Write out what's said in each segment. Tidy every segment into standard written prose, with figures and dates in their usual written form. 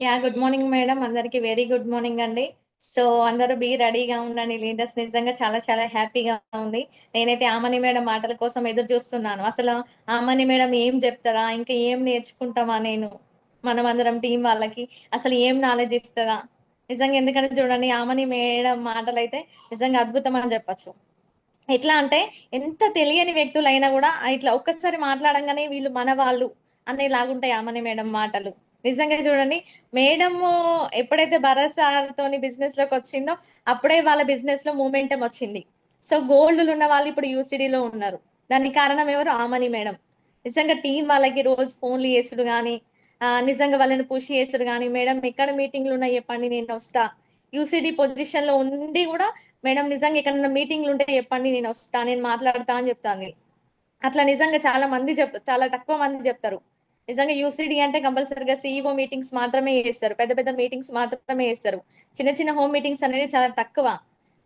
Good morning madam. అందరికి very good morning అండి. So అందరూ రెడీగా ఉండండి లీడర్స్. నిజంగా చాలా చాలా హ్యాపీగా ఉంది. నేనైతే ఆమని మేడం మాటల కోసం ఎదురు చూస్తున్నాను. అసలు ఆమని మేడం ఏం చెప్తారా, ఇంకా ఏం నేర్చుకుంటామా మనం అందరం టీం వాళ్ళకి అసలు ఏం నాలెడ్జ్ ఇస్తుందా నిజంగా. ఎందుకంటే చూడండి, ఆమని మేడం మాటలు అయితే నిజంగా అద్భుతం అని చెప్పచ్చు. ఎట్లా అంటే ఎంత తెలియని వ్యక్తులైనా కూడా ఇట్లా ఒక్కసారి మాట్లాడంగానే వీళ్ళు మన వాళ్ళు అనేలాగుంటాయి ఆమని మేడం మాటలు. నిజంగా చూడండి, మేడము ఎప్పుడైతే భరత్ సార్ తోని బిజినెస్ లోకి వచ్చిందో అప్పుడే వాళ్ళ బిజినెస్ లో మూమెంటం వచ్చింది. సో గోల్డ్ ఉన్న వాళ్ళు ఇప్పుడు యూసిడీలో ఉన్నారు. దానికి కారణం ఎవరు? ఆమని మేడం. నిజంగా టీం వాళ్ళకి రోజు ఫోన్లు చేసుడు గాని, నిజంగా వాళ్ళని పుష్ చేసుడు గాని, మేడం ఎక్కడ మీటింగ్లు ఉన్నాయి చెప్పండి నేను వస్తా. యూసిడి పొజిషన్ లో ఉండి కూడా మేడం నిజంగా ఎక్కడన్నా మీటింగ్లు ఉంటే చెప్పండి నేను వస్తా, నేను మాట్లాడతా అని చెప్తాను. అట్లా నిజంగా చాలా తక్కువ మంది చెప్తారు. నిజంగా యూసిడి అంటే కంపల్సరీగా సిఇఓ మీటింగ్స్ మాత్రమే చేస్తారు, పెద్ద పెద్ద మీటింగ్స్ మాత్రమే చేస్తారు. చిన్న చిన్న హోమ్ మీటింగ్స్ అనేది చాలా తక్కువ.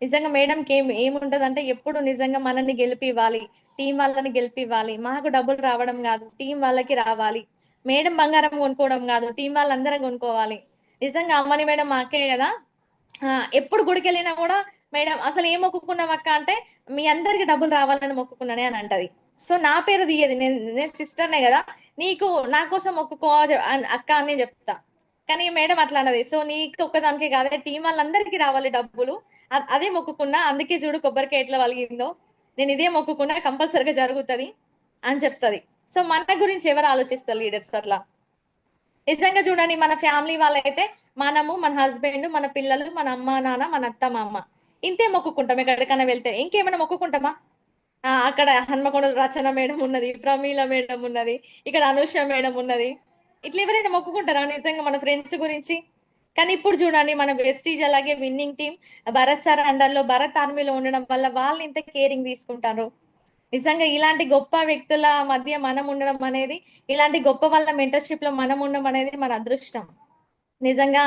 నిజంగా మేడంకి ఏముంటది అంటే ఎప్పుడు నిజంగా మనల్ని గెలిపివ్వాలి, టీం వాళ్ళని గెలిపివ్వాలి. మాకు డబ్బులు రావడం కాదు, టీం వాళ్ళకి రావాలి. మేడం బంగారం కొనుక్కోవడం కాదు, టీం వాళ్ళందరం కొనుక్కోవాలి. నిజంగా అమ్మని మేడం మాకే కదా. ఎప్పుడు గుడికి వెళ్ళినా కూడా మేడం అసలు ఏం మొక్కుకున్నావు అక్క అంటే, మీ అందరికి డబ్బులు రావాలని మొక్కుకున్నానే అని అంటది. సో నా పేరు తీయదు, నేను సిస్టర్నే కదా, నీకు నా కోసం మొక్కుకో అక్క అని చెప్తా. కానీ మేడం అట్లా అన్నది. సో నీకు ఒక్కదానికి కాదే, టీం వాళ్ళందరికీ రావాలి డబ్బులు, అదే మొక్కుకున్నా. అందుకే చూడు కొబ్బరికాయ ఎట్లా వలిగిందో, నేను ఇదే మొక్కుకున్నా, కంపల్సరిగా జరుగుతుంది అని చెప్తది. సో మన గురించి ఎవరు ఆలోచిస్తారు లీడర్స్ అట్లా? నిజంగా చూడండి, మన ఫ్యామిలీ వాళ్ళైతే మనము, మన హస్బెండ్, మన పిల్లలు, మన అమ్మ నాన్న, మన అత్త మామ, ఇంతే మొక్కుకుంటాం. ఎక్కడికైనా వెళ్తే ఇంకేమైనా మొక్కుకుంటామా? అక్కడ హన్మకొండ రచన మేడం ఉన్నది, ప్రమీల మేడం ఉన్నది, ఇక్కడ అనుష మేడం ఉన్నది. ఇట్లా ఎవరైనా మొక్కుకుంటారా నిజంగా మన ఫ్రెండ్స్ గురించి? కానీ ఇప్పుడు చూడండి, మన వెస్టీజ్ అలాగే విన్నింగ్ టీం భరత్ సార్ అండర్లో, భరత్ ఆర్మీలో ఉండడం వల్ల వాళ్ళు ఇంత కేరింగ్ తీసుకుంటారు. నిజంగా ఇలాంటి గొప్ప వ్యక్తుల మధ్య మనం ఉండడం అనేది, ఇలాంటి గొప్ప వాళ్ళ మెంటర్షిప్ లో మనం ఉండడం అనేది మన అదృష్టం. నిజంగా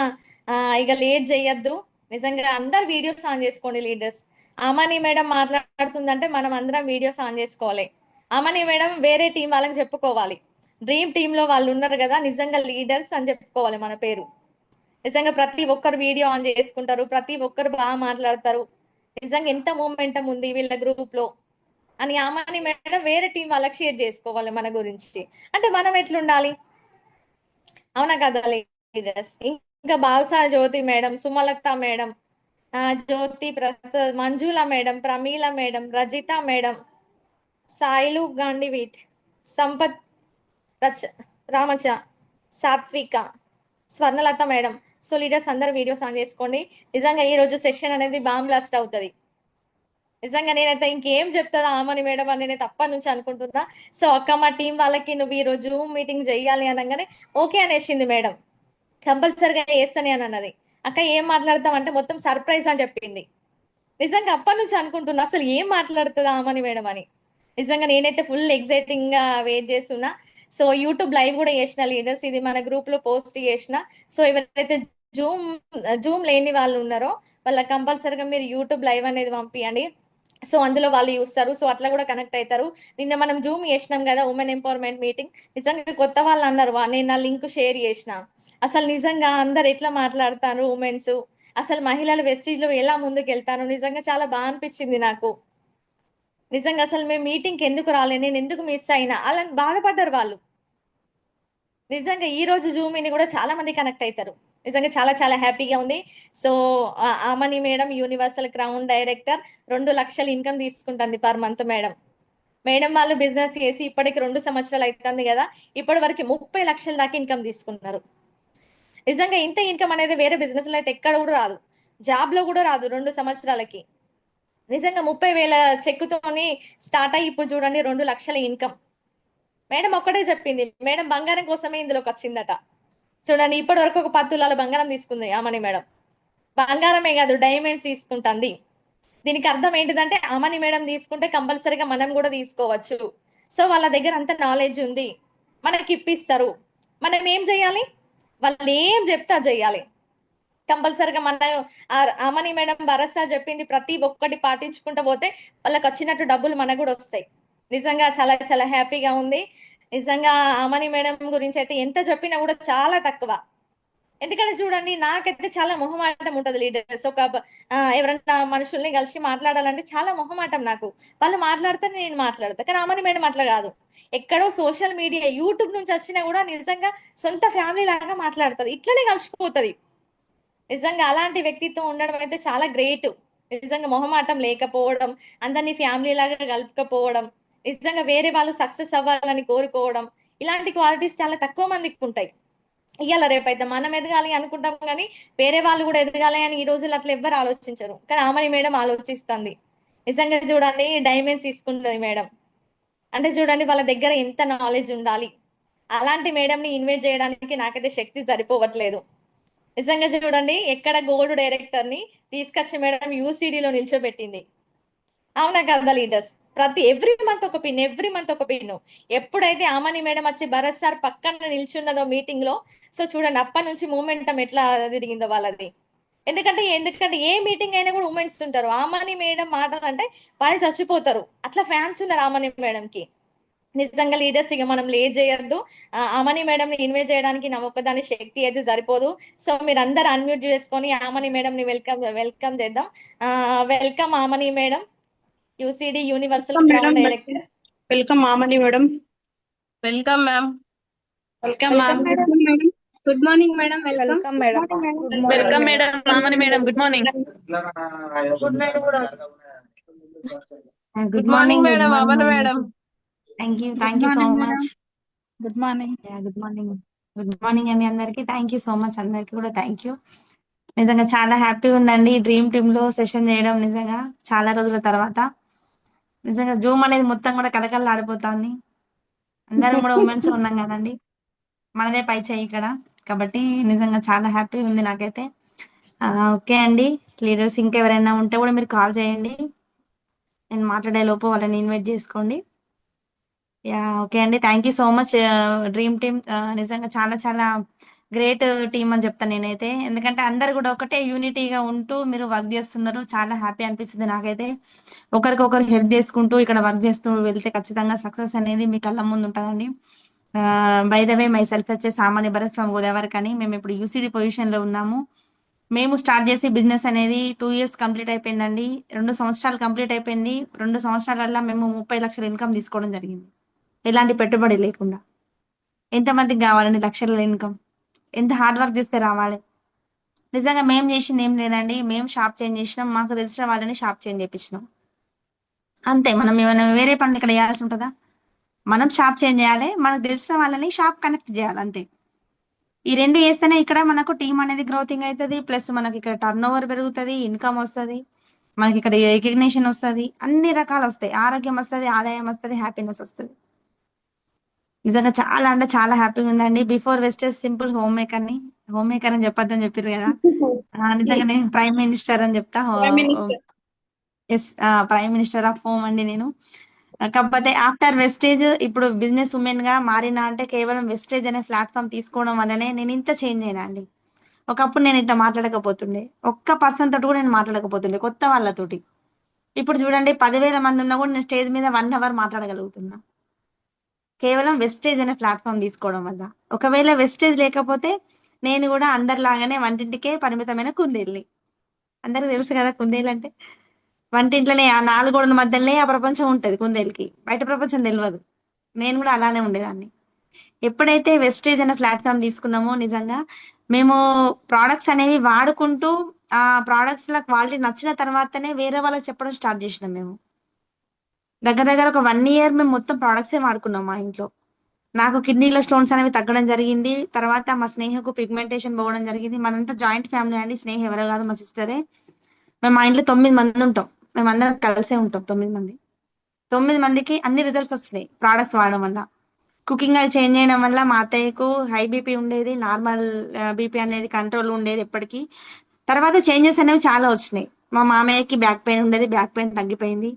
ఇక లేట్ చేయొద్దు. నిజంగా అందరు వీడియోస్ ఆన్ చేసుకోండి లీడర్స్. అమని మేడం మాట్లాడుతుందంటే మనం అందరం వీడియోస్ ఆన్ చేసుకోవాలి. అమని మేడం వేరే టీం వాళ్ళకి చెప్పుకోవాలి. డ్రీమ్ టీమ్ లో వాళ్ళు ఉన్నారు కదా, నిజంగా లీడర్స్ అని చెప్పుకోవాలి మన పేరు. నిజంగా ప్రతి ఒక్కరు వీడియో ఆన్ చేసుకుంటారు, ప్రతి ఒక్కరు బాగా మాట్లాడతారు. నిజంగా ఎంత మూమెంటం ఉంది వీళ్ళ గ్రూప్ లో అని ఆమెని మేడం వేరే టీం వాళ్ళకి షేర్ చేసుకోవాలి మన గురించి. అంటే మనం ఎట్లుండాలి? అవునా కదా లీడర్స్? ఇంకా బాల్సా Jyoti madam, Sumalatha madam, Jyoti Prasad, Manjula madam, Pramila madam, Rajitha madam, Sailu గాంధీవీట్, సంపత్, రచ రామచ, Sathvika, Swarnalatha madam. So leaders అందరు వీడియోస్ ఆన్ చేసుకోండి. నిజంగా ఈ రోజు సెషన్ అనేది బాంబ్ బ్లాస్ట్ అవుతుంది. నిజంగా నేనైతే ఇంకేం చెప్తాదా ఆమని మేడం అని నేను తప్ప నుంచి అనుకుంటున్నా. సో అక్క, మా టీం వాళ్ళకి నువ్వు ఈ రోజు మీటింగ్ చెయ్యాలి అనగానే ఓకే అనేసింది మేడం. కంపల్సరిగా చేస్తానే అని అన్నది. అక్క ఏం మాట్లాడతాం అంటే మొత్తం సర్ప్రైజ్ అని చెప్పింది. నిజంగా అప్పటి నుంచి అనుకుంటున్నా అసలు ఏం మాట్లాడుతుందా ఆమని మేడం అని. నిజంగా నేనైతే ఫుల్ ఎక్సైటింగ్ గా వెయిట్ చేస్తున్నా. సో యూట్యూబ్ లైవ్ కూడా చేసిన లీడర్స్, ఇది మన గ్రూప్ లో పోస్ట్ చేసిన. సో ఎవరైతే జూమ్ జూమ్ లేని వాళ్ళు ఉన్నారో వాళ్ళ కంపల్సరిగా మీరు యూట్యూబ్ లైవ్ అనేది పంపించండి. సో అందులో వాళ్ళు చూస్తారు, సో అట్లా కూడా కనెక్ట్ అవుతారు. నిన్న మనం జూమ్ చేసినాం కదా ఉమెన్ ఎంపవర్మెంట్ మీటింగ్. నిజంగా కొత్త వాళ్ళు అన్నారు, నేను నా లింక్ షేర్ చేసిన. అసలు నిజంగా అందరు ఎట్లా మాట్లాడతారు ఉమెన్స్, అసలు మహిళలు వెస్టీజ్ లో ఎలా ముందుకు వెళ్తారు, నిజంగా చాలా బాగా అనిపించింది నాకు. నిజంగా అసలు మేము మీటింగ్ కి ఎందుకు రాలే, నేను ఎందుకు మిస్ అయినా అలా బాధపడ్డారు వాళ్ళు. నిజంగా ఈ రోజు జూమ్ ఇని కూడా చాలా మంది కనెక్ట్ అవుతారు. నిజంగా చాలా చాలా హ్యాపీగా ఉంది. So Amani madam Universal Crown director, 2 లక్షలు ఇన్కమ్ తీసుకుంటుంది పర్ మంత్ మేడం. మేడం వాళ్ళు బిజినెస్ చేసి ఇప్పటికి 2 సంవత్సరాలు అవుతుంది కదా, ఇప్పటి వరకు 30 లక్షల దాకా ఇన్కమ్ తీసుకున్నారు. నిజంగా ఇంత ఇన్కమ్ అనేది వేరే బిజినెస్ లో అయితే ఎక్కడ కూడా రాదు, జాబ్ లో కూడా రాదు 2 సంవత్సరాలకి. నిజంగా 30,000 చెక్కుతోని స్టార్ట్ అయ్యి ఇప్పుడు చూడండి 2 లక్షల ఇన్కమ్. మేడం ఒక్కటే చెప్పింది, మేడం బంగారం కోసమే ఇందులోకి వచ్చిందట. చూడండి ఇప్పటి వరకు ఒక 10 తులాల బంగారం తీసుకుంది అమని మేడం. బంగారమే కాదు, డైమండ్స్ తీసుకుంటుంది. దీనికి అర్థం ఏంటిదంటే అమని మేడం తీసుకుంటే కంపల్సరీగా మనం కూడా తీసుకోవచ్చు. సో వాళ్ళ దగ్గర అంత నాలెడ్జ్ ఉంది, మనకి ఇప్పిస్తారు. మనం ఏం చేయాలి? వాళ్ళు ఏం చెప్తే అది చెయ్యాలి. కంపల్సరిగా మన అమని మేడం భరోసా చెప్పింది ప్రతి ఒక్కటి పాటించుకుంటూ పోతే వాళ్ళకి వచ్చినట్టు డబ్బులు మనకు కూడా వస్తాయి. నిజంగా చాలా చాలా హ్యాపీగా ఉంది. నిజంగా అమని మేడం గురించి అయితే ఎంత చెప్పినా కూడా చాలా తక్కువ. ఎందుకంటే చూడండి నాకైతే చాలా మొహమాటం ఉంటది లీడర్స్. ఎవరైనా మనుషుల్ని కలిసి మాట్లాడాలంటే చాలా మొహమాటం నాకు. వాళ్ళు మాట్లాడితే నేను మాట్లాడతా. కానీ ఆమని మేడం అట్లా కాదు. ఎక్కడో సోషల్ మీడియా యూట్యూబ్ నుంచి వచ్చినా కూడా నిజంగా సొంత ఫ్యామిలీ లాగా మాట్లాడుతది. ఇట్లనే కలిసిపోతది. నిజంగా అలాంటి వ్యక్తిత్వం ఉండడం అయితే చాలా గ్రేట్. నిజంగా మొహమాటం లేకపోవడం, అందరినీ ఫ్యామిలీ లాగా కలుపుకపోవడం, నిజంగా వేరే వాళ్ళు సక్సెస్ అవ్వాలని కోరుకోవడం, ఇలాంటి క్వాలిటీస్ చాలా తక్కువ మందికి ఉంటాయి. ఇయ్యాల రేపైతే మనం ఎదగాలి అనుకుంటాం కానీ వేరే వాళ్ళు కూడా ఎదగాలి అని ఈ రోజుల్లో అట్లా ఎవ్వరు ఆలోచించరు. కానీ ఆమని మేడం ఆలోచిస్తుంది. నిజంగా చూడండి డైమండ్స్ తీసుకుంటుంది మేడం. అంటే చూడండి వాళ్ళ దగ్గర ఎంత నాలెడ్జ్ ఉండాలి. అలాంటి మేడం ని ఇన్వైట్ చేయడానికి నాకైతే శక్తి సరిపోవట్లేదు. నిజంగా చూడండి ఎక్కడ గోల్డ్ డైరెక్టర్ ని తీసుకొచ్చి మేడం యూసిడిలో నిల్చోబెట్టింది. అవునా కదా లీడర్స్? ఎవ్రీ మంత్ ఒక పిన్. ఎప్పుడైతే ఆమని మేడం వచ్చి భరత్ సార్ పక్కన నిల్చున్నదో మీటింగ్ లో, సో చూడండి అప్పటి నుంచి మూమెంటం ఎట్లా తిరిగిందో వాళ్ళది. ఎందుకంటే ఏ మీటింగ్ అయినా కూడా ఉమెన్స్ ఉంటారు. ఆమని మేడం మాటలు అంటే పడి చచ్చిపోతారు. అట్లా ఫ్యాన్స్ ఉన్నారు ఆమని మేడం కి. నిజంగా లీడర్స్ ఇక మనం లేట్ చేయొద్దు. ఆమని మేడం ని ఇన్వైట్ చేయడానికి నా ఒక్కదాని శక్తి అయితే సరిపోదు. సో మీరు అందరు అన్మ్యూట్ చేసుకొని ఆమని మేడం ని వెల్కమ్ చేద్దాం. Welcome Aamani madam, UCD universal welcome madam. Crown director. Welcome మామని madam. Welcome ma'am. Welcome ma'am. Welcome madam. Good morning madam. Welcome. Welcome madam. Welcome madam. రామని madam. Good morning. Good good morning morning. Madam. అమన్ madam. Thank you so much. Good morning. Good morning. Good morning అండి అందరికి. Thank you so much అందరికి కూడా thank you. నిజంగా చాలా హ్యాపీగా ఉందండి డ్రీమ్ టీమ్ లో సెషన్ చేయడం. నిజంగా చాలా రోజుల తర్వాత నిజంగా జూమ్ అనేది మొత్తం కూడా కలకల్లా ఆడిపోతుంది. అందరం కూడా ఉమెన్స్ ఉన్నాం కదండి, మనదే పై చేయి ఇక్కడ. కాబట్టి నిజంగా చాలా హ్యాపీగా ఉంది నాకైతే. ఓకే అండి లీడర్స్, ఇంకెవరైనా ఉంటే కూడా మీరు కాల్ చేయండి. నేను మాట్లాడే లోపు వాళ్ళని ఇన్వైట్ చేసుకోండి. యా ఓకే అండి. Thank you so much dream team. నిజంగా చాలా చాలా గ్రేట్ టీమ్ అని చెప్తాను నేనైతే. ఎందుకంటే అందరు కూడా ఒకటే యూనిటీగా ఉంటూ మీరు వర్క్ చేస్తున్నారు. చాలా హ్యాపీ అనిపిస్తుంది నాకైతే. ఒకరికొకరు హెల్ప్ చేసుకుంటూ ఇక్కడ వర్క్ చేస్తూ వెళ్తే ఖచ్చితంగా సక్సెస్ అనేది మీ కళ్ళ ముందు ఉంటుందండి. By the way my self వచ్చేసి సామాన్య భరత్ ఫ్రమ్ గోదావరి. కానీ మేము ఇప్పుడు యూసిడి పొజిషన్ లో ఉన్నాము. మేము స్టార్ట్ చేసి బిజినెస్ అనేది 2 years కంప్లీట్ అయిపోయిందండి. 2 సంవత్సరాలు కంప్లీట్ అయిపోయింది. 2 సంవత్సరాలల్లో మేము 30 లక్షల ఇన్కమ్ తీసుకోవడం జరిగింది, ఎలాంటి పెట్టుబడి లేకుండా. ఎంతమందికి కావాలండి లక్షల ఇన్కమ్? ఎంత హార్డ్ వర్క్ చేస్తే రావాలి? నిజంగా మేము చేసింది ఏం లేదండి. మేము షాప్ చేంజ్ చేసినాం, మాకు తెలిసిన వాళ్ళని షాప్ చేంజ్ చేపించినాం అంతే. మనం ఏమైనా వేరే పనులు ఇక్కడ చేయాల్సి ఉంటుందా? మనం షాప్ చేంజ్ చేయాలి, మనకు తెలిసిన వాళ్ళని షాప్ కనెక్ట్ చేయాలి అంతే. ఈ రెండు చేస్తేనే ఇక్కడ మనకు టీం అనేది గ్రోతింగ్ అవుతుంది. ప్లస్ మనకి ఇక్కడ టర్న్ ఓవర్ పెరుగుతుంది, ఇన్కమ్ వస్తుంది, మనకి ఇక్కడ రికగ్నిషన్ వస్తుంది, అన్ని రకాలు వస్తాయి. ఆరోగ్యం వస్తుంది, ఆదాయం వస్తుంది, హ్యాపీనెస్ వస్తుంది. నిజంగా చాలా అంటే చాలా హ్యాపీగా ఉందండి. Before Vestige simple home maker అని చెప్పొద్దని చెప్పారు కదా. నిజంగా నేను ప్రైమ్ మినిస్టర్ అని చెప్తా. Yes, prime minister of home అండి నేను. కాకపోతే ఆఫ్టర్ వెస్టేజ్ ఇప్పుడు బిజినెస్ ఉమెన్ గా మారినా అంటే కేవలం వెస్టేజ్ అనే ప్లాట్ఫామ్ తీసుకోవడం వల్లనే నేను ఇంత చేంజ్ అయినా అండి. ఒకప్పుడు నేను ఇట్లా మాట్లాడకపోతుండే, ఒక్క పర్సన్ తోటి కూడా నేను మాట్లాడకపోతుండే కొత్త వాళ్ళతోటి. ఇప్పుడు చూడండి 10,000 మంది ఉన్నా కూడా నేను స్టేజ్ మీద 1 hour మాట్లాడగలుగుతున్నా, కేవలం వెస్టేజ్ అనే ప్లాట్ఫామ్ తీసుకోవడం వల్ల. ఒకవేళ వెస్టేజ్ లేకపోతే నేను కూడా అందరిలాగానే వంటింటికే పరిమితమైన కుందేల్ని. అందరికి తెలుసు కదా కుందేలు అంటే. వంటింట్లోనే ఆ 4 గోడల మధ్యలోనే ఆ ప్రపంచం ఉంటది కుందేలుకి, బయట ప్రపంచం తెలియదు. నేను కూడా అలానే ఉండేదాన్ని. ఎప్పుడైతే వెస్టేజ్ అనే ప్లాట్ఫామ్ తీసుకున్నామో నిజంగా మేము ప్రోడక్ట్స్ అనేవి వాడుకుంటూ ఆ ప్రోడక్ట్స్ ల క్వాలిటీ నచ్చిన తర్వాతనే వేరే వాళ్ళకి చెప్పడం స్టార్ట్ చేసినాం మేము. దగ్గర దగ్గర ఒక 1 year మేము మొత్తం ప్రోడక్ట్సే వాడుకున్నాం మా ఇంట్లో. నాకు కిడ్నీలో స్టోన్స్ అనేవి తగ్గడం జరిగింది. తర్వాత మా స్నేహకు పిగ్మెంటేషన్ పోవడం జరిగింది. మనంతా జాయింట్ ఫ్యామిలీ అండి. స్నేహ ఎవరో కాదు, మా సిస్టరే. మేము మా ఇంట్లో 9 మంది ఉంటాం. మేము అందరం కలిసే ఉంటాం 9 మంది. 9 మందికి అన్ని రిజల్ట్స్ వచ్చినాయి ప్రోడక్ట్స్ వాడడం వల్ల. కుకింగ్ అది చేంజ్ చేయడం వల్ల మా అత్తయ్యకు హై బీపీ ఉండేది, నార్మల్ బీపీ అనేది కంట్రోల్ ఉండేది ఎప్పటికీ. తర్వాత చేంజెస్ అనేవి చాలా వచ్చినాయి. మా మామయ్యకి బ్యాక్ పెయిన్ ఉండేది, బ్యాక్ పెయిన్ తగ్గిపోయింది.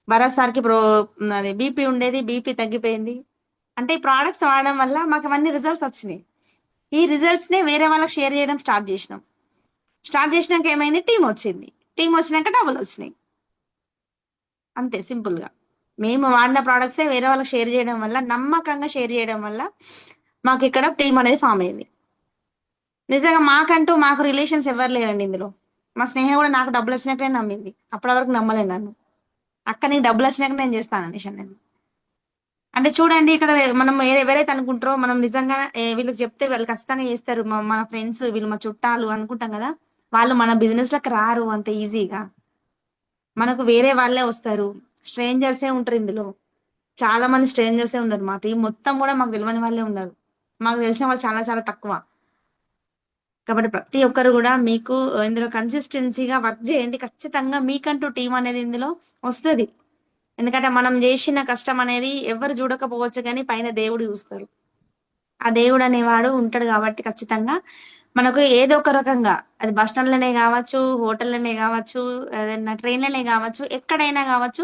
భరత్ సార్కి అది బీపీ ఉండేది, బీపీ తగ్గిపోయింది. అంటే ఈ ప్రోడక్ట్స్ వాడడం వల్ల మాకు అవన్నీ రిజల్ట్స్ వచ్చినాయి. ఈ రిజల్ట్స్ నే వేరే వాళ్ళకి షేర్ చేయడం స్టార్ట్ చేసినాం. స్టార్ట్ చేసినాక ఏమైంది, టీం వచ్చింది. టీం వచ్చినాక డబ్బులు వచ్చినాయి. అంతే సింపుల్ గా. మేము వాడిన ప్రోడక్ట్సే వేరే వాళ్ళకి షేర్ చేయడం వల్ల, నమ్మకంగా షేర్ చేయడం వల్ల మాకు ఇక్కడ టీం అనేది ఫామ్ అయింది. నిజంగా మాకు రిలేషన్స్ ఎవరు లేరండి ఇందులో. మా స్నేహ కూడా నాకు డబ్బులు వచ్చినాకనే నమ్మింది. అప్పటి వరకు నమ్మలేదు నన్ను. అక్క నీకు డబ్బులు వచ్చినాక నేను చేస్తాను అనేసి అన్నది. అంటే చూడండి ఇక్కడ మనం ఎవరైతే అనుకుంటారో మనం నిజంగా వీళ్ళకి చెప్తే వాళ్ళు ఖచ్చితంగా చేస్తారు. మన ఫ్రెండ్స్ వీళ్ళు మా చుట్టాలు అనుకుంటాం కదా, వాళ్ళు మన బిజినెస్ లకు రారు అంత ఈజీగా. మనకు వేరే వాళ్ళే వస్తారు. స్ట్రేంజర్సే ఉంటారు ఇందులో. చాలా మంది స్ట్రేంజర్సే ఉన్నారు. మా టీం మొత్తం కూడా మాకు తెలియని వాళ్ళే ఉన్నారు. మాకు తెలిసిన వాళ్ళు చాలా చాలా తక్కువ. కాబట్టి ప్రతి ఒక్కరు కూడా మీకు ఇందులో కన్సిస్టెన్సీగా వర్క్ చేయండి. ఖచ్చితంగా మీకంటూ టీం అనేది ఇందులో వస్తది. ఎందుకంటే మనం చేసిన కష్టం అనేది ఎవరు చూడకపోవచ్చు కానీ పైన దేవుడు చూస్తారు. ఆ దేవుడు అనేవాడు ఉంటాడు కాబట్టి ఖచ్చితంగా మనకు ఏదో ఒక రకంగా, అది బస్ స్టాండ్‌లోనే గావచ్చు, హోటల్‌లోనే గావచ్చు, ఏదైనా ట్రైన్‌లోనే గావచ్చు, ఎక్కడైనా గావచ్చు,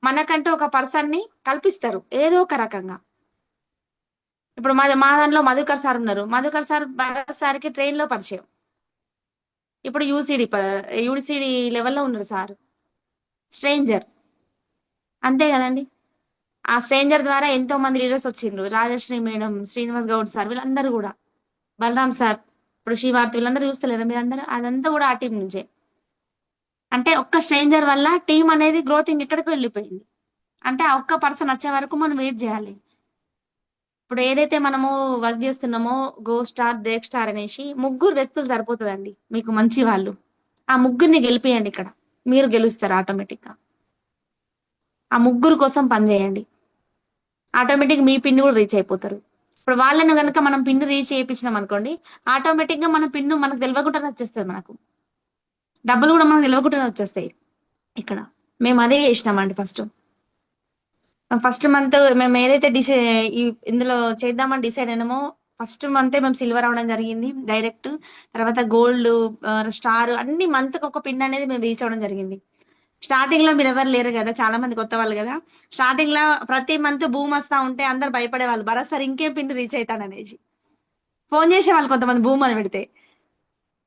మనకంటూ ఒక పర్సన్‌ని కల్పిస్తారు ఏదో ఒక రకంగా. ఇప్పుడు మా దాంట్లో మధుకర్ సార్ ఉన్నారు. మధుకర్ సార్ భరత్ సార్‌కి ట్రైన్‌లో పరిచయం. ఇప్పుడు యూసీడీ లెవెల్‌లో ఉన్నారు సార్. స్ట్రేంజర్. అంతే గదండీ! ఆ స్ట్రేంజర్ ద్వారా ఎంతో మంది లీడర్స్ వచ్చిండ్రు. రాజశ్రీ మేడం, శ్రీనివాస్ గౌడ్ సార్ వీళ్ళందరూ గూడా. బలరాం సార్, ఇప్పుడు శ్రీవార్త వీళ్ళందరూ చూస్తలేరా మీరందరూ? అదంతా గూడా ఆ టీం నుంచే. అంటే ఒక్క స్ట్రేంజర్ వల్ల టీం అనేది గ్రోతింగ్ ఎక్కడికో వెళ్ళిపోయింది. అంటే ఆ ఒక్క పర్సన్ వచ్చే వరకు మనం వెయిట్ జేయాలి. ఇప్పుడు ఏదైతే మనము వర్క్ జేస్తున్నామో గో స్టార్, బ్రేక్ స్టార్ అనేసి ముగ్గురు వ్యక్తులు సరిపోతదండి. మీకు మంచి వాళ్ళు. ఆ ముగ్గురిని గెలిపియండి ఇక్కడ. మీరు గెలుస్తారు ఆటోమేటిక్‌గా. ఆ ముగ్గురు కోసం పని జేయండి. ఆటోమేటిక్ మీ పిన్ కూడా రీచ్ అయిపోతారు. ఇప్పుడు వాళ్ళని గనుక మనం పిన్ రీచ్ చేయించినాం అనుకోండి, ఆటోమేటిక్ గా మన పిన్ మనకు తెలియకుండానే వచ్చేస్తుంది మనకు. డబ్బులు కూడా మనకు తెలియకుండానే వచ్చేస్తాయి ఇక్కడ. మేము అదే చేసినామండి ఫస్ట్. ఫస్ట్ మంత్ మేము ఏదైతే ఇందులో చేద్దామని డిసైడ్ అయినామో ఫస్ట్ మంతే మేము సిల్వర్ అవ్వడం జరిగింది డైరెక్ట్. తర్వాత గోల్డ్, స్టార్ అన్ని మంత్ ఒక పిన్ అనేది మేము రీచ్ అవ్వడం జరిగింది. స్టార్టింగ్ లో మీరు ఎవరు లేరు కదా, చాలా మంది కొత్త వాళ్ళు కదా. స్టార్టింగ్ లో ప్రతి మంత్ భూమి వస్తా ఉంటే అందరు భయపడే వాళ్ళు, భరత్ సార్ ఇంకేం పిన్ రీచ్ అవుతాననేసి ఫోన్ చేసేవాళ్ళు కొంతమంది భూమి అని పెడితే.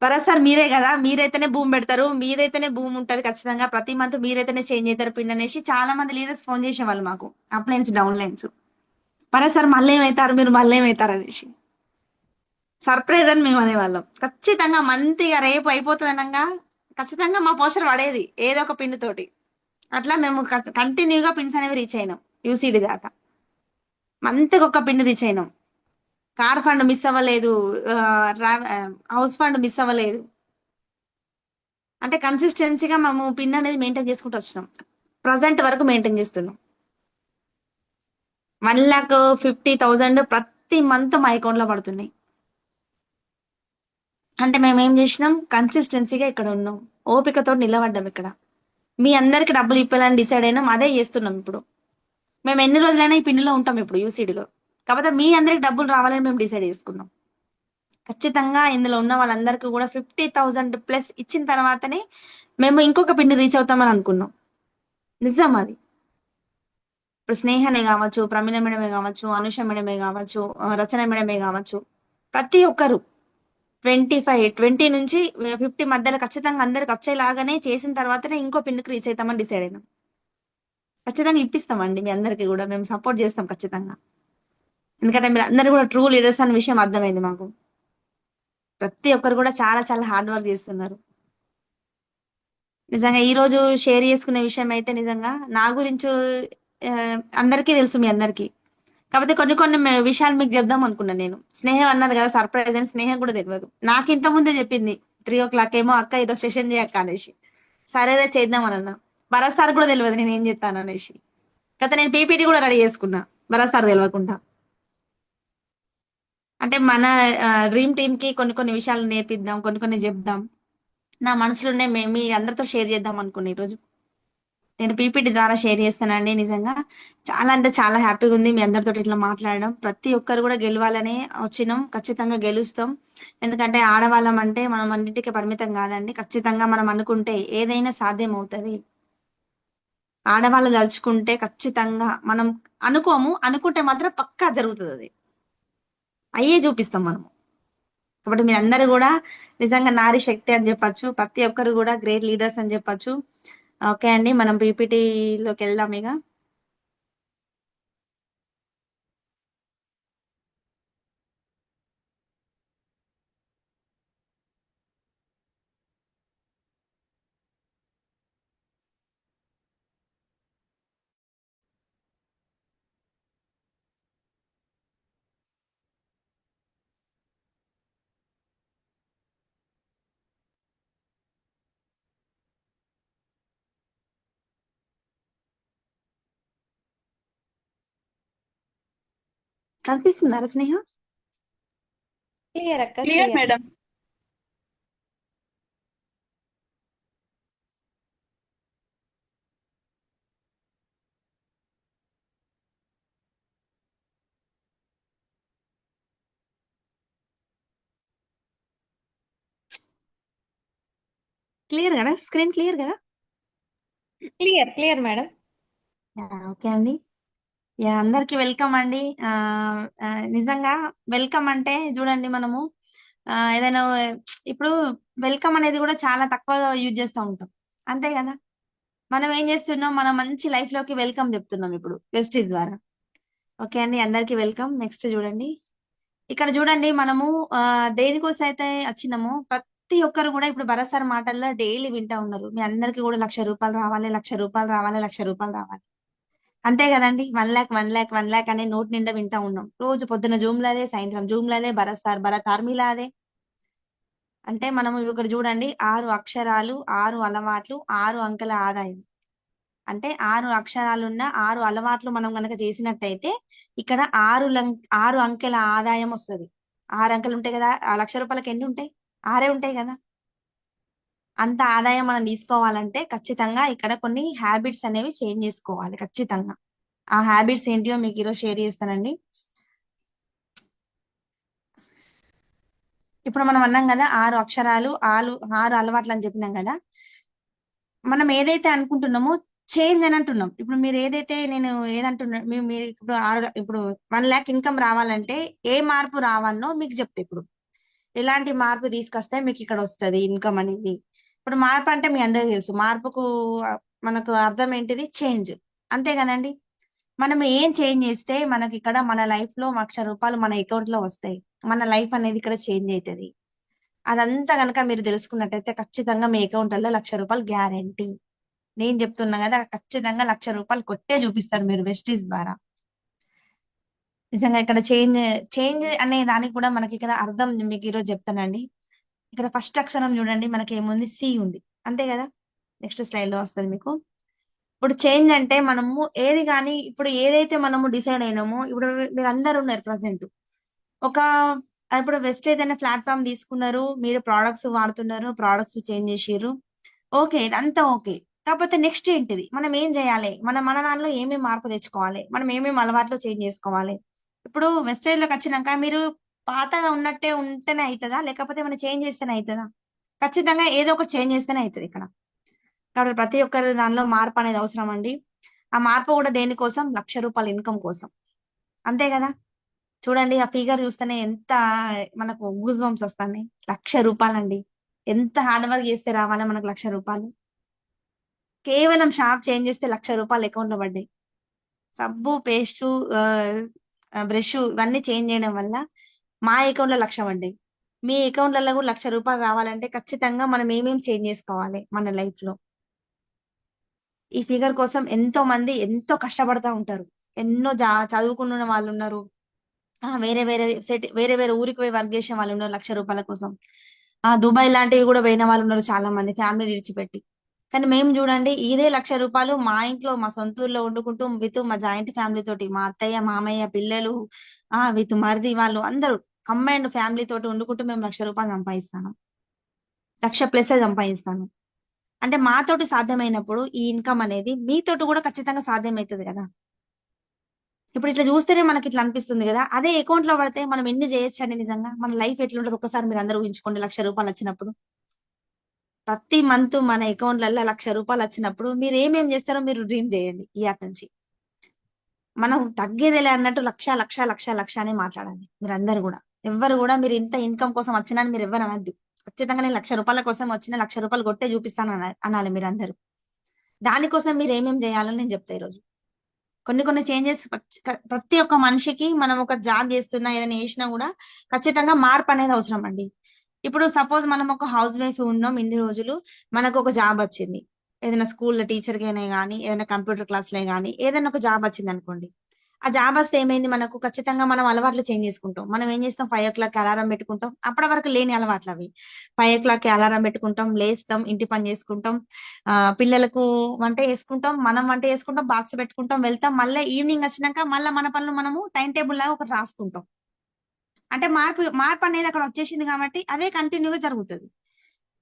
భరత్ సార్ మీరే కదా, మీరైతేనే భూమి పెడతారు, మీరైతేనే భూమి ఉంటది ఖచ్చితంగా, ప్రతి మంత్ మీరైతేనే చేంజ్ అవుతారు పిన్ అనేసి చాలా మంది లీడర్స్ ఫోన్ చేసేవాళ్ళు మాకు, అప్లైన్స్ డౌన్ లైన్స్. భరత్ సార్ మళ్ళీ ఏమవుతారు మీరు, మళ్ళీ ఏమవుతారు అనేసి సర్ప్రైజ్ అని మేము అనేవాళ్ళం. ఖచ్చితంగా మంత్ ఇక రేపు అయిపోతుంది అనగా ఖచ్చితంగా మా పోస్టర్ పడేది ఏదో ఒక పిన్ తోటి. అట్లా మేము కంటిన్యూగా పిన్స్ అనేవి రీచ్ అయినాం. యూసీడీ దాకా మంత్కి ఒక పిన్ రీచ్ అయినాం. కార్ ఫండ్ మిస్ అవ్వలేదు, హౌస్ ఫండ్ మిస్ అవ్వలేదు. అంటే కన్సిస్టెన్సీగా మేము పిన్ అనేది మెయింటైన్ చేసుకుంటూ వచ్చినాం. ప్రజెంట్ వరకు మెయింటైన్ చేస్తున్నాం. 1,50,000 ప్రతి మంత్ మా అకౌంట్ లో పడుతున్నాయి. అంటే మేము ఏం చేసినాం, కన్సిస్టెన్సీగా ఇక్కడ ఉన్నాం, ఓపికతో నిలబడ్డాం ఇక్కడ. మీ అందరికి డబ్బులు ఇవ్వాలని డిసైడ్ అయినాం, అదే చేస్తున్నాం ఇప్పుడు. మేము ఎన్ని రోజులైనా ఈ పిన్నులో ఉంటాం ఇప్పుడు యూసీడీలో. కాకపోతే మీ అందరికి డబ్బులు రావాలని మేము డిసైడ్ చేసుకున్నాం. ఖచ్చితంగా ఇందులో ఉన్న వాళ్ళందరికీ కూడా 50,000 ప్లస్ ఇచ్చిన తర్వాతనే మేము ఇంకొక పిన్ రీచ్ అవుతామని అనుకున్నాం. నిజం అది. ఇప్పుడు స్నేహనే కావచ్చు, ప్రమీల మేడమే కావచ్చు, అనుష మేడమే కావచ్చు, రచన మేడమే కావచ్చు, ప్రతి ఒక్కరు 20 నుంచి 50 మధ్యలో ఖచ్చితంగా అందరికి వచ్చేలాగానే చేసిన తర్వాతనే ఇంకో పిన్నుకి రీచ్ అవుతామని డిసైడ్ అయినాం. ఖచ్చితంగా ఇప్పిస్తామండి మీ అందరికి కూడా, మేము సపోర్ట్ చేస్తాం ఖచ్చితంగా. ఎందుకంటే మీరు అందరు కూడా ట్రూ లీడర్స్ అనే విషయం అర్థమైంది మాకు. ప్రతి ఒక్కరు కూడా చాలా చాలా హార్డ్ వర్క్ చేస్తున్నారు. నిజంగా ఈ రోజు షేర్ చేసుకునే విషయం అయితే నిజంగా నా గురించి అందరికీ తెలుసు మీ అందరికీ. కాకపోతే కొన్ని కొన్ని విషయాలు మీకు చెప్దాం అనుకున్నాను నేను. స్నేహ అన్నది కదా సర్ప్రైజ్ అని, స్నేహ కూడా తెలియదు. నాకు ఇంత ముందే చెప్పింది 3:00 ఏమో అక్క ఏదో సెషన్ చేయక్క అనేసి. సరేనే చేద్దాం అని అన్నా. భరత్ సార్ కూడా తెలియదు నేను ఏం చెప్తాను అనేసి. కాకపోతే నేను పీపీటీ కూడా రెడీ చేసుకున్నా భరత్ సార్ తెలియకుండా. అంటే మన డ్రీమ్ టీమ్ కి కొన్ని కొన్ని విషయాలు నేర్పిద్దాం, కొన్ని కొన్ని చెప్దాం. నా మనసులోనే మీ అందరితో షేర్ చేద్దాం అనుకున్నా ఈరోజు. నేను పీపీటీ ద్వారా షేర్ చేస్తానండి. నిజంగా చాలా అంటే చాలా హ్యాపీగా ఉంది మీ అందరితో ఇట్లా మాట్లాడడం. ప్రతి ఒక్కరు కూడా గెలవాలనే వచ్చినాం, ఖచ్చితంగా గెలుస్తాం. ఎందుకంటే ఆడవాళ్ళం అంటే మనం అన్నిటికీ పరిమితం కాదండి. ఖచ్చితంగా మనం అనుకుంటే ఏదైనా సాధ్యం అవుతుంది. ఆడవాళ్ళు తలుచుకుంటే ఖచ్చితంగా మనం అనుకోము, అనుకుంటే మాత్రం పక్కా జరుగుతుంది. అది అయ్యే చూపిస్తాం మనం. కాబట్టి మీరందరూ కూడా నిజంగా నారీ శక్తి అని చెప్పొచ్చు. ప్రతి ఒక్కరు కూడా గ్రేట్ లీడర్స్ అని చెప్పొచ్చు. ఓకే అండి, మనం పీపీటీలోకి వెళ్దాం ఇక. కనిపిస్తుందా స్నేహ? క్లియర్ అక్క, క్లియర్ క్లియర్. మేడం. క్లియర్ కదా? స్క్రీన్ క్లియర్ కదా? Clear clear madam. ఓకే అండి. అందరికి వెల్కమ్ అండి. ఆ, ఆ, నిజంగా వెల్కమ్ అంటే చూడండి, మనము ఏదైనా ఇప్పుడు వెల్కమ్ అనేది కూడా చాలా తక్కువ యూజ్ చేస్తూ ఉంటాం, అంతే కదా? మనం ఏం చేస్తున్నాం, మన మంచి లైఫ్ లోకి వెల్కమ్ చెప్తున్నాం ఇప్పుడు వెస్టీజ్ ద్వారా. ఓకే అండి, అందరికి వెల్కమ్. నెక్స్ట్ చూడండి, ఇక్కడ చూడండి, మనము దేనికోసం అయితే వచ్చినామో ప్రతి ఒక్కరు కూడా ఇప్పుడు భరత్ సార్ మాటల్లో డైలీ వింటా ఉన్నారు. మీ అందరికి కూడా 1,00,000 రావాలి, 1,00,000 రావాలి, 1,00,000 రావాలి, అంతే కదండి? 1,00,000 1,00,000 1,00,000 అనే నోటి నిండా వింటా ఉన్నాం. రోజు పొద్దున జూమ్ లాదే, సాయంత్రం జూమ్ లాదే, భరత్ సార్ భరత్ ఆర్మీలాదే. అంటే మనము ఇక్కడ చూడండి, 6 అక్షరాలు, 6 అలవాట్లు, 6 అంకెల ఆదాయం. అంటే 6 అక్షరాలున్న 6 అలవాట్లు మనం గనక చేసినట్టయితే ఇక్కడ 6 అంకెల ఆదాయం వస్తుంది. 6 అంకెలు ఉంటాయి కదా, ఆ రూపాయలకి ఎన్ని ఉంటాయి? 6 ఉంటాయి కదా. అంత ఆదాయం మనం తీసుకోవాలంటే ఖచ్చితంగా ఇక్కడ కొన్ని హ్యాబిట్స్ అనేవి చేంజ్ చేసుకోవాలి ఖచ్చితంగా. ఆ హ్యాబిట్స్ ఏంటియో మీకు ఈరోజు షేర్ చేస్తానండి. ఇప్పుడు మనం అన్నాం కదా 6 అక్షరాలు, 6 అలవాట్లు అని చెప్పినాం కదా. మనం ఏదైతే అనుకుంటున్నామో చేంజ్ అని అంటున్నాం. ఇప్పుడు మీరు ఏదైతే నేను ఏదంటున్నా, మీరు ఇప్పుడు 1,00,000 ఇన్కమ్ రావాలంటే ఏ మార్పు రావాలనో మీకు చెప్తే, ఇప్పుడు ఎలాంటి మార్పు తీసుకొస్తే మీకు ఇక్కడ వస్తుంది ఇన్కమ్ అనేది. ఇప్పుడు మార్పు అంటే మీ అందరికీ తెలుసు, మార్పుకు ఆ, మనకు అర్థం ఏంటిది? చేంజ్, అంతే కదండి? మనం ఏం చేంజ్ చేస్తే మనకి ఇక్కడ మన లైఫ్ లో 1,00,000 మన అకౌంట్ లో వస్తాయి, మన లైఫ్ అనేది ఇక్కడ చేంజ్ అవుతుంది. అదంతా కనుక మీరు తెలుసుకున్నట్టయితే ఖచ్చితంగా మీ అకౌంట్ లో 1,00,000 గ్యారంటీ. నేను చెప్తున్నా కదా, ఖచ్చితంగా 1,00,000 కొట్టే చూపిస్తారు మీరు వెస్టీజ్ ద్వారా. నిజంగా ఇక్కడ చేంజ్ చేంజ్ అనే దానికి కూడా మనకి ఇక్కడ అర్థం మీకు ఈరోజు చెప్తానండి. ఇక్కడ ఫస్ట్ అక్షరం చూడండి, మనకి ఏముంది? సి ఉంది, అంతే కదా? నెక్స్ట్ స్లైడ్ లో వస్తుంది మీకు. ఇప్పుడు చేంజ్ అంటే మనము ఏది కానీ, ఇప్పుడు ఏదైతే మనము డిసైడ్ అయినామో, ఇప్పుడు మీరు అందరు ఉన్నారు ప్రజెంట్ ఒక, ఇప్పుడు వెస్టేజ్ అనే ప్లాట్ఫామ్ తీసుకున్నారు, మీరు ప్రోడక్ట్స్ వాడుతున్నారు, ప్రోడక్ట్స్ చేంజ్ చేసిర్రు, ఓకే, ఇదంతా ఓకే. కాకపోతే నెక్స్ట్ ఏంటిది? మనం ఏం చేయాలి? మన దానిలో ఏమేమి మార్పు తెచ్చుకోవాలి, మనం ఏమేమి అలవాట్లు చేంజ్ చేసుకోవాలి? ఇప్పుడు వెస్టేజ్ లోకి వచ్చినాక మీరు పాతగా ఉన్నట్టే ఉంటేనే అవుతుందా, లేకపోతే మనం చేంజ్ చేస్తేనే అవుతుందా? ఖచ్చితంగా ఏదో ఒకటి చేంజ్ చేస్తేనే అవుతుంది ఇక్కడ. కాబట్టి ప్రతి ఒక్కరి దానిలో మార్పు అనేది అవసరం అండి. ఆ మార్పు కూడా దేనికోసం? 1,00,000 ఇన్కమ్ కోసం, అంతే కదా? చూడండి, ఆ ఫిగర్ చూస్తేనే ఎంత మనకు గూస్ బంప్స్ వస్తాయి. 1,00,000 అండి. ఎంత హార్డ్ వర్క్ చేస్తే రావాలా మనకు 1,00,000? కేవలం షాప్ చేంజ్ చేస్తే 1,00,000 అకౌంట్ లో పడ్డాయి. సబ్బు, పేస్ట్, బ్రష్ ఇవన్నీ చేంజ్ చేయడం వల్ల మా అకౌంట్ లో 1,00,000 పడ్డాయి. మీ అకౌంట్లలో కూడా 1,00,000 రావాలంటే ఖచ్చితంగా మనం ఏమేమి చేంజ్ చేసుకోవాలి మన లైఫ్ లో? ఈ ఫిగర్ కోసం ఎంతో మంది ఎంతో కష్టపడతా ఉంటారు. ఎన్నో చదువుకున్న వాళ్ళు ఉన్నారు, వేరే వేరే వేరే వేరే ఊరికి పోయి వర్క్ చేసే వాళ్ళు ఉన్నారు 1,00,000 కోసం. దుబాయ్ లాంటివి కూడా పోయిన వాళ్ళు ఉన్నారు చాలా మంది, ఫ్యామిలీ విడిచిపెట్టి. కానీ మేము చూడండి, ఇదే 1,00,000 మా ఇంట్లో మా సొంత ఊర్లో వండుకుంటూ విత్ మా జాయింట్ ఫ్యామిలీ తోటి, మా అత్తయ్య మామయ్య పిల్లలు విత్ మరిది వాళ్ళు అందరూ కంబైన్డ్ ఫ్యామిలీ తోటి వండుకుంటూ మేము 1,00,000 సంపాదిస్తాను, 1,00,000+ సంపాదిస్తాను. అంటే మాతోటి సాధ్యమైనప్పుడు ఈ ఇన్కమ్ అనేది మీతోటి కూడా ఖచ్చితంగా సాధ్యమవుతుంది కదా. ఇప్పుడు ఇట్లా చూస్తేనే మనకి ఇట్లా అనిపిస్తుంది కదా, అదే అకౌంట్ లో పడితే మనం ఎన్ని చేయొచ్చు అండి. నిజంగా మన లైఫ్ ఎట్లుంటది ఒక్కసారి మీరు అందరూ ఊహించుకోండి. 1,00,000 వచ్చినప్పుడు, ప్రతి మంత్ మన అకౌంట్లలో 1,00,000 వచ్చినప్పుడు మీరు ఏమేం చేస్తారో మీరు డ్రీమ్ చేయండి. ఈ యాప్ నుంచి మనం తగ్గేదేలే అన్నట్టు లక్ష లక్ష లక్ష లక్ష అని మాట్లాడాలి మీరందరూ కూడా. ఎవ్వరు కూడా మీరు ఇంత ఇన్కమ్ కోసం వచ్చినా అని మీరు ఎవరు అనద్దు. ఖచ్చితంగా నేను 1,00,000 కోసం వచ్చిన 1,00,000 కొట్టే చూపిస్తాను అనాలి మీరందరూ. దానికోసం మీరు ఏమేం చేయాలని నేను చెప్తా ఈరోజు. కొన్ని కొన్ని చేంజెస్ ప్రతి ఒక్క మనిషికి, మనం ఒక జాబ్ చేస్తున్నా ఏదైనా చేసినా కూడా ఖచ్చితంగా మార్పు అనేది అవసరం అండి. ఇప్పుడు సపోజ్ మనం ఒక హౌస్ వైఫ్ ఉన్నాం ఇన్ని రోజులు, మనకు ఒక జాబ్ వచ్చింది, ఏదైనా స్కూల్లో టీచర్ గానే కానీ, ఏదైనా కంప్యూటర్ క్లాస్లే కానీ ఏదైనా ఒక జాబ్ వచ్చింది అనుకోండి. ఆ జాబ్ వస్తే ఏమైంది మనకు ఖచ్చితంగా మనం అలవాట్లు చేంజ్ చేసుకుంటాం. మనం ఏం చేస్తాం 5:00 అలారం పెట్టుకుంటాం. అప్పటి వరకు లేని అలవాట్లు అవి. 5:00 అలారం పెట్టుకుంటాం, లేస్తాం, ఇంటి పని చేసుకుంటాం, పిల్లలకు వంట చేసుకుంటాం, మనం వంట చేసుకుంటాం, బాక్స్ పెట్టుకుంటాం, వెళ్తాం. మళ్ళీ ఈవినింగ్ వచ్చినాక మళ్ళీ మన పనులు మనము టైం టేబుల్ లాగా ఒకటి రాసుకుంటాం. అంటే మార్పు అనేది అక్కడ వచ్చేసింది కాబట్టి అదే కంటిన్యూగా జరుగుతుంది.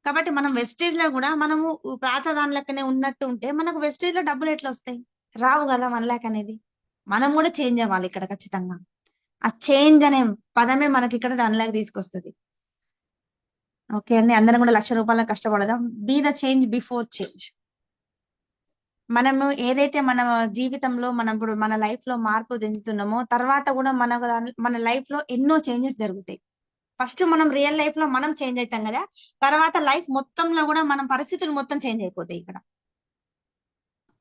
కాబట్టి మనం వెస్టేజ్ లో కూడా మనము పాత దాని లెక్కనే ఉన్నట్టు ఉంటే మనకు వెస్టేజ్ లో డబ్బులు ఎట్లా వస్తాయి? రావు కదా 1,00,000 అనేది. మనం కూడా చేంజ్ అవ్వాలి ఇక్కడ ఖచ్చితంగా. ఆ చేంజ్ అనే పదమే మనకి ఇక్కడ 1,00,000 తీసుకొస్తుంది. ఓకే అండి, అందరం కూడా ₹1,00,000 కష్టపడదాం. Be the change before change. మనము ఏదైతే మన జీవితంలో మనం ఇప్పుడు మన లైఫ్ లో మార్పు చెందుతున్నామో తర్వాత కూడా మన లైఫ్ లో ఎన్నో చేంజెస్ జరుగుతాయి. ఫస్ట్ మనం రియల్ లైఫ్ లో మనం చేంజ్ అవుతాం కదా, తర్వాత లైఫ్ మొత్తంలో కూడా మనం పరిస్థితులు మొత్తం చేంజ్ అయిపోతాయి ఇక్కడ.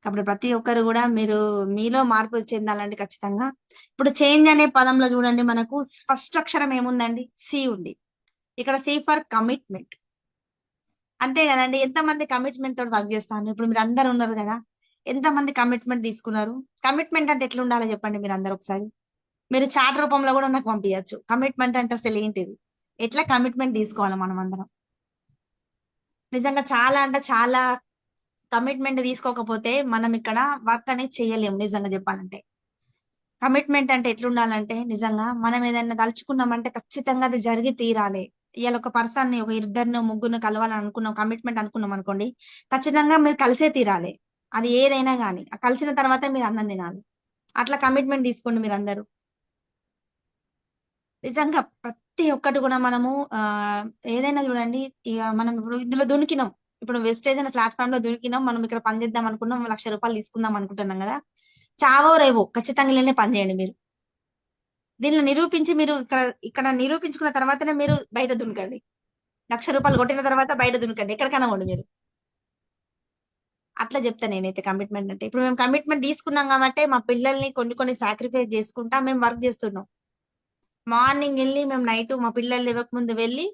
కాబట్టి ప్రతి ఒక్కరు కూడా మీరు మీలో మార్పు చెందాలండి ఖచ్చితంగా. ఇప్పుడు చేంజ్ అనే పదంలో చూడండి, మనకు ఫస్ట్ అక్షరం ఏముందండి? సి ఉంది. ఇక్కడ సి ఫర్ కమిట్మెంట్. అంతే కదండి. ఎంతమంది కమిట్మెంట్ తోటి వర్క్ చేస్తాను? ఇప్పుడు మీరు అందరు ఉన్నారు కదా, ఎంతమంది కమిట్మెంట్ తీసుకున్నారు? కమిట్మెంట్ అంటే ఎట్లా ఉండాలో చెప్పండి మీరు అందరు ఒకసారి. మీరు చాట్ రూపంలో కూడా నాకు పంపించచ్చు. కమిట్మెంట్ అంటే అసలు ఏంటిది, ఎట్లా కమిట్మెంట్ తీసుకోవాలి మనం అందరం. నిజంగా చాలా అంటే చాలా కమిట్మెంట్ తీసుకోకపోతే మనం ఇక్కడ వర్క్ అనేది చేయలేము. నిజంగా చెప్పాలంటే కమిట్మెంట్ అంటే ఎట్లుండాలంటే, నిజంగా మనం ఏదైనా తలుచుకున్నామంటే ఖచ్చితంగా అది జరిగి తీరాలి. ఇవాళ ఒక పర్సన్ ని, ఒక ఇద్దరినో ముగ్గురు కలవాలని అనుకున్నాం, కమిట్మెంట్ అనుకున్నాం అనుకోండి, ఖచ్చితంగా మీరు కలిసే తీరాలి. అది ఏదైనా గానీ కలిసిన తర్వాత మీరు అన్నం తినాలి. అట్లా కమిట్మెంట్ తీసుకోండి మీరు అందరూ. నిజంగా ప్రతి ఒక్కటి కూడా మనము ఏదైనా చూడండి, ఇక మనం ఇప్పుడు ఇందులో దునికినాం, ఇప్పుడు వెస్టేజ్ అనే ప్లాట్ఫామ్ లో దునికినాం, మనం ఇక్కడ పని చేద్దాం అనుకున్నాం, ₹1,00,000 తీసుకుందాం అనుకుంటున్నాం కదా, చావో రేవో ఖచ్చితంగా ఇలానే పని చేయండి మీరు. దీనిలో నిరూపించి మీరు ఇక్కడ ఇక్కడ నిరూపించుకున్న తర్వాతనే మీరు బయట దునకండి. ₹1,00,000 కొట్టిన తర్వాత బయట దునకండి, ఎక్కడికైనా పోండి మీరు. అట్లా చెప్తా నేనైతే కమిట్మెంట్ అంటే. ఇప్పుడు మేము కమిట్మెంట్ తీసుకున్నాం కాబట్టి మా పిల్లల్ని కొన్ని సాక్రిఫైస్ చేసుకుంటా మేము వర్క్ చేస్తున్నాం. మార్నింగ్ వెళ్ళి మేము నైట్ మా పిల్లలు లేవక ముందు వెళ్ళి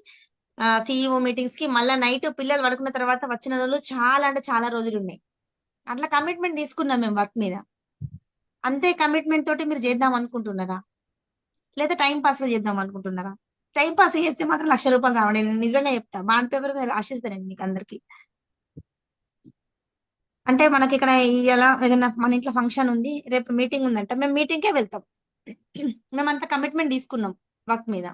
CEO మీటింగ్స్ కి, మళ్ళీ నైట్ పిల్లలు పడుకున్న తర్వాత వచ్చిన రోజులు చాలా అంటే చాలా రోజులు ఉన్నాయి. అట్లా కమిట్మెంట్ తీసుకున్నాం మేము వర్క్ మీద. అంతే కమిట్మెంట్ తోటి మీరు చేద్దాం అనుకుంటున్నారా, లేదా టైం పాస్ చేద్దాం అనుకుంటున్నారా? టైం పాస్ చేస్తే మాత్రం ₹1,00,000 రావండి. నేను నిజంగా చెప్తా, బాండ్ పేపర్ మీద రాసిస్తానండి మీకు అందరికి. అంటే మనకి ఇక్కడ ఇలా ఏదైనా మన ఇంట్లో ఫంక్షన్ ఉంది, రేపు మీటింగ్ ఉందంటే మేము మీటింగ్ కే వెళ్తాం. మేమంతా కమిట్మెంట్ తీసుకున్నాం వర్క్ మీద.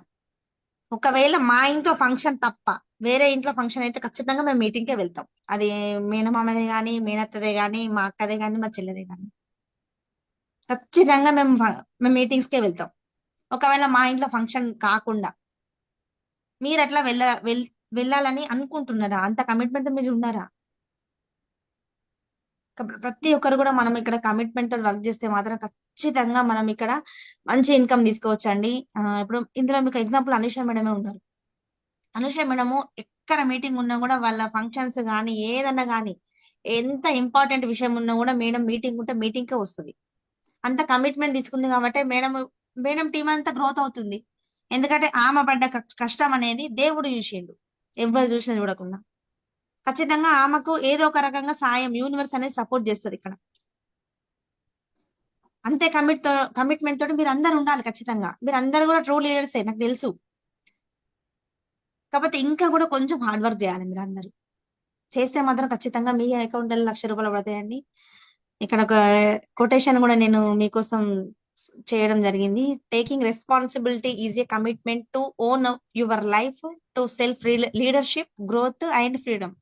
ఒకవేళ మా ఇంట్లో ఫంక్షన్ తప్ప వేరే ఇంట్లో ఫంక్షన్ అయితే ఖచ్చితంగా మేము మీటింగ్ కే వెళ్తాం. అది మేనమామదే గాని, మేనత్తదే గాని, మా అక్కదే గాని, మా చెల్లెదే గాని, ఖచ్చితంగా మేము మీటింగ్స్ కే వెళ్తాం. ఒకవేళ మా ఇంట్లో ఫంక్షన్ కాకుండా మీరు అట్లా వెళ్ళాలని అనుకుంటున్నారా? అంత కమిట్మెంట్ మీరు ఉన్నారా? ప్రతి ఒక్కరు కూడా మనం ఇక్కడ కమిట్మెంట్ తో వర్క్ చేస్తే మాత్రం ఖచ్చితంగా మనం ఇక్కడ మంచి ఇన్కమ్ తీసుకోవచ్చండి. ఇప్పుడు ఇందులో మీకు ఎగ్జాంపుల్ అనుష మేడమే ఉన్నారు. అనుష మేడము ఎక్కడ మీటింగ్ ఉన్నా కూడా వాళ్ళ ఫంక్షన్స్ కానీ ఏదన్నా కానీ ఎంత ఇంపార్టెంట్ విషయం ఉన్నా కూడా మేడం మీటింగ్ ఉంటే మీటింగ్ కే వస్తుంది. అంత కమిట్మెంట్ తీసుకుంది కాబట్టి మేడం టీం అంతా గ్రోత్ అవుతుంది. ఎందుకంటే ఆమె పడ్డ కష్టం అనేది దేవుడు చూసిండు, ఎవరు చూసినా చూడకుండా. ఖచ్చితంగా ఆమెకు ఏదో ఒక రకంగా సాయం యూనివర్స్ అనేది సపోర్ట్ చేస్తుంది ఇక్కడ. అంతే కమిట్మెంట్ తోటి మీరు అందరు ఉండాలి ఖచ్చితంగా. మీరు అందరు కూడా ట్రూ లీడర్సే నాకు తెలుసు. కాకపోతే ఇంకా కూడా కొంచెం హార్డ్ వర్క్ చేయాలి మీరు అందరూ. చేస్తే మాత్రం ఖచ్చితంగా మీ అకౌంట్ లో ₹1,00,000 పడతాయండి. ఇక్కడ ఒక కొటేషన్ కూడా నేను మీకోసం చేయడం జరిగింది. Taking responsibility is a commitment to own your life, to self leadership, growth and freedom.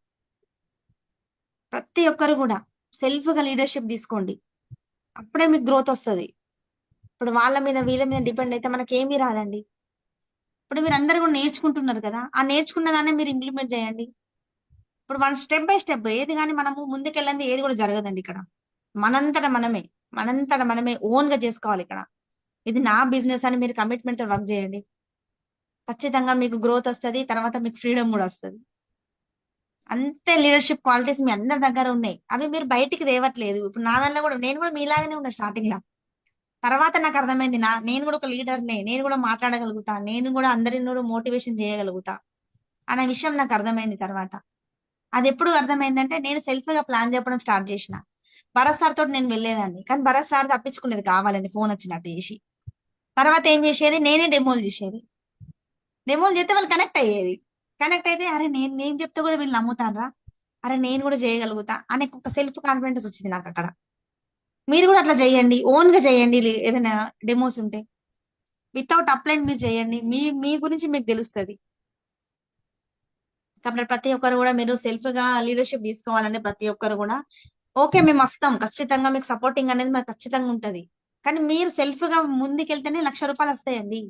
ప్రతి ఒక్కరు కూడా సెల్ఫ్ గా లీడర్షిప్ తీసుకోండి, అప్పుడే మీకు గ్రోత్ వస్తుంది. ఇప్పుడు వాళ్ళ మీద వీళ్ళ మీద డిపెండ్ అయితే మనకేమీ రాదండి. ఇప్పుడు మీరు అందరు కూడా నేర్చుకుంటున్నారు కదా, ఆ నేర్చుకున్న దాన్ని మీరు ఇంప్లిమెంట్ చేయండి. ఇప్పుడు మనం స్టెప్ బై స్టెప్ ఏది కానీ మనము ముందుకెళ్ళండి ఏది కూడా జరగదండి ఇక్కడ. మనంతట మనమే ఓన్ గా చేసుకోవాలి ఇక్కడ. ఇది నా బిజినెస్ అని మీరు కమిట్మెంట్ తో వర్క్ చేయండి. ఖచ్చితంగా మీకు గ్రోత్ వస్తుంది, తర్వాత మీకు ఫ్రీడమ్ కూడా వస్తుంది. అంతే లీడర్షిప్ క్వాలిటీస్ మీ అందరి దగ్గర ఉన్నాయి, అవి మీరు బయటికి తేవట్లేదు. ఇప్పుడు నా దానిలో కూడా నేను కూడా మీలాగానే ఉన్నా స్టార్టింగ్ లా. తర్వాత నాకు అర్థమైంది నేను కూడా ఒక లీడర్నే, నేను కూడా మాట్లాడగలుగుతా, నేను కూడా అందరిని కూడా మోటివేషన్ చేయగలుగుతా అనే విషయం నాకు అర్థమైంది తర్వాత. అది ఎప్పుడు అర్థమైందంటే నేను సెల్ఫ్ గా ప్లాన్ చెప్పడం స్టార్ట్ చేసిన. భరత్ సార్ తోటి నేను వెళ్ళేదాన్ని, కానీ భరత్ సార్ తప్పించుకునేది కావాలని ఫోన్ వచ్చినట్టు చేసి. తర్వాత ఏం చేసేది, నేనే డెమోలు చేసేది. డెమోలు చేస్తే వాళ్ళు కనెక్ట్ అయ్యేది. కనెక్ట్ అయితే అరే నేను నేను చెప్తే కూడా వీళ్ళు నమ్ముతారా, అరే నేను కూడా చేయగలుగుతా అనే ఒక సెల్ఫ్ కాన్ఫిడెన్స్ వచ్చింది నాకు అక్కడ. మీరు కూడా అట్లా చేయండి, ఓన్ గా చేయండి. ఏదైనా డెమోస్ ఉంటే వితౌట్ అప్లైన్ మీరు చేయండి, మీ మీ గురించి మీకు తెలుస్తుంది. కాబట్టి ప్రతి ఒక్కరు కూడా మీరు సెల్ఫ్ గా లీడర్షిప్ తీసుకోవాలంటే ప్రతి ఒక్కరు కూడా ఓకే మేము వస్తాం, ఖచ్చితంగా మీకు సపోర్టింగ్ అనేది మాకు ఖచ్చితంగా ఉంటది. కానీ మీరు సెల్ఫ్ గా ముందుకెళ్తేనే ₹1,00,000 వస్తాయండి.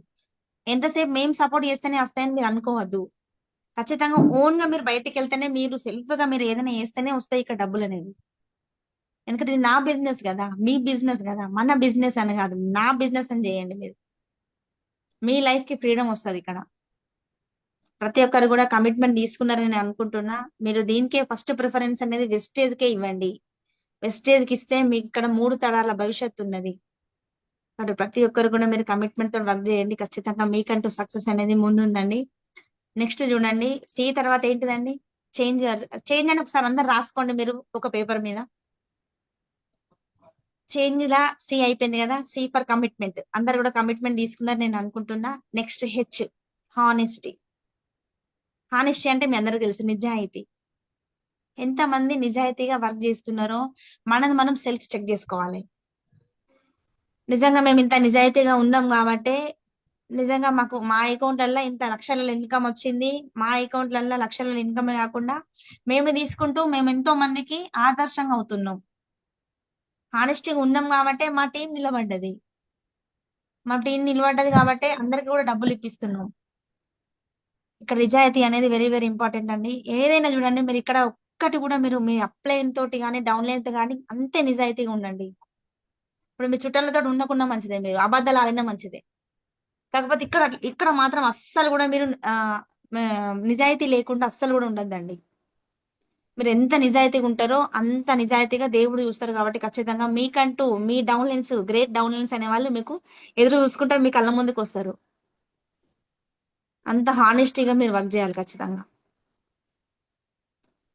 ఎంతసేపు మేము సపోర్ట్ చేస్తేనే వస్తాయని మీరు అనుకోవద్దు. ఖచ్చితంగా ఓన్ గా మీరు బయటికి వెళ్తేనే, మీరు సెల్ఫ్ గా మీరు ఏదైనా చేస్తేనే వస్తాయి ఇక్కడ డబ్బులు అనేది. ఎందుకంటే ఇది నా బిజినెస్ కదా, మీ బిజినెస్ కదా, మన బిజినెస్ అని కాదు, నా బిజినెస్ అని చేయండి మీరు. మీ లైఫ్ కి ఫ్రీడమ్ వస్తుంది ఇక్కడ. ప్రతి ఒక్కరు కూడా కమిట్మెంట్ తీసుకున్నారని నేను అనుకుంటున్నా. మీరు దీనికే ఫస్ట్ ప్రిఫరెన్స్ అనేది వెస్టేజ్ కే ఇవ్వండి. వెస్టేజ్ కి ఇస్తే మీకు ఇక్కడ 3 తరాల భవిష్యత్తు ఉన్నది. కాబట్టి ప్రతి ఒక్కరు కూడా మీరు కమిట్మెంట్ తో వర్క్ చేయండి. ఖచ్చితంగా మీకంటూ సక్సెస్ అనేది ముందుందండి. నెక్స్ట్ చూడండి, సి తర్వాత ఏంటిదండి, చేంజ్. చేంజ్ అని ఒకసారి అందరు రాసుకోండి మీరు ఒక పేపర్ మీద. చేంజ్ లా సి అయిపోయింది కదా, సి ఫర్ కమిట్మెంట్. అందరు కూడా కమిట్మెంట్ తీసుకున్నారు నేను అనుకుంటున్నా. Next H, honesty. హానెస్టీ అంటే మీ అందరికీ తెలుసు, నిజాయితీ. ఎంతమంది నిజాయితీగా వర్క్ చేస్తున్నారో మనది మనం సెల్ఫ్ చెక్ చేసుకోవాలి. నిజంగా మేము ఇంత నిజాయితీగా ఉన్నాం కాబట్టి నిజంగా మాకు మా అకౌంట్లలో ఇంత లక్షల ఇన్కమ్ వచ్చింది. మా అకౌంట్లలో లక్షల ఇన్కమ్ కాకుండా మేము తీసుకుంటూ మేము ఎంతో మందికి ఆదర్శంగా అవుతున్నాం. హానెస్టీగా ఉన్నాం కాబట్టి మా టీం నిలబడ్డది. మా టీం నిలబడ్డది కాబట్టి అందరికి కూడా డబ్బులు ఇప్పిస్తున్నాం. ఇక్కడ నిజాయితీ అనేది వెరీ వెరీ ఇంపార్టెంట్ అండి. ఏదైనా చూడండి, మీరు ఇక్కడ ఒక్కటి కూడా మీరు మీ అప్ లైన్ తోటి కానీ డౌన్ లైన్ తో కానీ అంతే నిజాయితీగా ఉండండి. ఇప్పుడు మీ చుట్టాలతో ఉండకుండా మంచిదే, మీరు అబద్ధాలు ఆడినా మంచిదే. కాకపోతే ఇక్కడ మాత్రం అస్సలు కూడా మీరు నిజాయితీ లేకుండా అస్సలు కూడా ఉండద్దండి. మీరు ఎంత నిజాయితీగా ఉంటారో అంత నిజాయితీగా దేవుడు చూస్తారు. కాబట్టి ఖచ్చితంగా మీకంటూ మీ down lines, great down lines అనే వాళ్ళు మీకు ఎదురు చూసుకుంటే మీ కళ్ళ ముందుకు వస్తారు. అంత హానెస్టీగా మీరు వర్క్ చేయాలి ఖచ్చితంగా.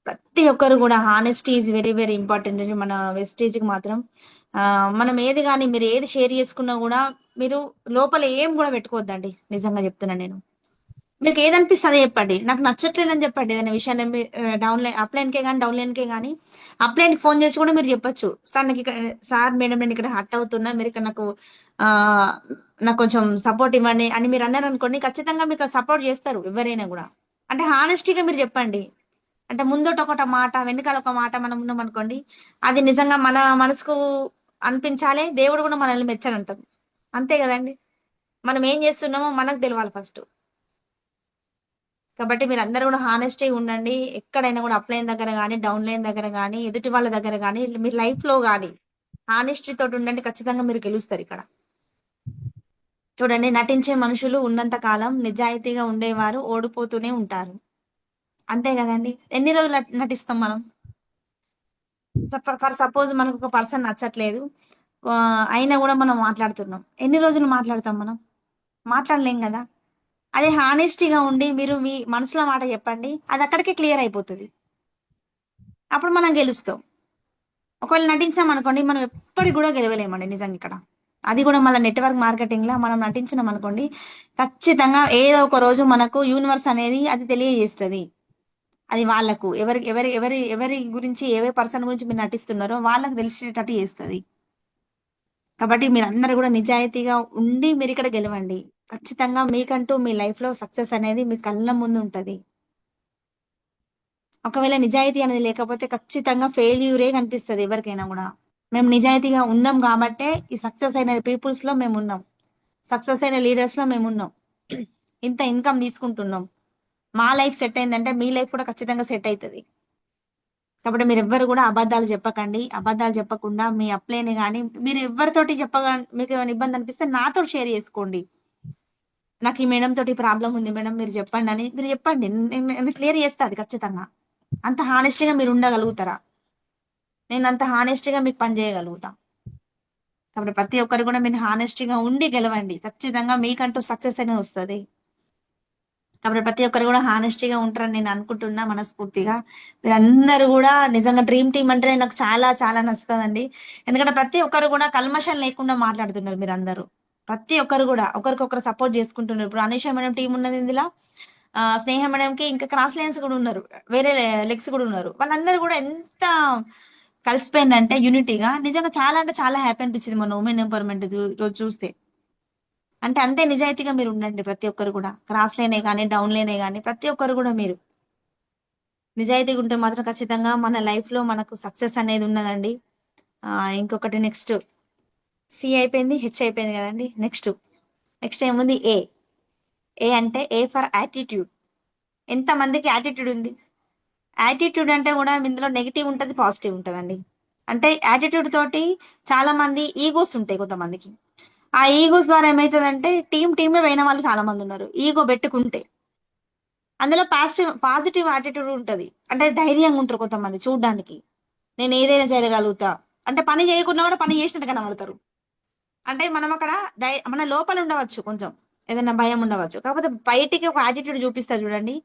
ప్రతి ఒక్కరు కూడా honesty is very very important అండి మన వెస్టేజ్ కి మాత్రం. మనం ఏది కానీ మీరు ఏది షేర్ చేసుకున్నా కూడా మీరు లోపల ఏం కూడా పెట్టుకోవద్దండి. నిజంగా చెప్తున్నా నేను. మీకు ఏదనిపిస్తే అదే చెప్పండి. నాకు నచ్చట్లేదని చెప్పండి ఏదైనా విషయాన్ని. డౌన్ లైన్ అప్లైన్ కే కానీ డౌన్ లైన్ కే కానీ అప్లైన్ కి ఫోన్ చేసి కూడా మీరు చెప్పొచ్చు, సార్ నాకు ఇక్కడ, సార్ మేడం నేను ఇక్కడ హర్ట్ అవుతున్నా, మీరు ఇక్కడ ఆ నాకు కొంచెం సపోర్ట్ ఇవ్వండి అని మీరు అన్నారు అనుకోండి. ఖచ్చితంగా మీకు సపోర్ట్ చేస్తారు ఎవరైనా కూడా. అంటే హానెస్టీగా మీరు చెప్పండి. అంటే ముందట ఒక మాట వెనకాల ఒక మాట మనం ఉన్నాం అనుకోండి, అది నిజంగా మన మనసుకు అనిపించాలి, దేవుడు కూడా మనల్ని మెచ్చనంటారు. అంతే కదండి. మనం ఏం చేస్తున్నామో మనకు తెలియాలి ఫస్ట్. కాబట్టి మీరు అందరూ కూడా హానెస్టీ ఉండండి. ఎక్కడైనా కూడా అప్ లైన్ దగ్గర కానీ డౌన్ లైన్ దగ్గర కానీ ఎదుటి వాళ్ళ దగ్గర కానీ మీ లైఫ్ లో కానీ హానెస్టీ తోటి ఉండండి. ఖచ్చితంగా మీరు గెలుస్తారు ఇక్కడ. చూడండి, నటించే మనుషులు ఉన్నంత కాలం నిజాయితీగా ఉండేవారు ఓడిపోతూనే ఉంటారు. అంతే కదండి. ఎన్ని రోజులు నటిస్తాం మనం? ఫర్ సపోజ్ మనకు ఒక పర్సన్ నచ్చట్లేదు, అయినా కూడా మనం మాట్లాడుతున్నాం. ఎన్ని రోజులు మాట్లాడతాం మనం? మాట్లాడలేం కదా. అదే హానెస్టీగా ఉండి మీరు మీ మనసులో మాట చెప్పండి, అది అక్కడికే క్లియర్ అయిపోతుంది. అప్పుడు మనం గెలుస్తాం. ఒకవేళ నటించాం అనుకోండి, మనం ఎప్పటికి కూడా గెలవలేమండి నిజంగా ఇక్కడ. అది కూడా మళ్ళీ నెట్వర్క్ మార్కెటింగ్ లా మనం నటించినాం అనుకోండి, ఖచ్చితంగా ఏదో ఒక రోజు మనకు యూనివర్స్ అనేది అది తెలియజేస్తుంది. అది వాళ్ళకు ఎవరి ఎవరి ఎవరి ఎవరి గురించి ఏ పర్సన్ గురించి మీరు నటిస్తున్నారో వాళ్ళకు తెలిసేటట్టు చేస్తుంది. కాబట్టి మీరందరూ కూడా నిజాయితీగా ఉండి మీరు ఇక్కడ గెలవండి. ఖచ్చితంగా మీకంటూ మీ లైఫ్ లో సక్సెస్ అనేది మీ కళ్ళ ముందు ఉంటది. ఒకవేళ నిజాయితీ అనేది లేకపోతే ఖచ్చితంగా ఫెయిల్యూరే కనిపిస్తుంది ఎవరికైనా కూడా. మేము నిజాయితీగా ఉన్నాం కాబట్టే ఈ సక్సెస్ అయిన పీపుల్స్ లో మేము ఉన్నాం, సక్సెస్ అయిన లీడర్స్ లో మేము ఉన్నాం, ఇంత ఇన్కమ్ తీసుకుంటున్నాం. మా లైఫ్ సెట్ అయిందంటే మీ లైఫ్ కూడా ఖచ్చితంగా సెట్ అవుతుంది. కాబట్టి మీరు ఎవ్వరు కూడా అబద్ధాలు చెప్పకండి. అబద్ధాలు చెప్పకుండా మీ అప్లైని కానీ మీరు ఎవరితోటి మీకు ఏమైనా ఇబ్బంది అనిపిస్తే నాతో షేర్ చేసుకోండి. నాకు ఈ మేడం తోటి ప్రాబ్లం ఉంది మేడం, మీరు చెప్పండి అని మీరు చెప్పండి. నేను క్లియర్ చేస్తా అది ఖచ్చితంగా. అంత హానెస్టీగా మీరు ఉండగలుగుతారా? నేను అంత హానెస్టీగా మీకు పని చేయగలుగుతా. కాబట్టి ప్రతి ఒక్కరు కూడా మీరు హానెస్టీగా ఉండి గెలవండి. ఖచ్చితంగా మీకంటూ సక్సెస్ అనేది వస్తుంది. కాబట్టి ప్రతి ఒక్కరు కూడా హానెస్టీగా ఉంటారని నేను అనుకుంటున్నా మనస్ఫూర్తిగా. మీరందరూ కూడా నిజంగా డ్రీమ్ టీమ్ అంటే నాకు చాలా చాలా నచ్చుతుందండి. ఎందుకంటే ప్రతి ఒక్కరు కూడా కల్మషం లేకుండా మాట్లాడుతున్నారు మీరందరూ. ప్రతి ఒక్కరు కూడా ఒకరికొకరు సపోర్ట్ చేసుకుంటున్నారు. ఇప్పుడు అనీష మేడం టీం ఉన్నది ఇందులో. స్నేహ మేడంకి ఇంకా క్రాస్ లైన్స్ కూడా ఉన్నారు. వేరే లెగ్స్ కూడా ఉన్నారు. వాళ్ళందరూ కూడా ఎంత కలిసిపోయిందంటే యూనిటీగా నిజంగా చాలా అంటే చాలా హ్యాపీ అనిపించింది మన ఉమెన్ ఎంపవర్మెంట్ రోజు చూస్తే. అంటే అంతే నిజాయితీగా మీరు ఉండండి ప్రతి ఒక్కరు కూడా. క్రాస్ లేనే కానీ డౌన్ లేనే కానీ ప్రతి ఒక్కరు కూడా మీరు నిజాయితీగా ఉంటే మాత్రం ఖచ్చితంగా మన లైఫ్ లో మనకు సక్సెస్ అనేది ఉన్నదండి. ఇంకొకటి నెక్స్ట్ సి అయిపోయింది, హెచ్ అయిపోయింది కదండి. నెక్స్ట్ ఏముంది? ఏ. ఏ అంటే ఏ ఫర్ యాటిట్యూడ్. ఎంత మందికి యాటిట్యూడ్ ఉంది? యాటిట్యూడ్ అంటే కూడా ఇందులో నెగిటివ్ ఉంటది, పాజిటివ్ ఉంటదండి. అంటే యాటిట్యూడ్ తోటి చాలా మంది ఈగోస్ ఉంటాయి కొంతమందికి. ఆ ఈగోస్ ద్వారా ఏమైతుందంటే టీమే పోయిన వాళ్ళు చాలా మంది ఉన్నారు ఈగో పెట్టుకుంటే. అందులో పాజిటివ్ యాటిట్యూడ్ ఉంటది. అంటే ధైర్యంగా ఉంటారు కొంతమంది చూడ్డానికి. నేను ఏదైనా చేయగలుగుతా. అంటే పని చేయకున్నా కూడా పని చేసినట్టు కనబడతారు. అంటే మనం అక్కడ మన లోపల ఉండవచ్చు కొంచెం. ఏదైనా భయం ఉండవచ్చు. కాకపోతే బయటికి ఒక యాటిట్యూడ్ చూపిస్తారు చూడండి.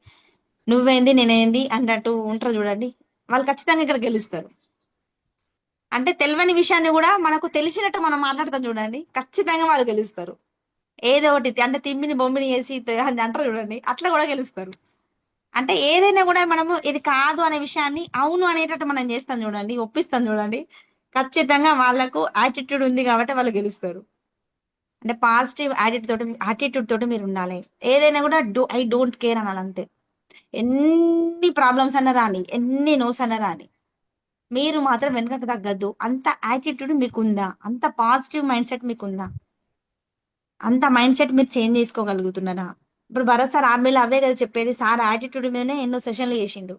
నువ్వేంది నేనేంది అన్నట్టు ఉంటారు చూడండి. వాళ్ళు ఖచ్చితంగా ఇక్కడ గెలుస్తారు. అంటే తెలియని విషయాన్ని కూడా మనకు తెలిసినట్టు మనం మాట్లాడతాం చూడండి. ఖచ్చితంగా వాళ్ళు గెలుస్తారు. ఏదో ఒకటి అంటే తిమ్మిని బొమ్మిని వేసి అని అంటారు చూడండి. అట్లా కూడా గెలుస్తారు. అంటే ఏదైనా కూడా మనము ఇది కాదు అనే విషయాన్ని అవును అనేటట్టు మనం చేస్తాం చూడండి, ఒప్పిస్తాం చూడండి. ఖచ్చితంగా వాళ్ళకు యాటిట్యూడ్ ఉంది కాబట్టి వాళ్ళు గెలుస్తారు. అంటే పాజిటివ్ యాటిట్యూడ్ తోటి మీరు ఉండాలి. ఏదైనా కూడా ఐ డోంట్ కేర్ అనాలి అంతే. ఎన్ని ప్రాబ్లమ్స్ అన్నా రాని, ఎన్ని నోస్ అన్నా రాని, మీరు మాత్రం వెనుకకు తగ్గద్దు. అంత యాటిట్యూడ్ మీకుందా? అంత పాజిటివ్ మైండ్ సెట్ మీకుందా? అంత మైండ్ సెట్ మీరు చేంజ్ చేసుకోగలుగుతున్నారా? ఇప్పుడు భరత్ సార్ ఆర్మీలో అవే కదా చెప్పేది. సార్ యాటిట్యూడ్ మీదనే ఎన్నో సెషన్లు చేసిండు.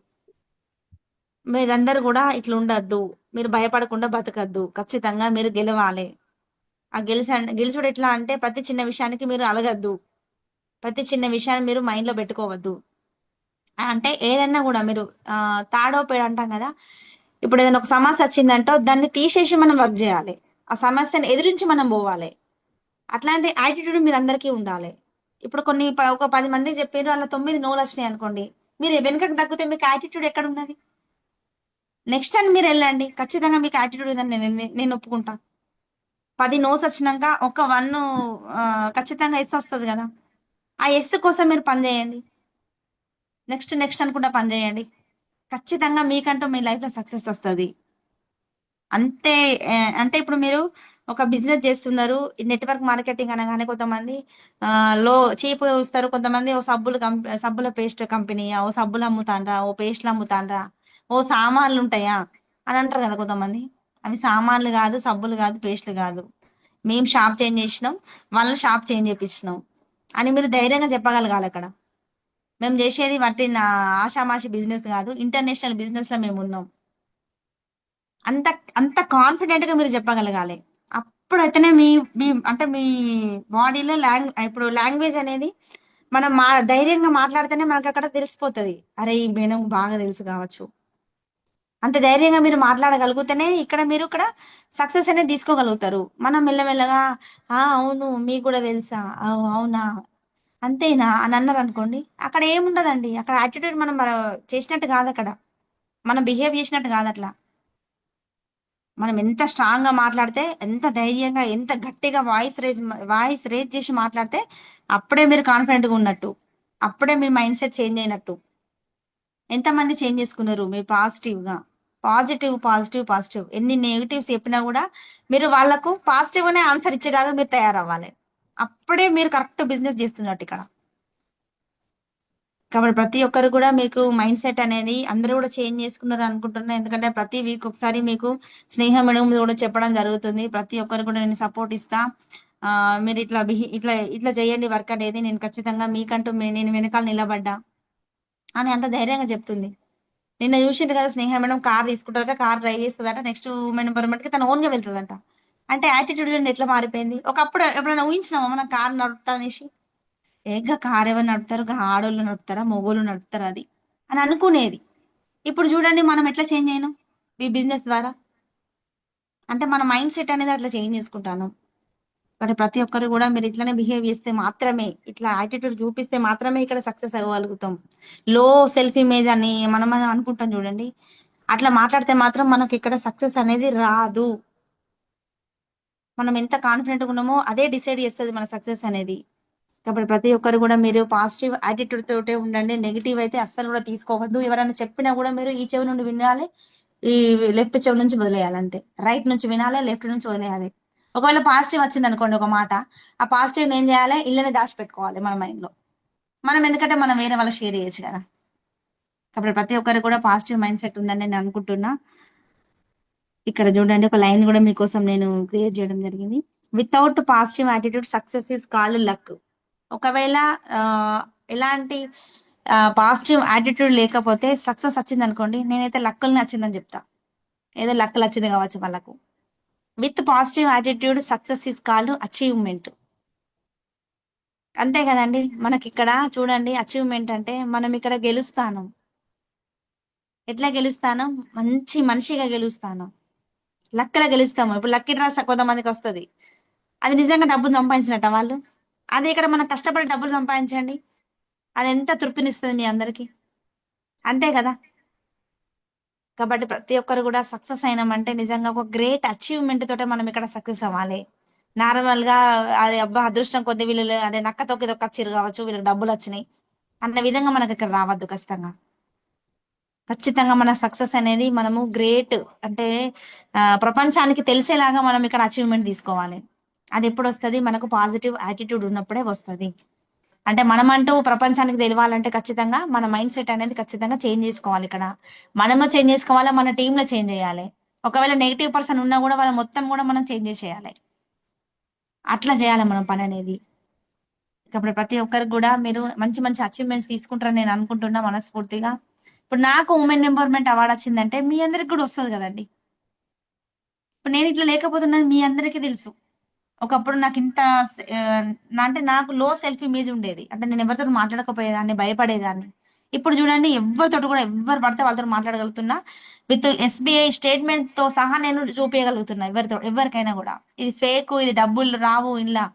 మీరందరూ కూడా ఇట్లా ఉండద్దు. మీరు భయపడకుండా బతకద్దు. ఖచ్చితంగా మీరు గెలవాలి. ఆ గెలుచుడు ఎట్లా అంటే ప్రతి చిన్న విషయానికి మీరు అలగద్దు. ప్రతి చిన్న విషయాన్ని మీరు మైండ్ లో పెట్టుకోవద్దు. అంటే ఏదన్నా కూడా మీరు తాడో పేడ అంటాం కదా. ఇప్పుడు ఏదైనా ఒక సమస్య వచ్చిందంటో దాన్ని తీసేసి మనం వర్క్ చేయాలి. ఆ సమస్యను ఎదిరించి మనం పోవాలి. అట్లాంటి యాటిట్యూడ్ మీరు అందరికీ ఉండాలి. ఇప్పుడు ఒక 10 మందికి చెప్పారు అలా 9 నోలు వచ్చినాయి అనుకోండి. మీరు వెనుకకు తగ్గితే మీకు యాటిట్యూడ్ ఎక్కడ ఉన్నది? నెక్స్ట్ అని మీరు వెళ్ళండి. ఖచ్చితంగా మీకు యాటిట్యూడ్ ఉందని నేను ఒప్పుకుంటా. 10 నోస్ వచ్చినాక ఒక 1 ఖచ్చితంగా ఎస్ వస్తుంది కదా. ఆ ఎస్ కోసం మీరు పని చేయండి. నెక్స్ట్ అనుకుంటా పని చేయండి. ఖచ్చితంగా మీకంటూ మీ లైఫ్ లో సక్సెస్ వస్తుంది. అంతే. అంటే ఇప్పుడు మీరు ఒక బిజినెస్ చేస్తున్నారు. నెట్వర్క్ మార్కెటింగ్ అనగానే కొంతమంది లో చీప్ చూస్తారు. కొంతమంది ఓ సబ్బుల పేస్ట్ కంపెనీ, ఓ సబ్బులు అమ్ముతాన్రా, ఓ పేస్ట్లు అమ్ముతాన్రా, ఓ సామాన్లు ఉంటాయా అని అంటారు కదా కొంతమంది. అవి సామాన్లు కాదు, సబ్బులు కాదు, పేస్ట్లు కాదు. మేము షాప్ చేంజ్ చేసినాం, వాళ్ళని షాప్ చేంజ్ చేపించినాం అని మీరు ధైర్యంగా చెప్పగలగాలి అక్కడ. మేము చేసేది వాటి నా ఆషామాషి బిజినెస్ కాదు, ఇంటర్నేషనల్ బిజినెస్ లో మేము ఉన్నాం. అంత అంత కాన్ఫిడెంట్ గా మీరు చెప్పగలగాలి. అప్పుడైతేనే మీ మీ అంటే మీ బాడీలో ఇప్పుడు లాంగ్వేజ్ అనేది మనం ధైర్యంగా మాట్లాడితేనే మనకు అక్కడ తెలిసిపోతుంది. అరే ఈ మేడం బాగా తెలుసు కావచ్చు. అంత ధైర్యంగా మీరు మాట్లాడగలిగితేనే ఇక్కడ సక్సెస్ అనేది తీసుకోగలుగుతారు. మనం మెల్లమెల్లగా అవును మీకు కూడా తెలుసా, అవునా, అంతేనా అని అన్నారు అనుకోండి, అక్కడ ఏముండదండి. అక్కడ యాటిట్యూడ్ మనం చేసినట్టు కాదు. అక్కడ మనం బిహేవ్ చేసినట్టు కాదు. అట్లా మనం ఎంత స్ట్రాంగ్ గా మాట్లాడితే, ఎంత ధైర్యంగా, ఎంత గట్టిగా వాయిస్ రేజ్ చేసి మాట్లాడితే అప్పుడే మీరు కాన్ఫిడెంట్ గా ఉన్నట్టు. అప్పుడే మీ మైండ్ సెట్ చేంజ్ అయినట్టు. ఎంతమంది చేంజ్ చేసుకున్నారు మీరు పాజిటివ్. ఎన్ని నెగిటివ్స్ చెప్పినా కూడా మీరు వాళ్ళకు పాజిటివ్ గానే ఆన్సర్ ఇచ్చేలాగా మీరు తయారవ్వాలి. అప్పుడే మీరు కరెక్ట్ బిజినెస్ చేస్తున్నట్టు ఇక్కడ. కాబట్టి ప్రతి ఒక్కరు కూడా మీకు మైండ్ సెట్ అనేది అందరూ కూడా చేంజ్ చేసుకున్నారు అనుకుంటున్నా. ఎందుకంటే ప్రతి వీక్ ఒకసారి మీకు స్నేహ మేడం కూడా చెప్పడం జరుగుతుంది. ప్రతి ఒక్కరు కూడా నేను సపోర్ట్ ఇస్తా. మీరు ఇట్లా చేయండి వర్క్ అనేది. నేను ఖచ్చితంగా మీకంటూ నేను వెనకాల నిలబడ్డా అని అంత ధైర్యంగా చెప్తుంది. నిన్న చూసిండ్రు కదా స్నేహ మేడం కార్ తీసుకుంటుందట, కార్ డ్రైవ్ చేస్తుందట. నెక్స్ట్ ఉమెన్ ఎంపవర్మెంట్ కి తను ఓన్ గా వెళ్తుందంట. అంటే యాటిట్యూడ్ ఎట్లా మారిపోయింది. ఒకప్పుడు ఎప్పుడైనా ఊహించినామా మనం కార్ నడుపుతా అనేసి? ఏగా కార్ ఎవరు నడుపుతారు? ఆడోళ్ళు నడుపుతారా, మొగోళ్ళు నడుపుతారా అది అని అనుకునేది. ఇప్పుడు చూడండి మనం ఎట్లా చేంజ్ అయినాం ఈ బిజినెస్ ద్వారా. అంటే మన మైండ్ సెట్ అనేది అట్లా చేంజ్ చేసుకుంటాను. కాబట్టి ప్రతి ఒక్కరు కూడా మీరు ఇట్లానే బిహేవ్ చేస్తే మాత్రమే, ఇట్లా యాటిట్యూడ్ చూపిస్తే మాత్రమే ఇక్కడ సక్సెస్ అవ్వగలుగుతాం. లో సెల్ఫ్ ఇమేజ్ అని మనం అనుకుంటాం చూడండి, అట్లా మాట్లాడితే మాత్రం మనకి ఇక్కడ సక్సెస్ అనేది రాదు. మనం ఎంత కాన్ఫిడెంట్ ఉన్నామో అదే డిసైడ్ చేస్తుంది మన సక్సెస్ అనేది. కాబట్టి ప్రతి ఒక్కరు కూడా మీరు పాజిటివ్ యాటిట్యూడ్ తోటే ఉండండి. నెగిటివ్ అయితే అస్సలు కూడా తీసుకోవద్దు. ఎవరైనా చెప్పినా కూడా మీరు ఈ చెవి నుండి వినాలి, ఈ లెఫ్ట్ చెవి నుంచి వదిలేయాలి అంతే. రైట్ నుంచి వినాలి, లెఫ్ట్ నుంచి వదిలేయాలి. ఒకవేళ పాజిటివ్ వచ్చింది అనుకోండి ఒక మాట, ఆ పాజిటివ్ ఏం చేయాలి, ఇళ్ళని దాచిపెట్టుకోవాలి మన మైండ్ లో. మనం ఎందుకంటే మనం వేరే వాళ్ళకి షేర్ చేయొచ్చు కదా. కాబట్టి ప్రతి ఒక్కరు కూడా పాజిటివ్ మైండ్ సెట్ ఉందని నేను అనుకుంటున్నా. ఇక్కడ చూడండి, ఒక లైన్ కూడా మీకోసం నేను క్రియేట్ చేయడం జరిగింది. Without positive attitude success is called luck. ఒకవేళ ఎలాంటి పాజిటివ్ యాటిట్యూడ్ లేకపోతే సక్సెస్ వచ్చింది అనుకోండి, నేనైతే లక్కుల్ని వచ్చిందని చెప్తా. ఏదో లక్కులు వచ్చింది కావచ్చు వాళ్ళకు. With positive attitude success is called achievement. అంతే కదండి. మనకి ఇక్కడ చూడండి, అచీవ్మెంట్ అంటే మనం ఇక్కడ గెలుస్తాను. ఎట్లా గెలుస్తాను? మంచి మనిషిగా గెలుస్తాను, లక్కలా గెలుస్తాము. ఇప్పుడు లక్కీ డ్రాస్ కొంతమందికి వస్తుంది, అది నిజంగా డబ్బులు సంపాదించినట్ట వాళ్ళు. అదే ఇక్కడ మనం కష్టపడి డబ్బులు సంపాదించండి, అది ఎంత తృప్తినిస్తుంది మీ అందరికి, అంతే కదా. కాబట్టి ప్రతి ఒక్కరు కూడా సక్సెస్ అయినామంటే నిజంగా ఒక గ్రేట్ అచీవ్మెంట్ తోటే మనం ఇక్కడ సక్సెస్ అవ్వాలి. నార్మల్ గా అది అబ్బా అదృష్టం కొద్ది వీళ్ళు అదే నక్క తొక్కి తొక్కచ్చిరు కావచ్చు, వీళ్ళకి డబ్బులు వచ్చినాయి అన్న విధంగా మనకి ఇక్కడ రావద్దు. ఖచ్చితంగా ఖచ్చితంగా మన సక్సెస్ అనేది మనము గ్రేట్ అంటే ప్రపంచానికి తెలిసేలాగా మనం ఇక్కడ అచీవ్మెంట్ తీసుకోవాలి. అది ఎప్పుడు వస్తుంది? మనకు పాజిటివ్ యాటిట్యూడ్ ఉన్నప్పుడే వస్తుంది. అంటే మనమంటూ ప్రపంచానికి తెలియాలంటే ఖచ్చితంగా మన మైండ్ సెట్ అనేది ఖచ్చితంగా చేంజ్ చేసుకోవాలి. ఇక్కడ మనము చేంజ్ చేసుకోవాలి, మన టీంలో చేంజ్ చేయాలి. ఒకవేళ నెగిటివ్ పర్సన్ ఉన్నా కూడా వాళ్ళ మొత్తం కూడా మనం చేంజ్ చేసేయాలి. అట్లా చేయాలి మనం పని అనేది. కాబట్టి ప్రతి ఒక్కరికి కూడా మీరు మంచి మంచి అచీవ్మెంట్స్ తీసుకుంటారని నేను అనుకుంటున్నా మనస్ఫూర్తిగా. ఇప్పుడు నాకు ఉమెన్ ఎంపవర్మెంట్ అవార్డు వచ్చిందంటే మీ అందరికి కూడా వస్తుంది కదండి. ఇప్పుడు నేను ఇట్లా లేకపోతున్నది మీ అందరికీ తెలుసు. ఒకప్పుడు నాకు ఇంత అంటే నాకు లో సెల్ఫ్ ఇమేజ్ ఉండేది, అంటే నేను ఎవరితో మాట్లాడకపోయేదాన్ని, భయపడేదాన్ని. ఇప్పుడు చూడండి, ఎవరితో కూడా ఎవరు పడితే వాళ్ళతో మాట్లాడగలుగుతున్నా. విత్ SBI స్టేట్మెంట్ తో సహా నేను చూపించగలుగుతున్నా ఎవరికైనా కూడా. ఇది ఫేక్, ఇది డబ్బులు రావు ఇలా,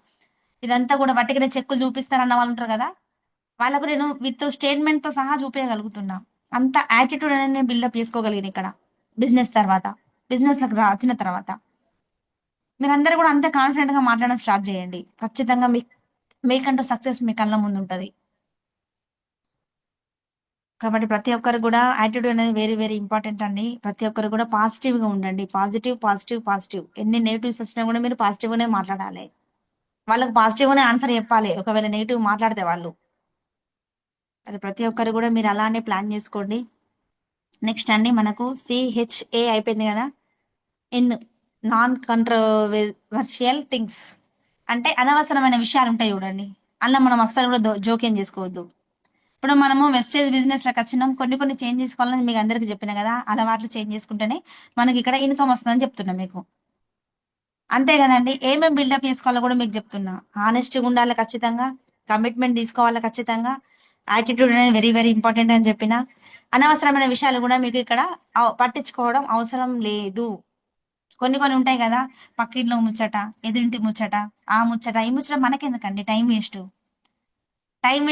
ఇదంతా కూడా వట్టికనే చెక్కులు చూపిస్తారన్న వాళ్ళు ఉంటారు కదా, వాళ్ళకు నేను విత్ స్టేట్మెంట్ తో సహా చూపించగలుగుతున్నా. అంత యాటిట్యూడ్ అనేది నేను బిల్డప్ చేసుకోగలిగిన ఇక్కడ బిజినెస్ తర్వాత, బిజినెస్ లకు వచ్చిన తర్వాత. మీరందరూ కూడా అంతే కాన్ఫిడెంట్ గా మాట్లాడడం స్టార్ట్ చేయండి. ఖచ్చితంగా మీకంటూ సక్సెస్ మీ కళ్ళ ముందు ఉంటది. కాబట్టి ప్రతి ఒక్కరు కూడా యాటిట్యూడ్ అనేది వెరీ వెరీ ఇంపార్టెంట్ అండి. ప్రతి ఒక్కరు కూడా పాజిటివ్ గా ఉండండి. Positive positive positive. ఎన్ని నెగిటివ్స్ వచ్చినా కూడా మీరు పాజిటివ్ గానే మాట్లాడాలి. వాళ్ళకి పాజిటివ్ గానే ఆన్సర్ చెప్పాలి ఒకవేళ నెగిటివ్ మాట్లాడితే వాళ్ళు. అది ప్రతి ఒక్కరు కూడా మీరు అలానే ప్లాన్ చేసుకోండి. నెక్స్ట్ అండి, మనకు CHA అయిపోయింది కదా. నాన్ కంట్రోవర్షియల్ థింగ్స్ అంటే అనవసరమైన విషయాలు ఉంటాయి చూడండి, అలా మనం అస్సలు కూడా జోక్యం చేసుకోవద్దు. ఇప్పుడు మనము వెస్టేజ్ బిజినెస్ లకు వచ్చినాం, కొన్ని కొన్ని చేంజ్ చేసుకోవాలని మీకు అందరికి చెప్పిన కదా. అలవాట్లు చేంజ్ చేసుకుంటేనే మనకి ఇక్కడ ఇన్కమ్ వస్తుందని చెప్తున్నా మీకు, అంతే కదండి. ఏమేమి బిల్డప్ చేసుకోవాలో కూడా మీకు చెప్తున్నా. హానెస్ట్గా ఉండాలి ఖచ్చితంగా, కమిట్మెంట్ తీసుకోవాలి ఖచ్చితంగా, యాటిట్యూడ్ అనేది వెరీ వెరీ ఇంపార్టెంట్ అని చెప్పిన. అనవసరమైన విషయాలు కూడా మీకు ఇక్కడ పట్టించుకోవడం అవసరం లేదు. కొన్ని కొన్ని ఉంటాయి కదా, పక్కింట్లో ముచ్చట, ఎదురింటి ముచ్చట, ఆ ముచ్చట ఈ ముచ్చట మనకెందుకండి, టైం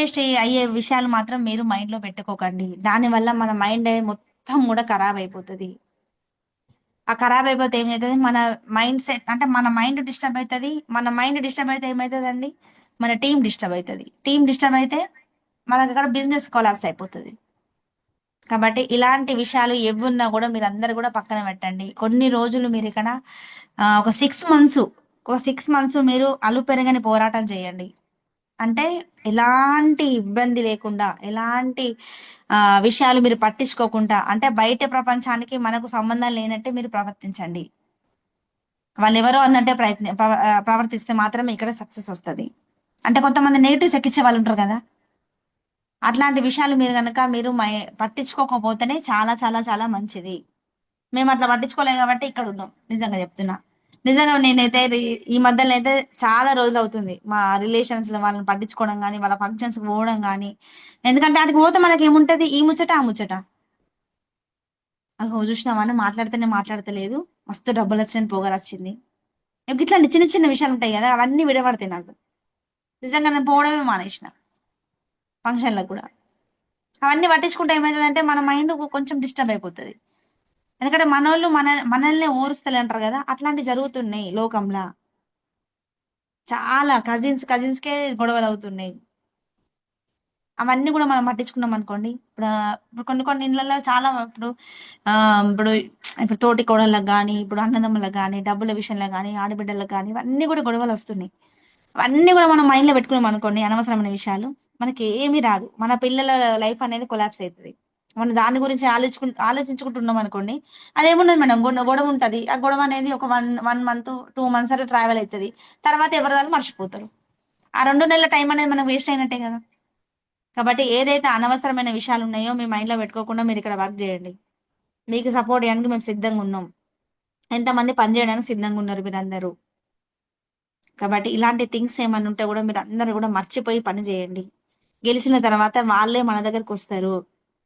వేస్ట్ అయ్యే విషయాలు మాత్రం మీరు మైండ్ లో పెట్టుకోకండి. దానివల్ల మన మైండ్ మొత్తం కూడా ఖరాబ్ అయిపోతుంది. ఆ ఖరాబ్ అయిపోతే ఏమవుతుంది, మన మైండ్ సెట్ అంటే మన మైండ్ డిస్టర్బ్ అవుతుంది. మన మైండ్ డిస్టర్బ్ అయితే ఏమవుతుందండి, మన టీం డిస్టర్బ్ అవుతుంది. టీం డిస్టర్బ్ అయితే మనకి అక్కడ బిజినెస్ కొలాప్స్ అయిపోతుంది. కాబట్టి ఇలాంటి విషయాలు ఏవున్నా కూడా మీరు అందరు కూడా పక్కన పెట్టండి. కొన్ని రోజులు మీరు ఇక్కడ ఒక 6 మంత్స్ మీరు అలుపెరగని పోరాటం చేయండి. అంటే ఎలాంటి ఇబ్బంది లేకుండా, ఎలాంటి విషయాలు మీరు పట్టించుకోకుండా, అంటే బయట ప్రపంచానికి మనకు సంబంధం లేనట్టే మీరు ప్రవర్తించండి. వాళ్ళు ఎవరో అన్నట్టే ప్రవర్తిస్తే మాత్రమే ఇక్కడ సక్సెస్ వస్తుంది. అంటే కొంతమంది నెగిటివ్స్ ఎక్కించే వాళ్ళు ఉంటారు కదా, అట్లాంటి విషయాలు మీరు కనుక మీరు పట్టించుకోకపోతేనే చాలా చాలా చాలా మంచిది. మేము అట్లా పట్టించుకోలేదు కాబట్టి ఇక్కడ ఉన్నాం. నిజంగా చెప్తున్నా, నిజంగా నేనైతే ఈ మధ్యలో అయితే చాలా రోజులు అవుతుంది మా రిలేషన్స్ లో వాళ్ళని పట్టించుకోవడం కానీ, వాళ్ళ ఫంక్షన్స్ పోవడం కానీ. ఎందుకంటే అక్కడికి పోతే మనకి ఏముంటది, ఈ ముచ్చట ఆ ముచ్చట. చూసినామని మాట్లాడితేనే మాట్లాడతలేదు, మస్తు డబ్బులు వచ్చింది, పొగరు వచ్చింది. ఇట్లాంటి చిన్న చిన్న విషయాలు ఉంటాయి కదా, అవన్నీ విడబడతాయి నాకు. నిజంగా నేను పోవడమే మానేసిన ఫంక్షన్లకు కూడా. అవన్నీ పట్టించుకుంటే ఏమవుతుందంటే మన మైండ్ కొంచెం డిస్టర్బ్ అయిపోతుంది. ఎందుకంటే మనోళ్ళు మనల్ని ఓరుస్తలే అంటారు కదా, అట్లాంటివి జరుగుతున్నాయి లోకంలో. చాలా కజిన్స్కే గొడవలు అవుతున్నాయి. అవన్నీ కూడా మనం పట్టించుకున్నాం అనుకోండి. ఇప్పుడు కొన్ని కొన్ని ఇళ్ళల్లో చాలా ఇప్పుడు ఇప్పుడు తోటి కోడళ్ళకి కానీ, ఇప్పుడు అన్నదమ్ములకు కానీ, డబ్బుల విషయంలో కానీ, ఆడబిడ్డలకు కానీ, ఇవన్నీ కూడా గొడవలు వస్తున్నాయి. అవన్నీ కూడా మనం మైండ్ లో పెట్టుకున్నాం అనుకోండి, అనవసరమైన విషయాలు, మనకి ఏమీ రాదు. మన పిల్లల లైఫ్ అనేది కొలాప్స్ అవుతుంది. మనం దాని గురించి ఆలోచించుకుంటున్నాం అనుకోండి, అదేమున్నది మేడం, గొడవ ఉంటది. ఆ గొడవ అనేది ఒక 1 మంత్ 2 మంత్స్ అలా ట్రావెల్ అవుతుంది. తర్వాత ఎవరి దాన్ని మర్చిపోతారు. ఆ 2 నెలల టైం అనేది మనకు వేస్ట్ అయినట్టే కదా. కాబట్టి ఏదైతే అనవసరమైన విషయాలు ఉన్నాయో మీ మైండ్ లో పెట్టుకోకుండా మీరు ఇక్కడ వర్క్ చేయండి. మీకు సపోర్ట్ చేయడానికి మేము సిద్ధంగా ఉన్నాం. ఎంతమంది పని చేయడానికి సిద్ధంగా ఉన్నారు మీరందరూ. కాబట్టి ఇలాంటి థింగ్స్ ఏమైనా ఉంటే కూడా మీరు అందరూ కూడా మర్చిపోయి పని చేయండి. గెలిచిన తర్వాత వాళ్ళే మన దగ్గరకు వస్తారు.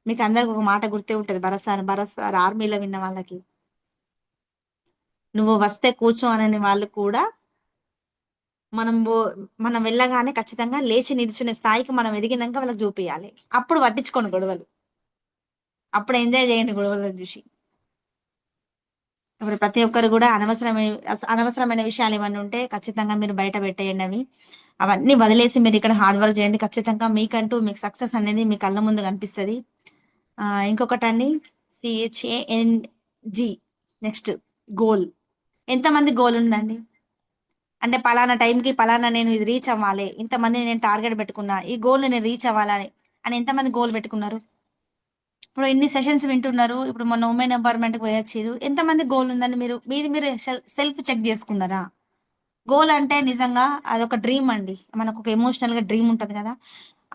మీకు అందరికి ఒక మాట గుర్తే ఉంటది, భరత్ సార్ ఆర్మీలో విన్న వాళ్ళకి, నువ్వు వస్తే కూర్చో అనని వాళ్ళు కూడా మనం మనం వెళ్ళగానే ఖచ్చితంగా లేచి నిల్చునే స్థాయికి మనం ఎదిగినాక వాళ్ళకి చూపియాలి. అప్పుడు పట్టించుకోండి గొడవలు, అప్పుడు ఎంజాయ్ చేయండి గొడవలను చూసి. ఇప్పుడు ప్రతి ఒక్కరు కూడా అనవసరమైన విషయాలు ఏమైనా ఉంటే ఖచ్చితంగా మీరు బయట పెట్టేయండి. అవన్నీ వదిలేసి మీరు ఇక్కడ హార్డ్ వర్క్ చేయండి. ఖచ్చితంగా మీకంటూ మీకు సక్సెస్ అనేది మీ కళ్ళ ముందు కనిపిస్తుంది. ఇంకొకటండి, CHANG, నెక్స్ట్ గోల్. ఎంతమంది గోల్ ఉందండి? అంటే పలానా టైంకి పలానా నేను ఇది రీచ్ అవ్వాలి, ఇంతమంది నేను టార్గెట్ పెట్టుకున్నా, ఈ గోల్ నేను రీచ్ అవ్వాలని అని ఎంతమంది గోల్ పెట్టుకున్నారు? ఇప్పుడు ఇన్ని సెషన్స్ వింటున్నారు. ఇప్పుడు మొన్న ఉమెన్ ఎంపవర్మెంట్ కి పోయొచ్చారు. ఎంతమంది గోల్ ఉందని మీరు సెల్ఫ్ చెక్ చేసుకున్నారా? గోల్ అంటే నిజంగా అదొక డ్రీమ్ అండి. మనకు ఒక ఎమోషనల్ గా డ్రీమ్ ఉంటది కదా,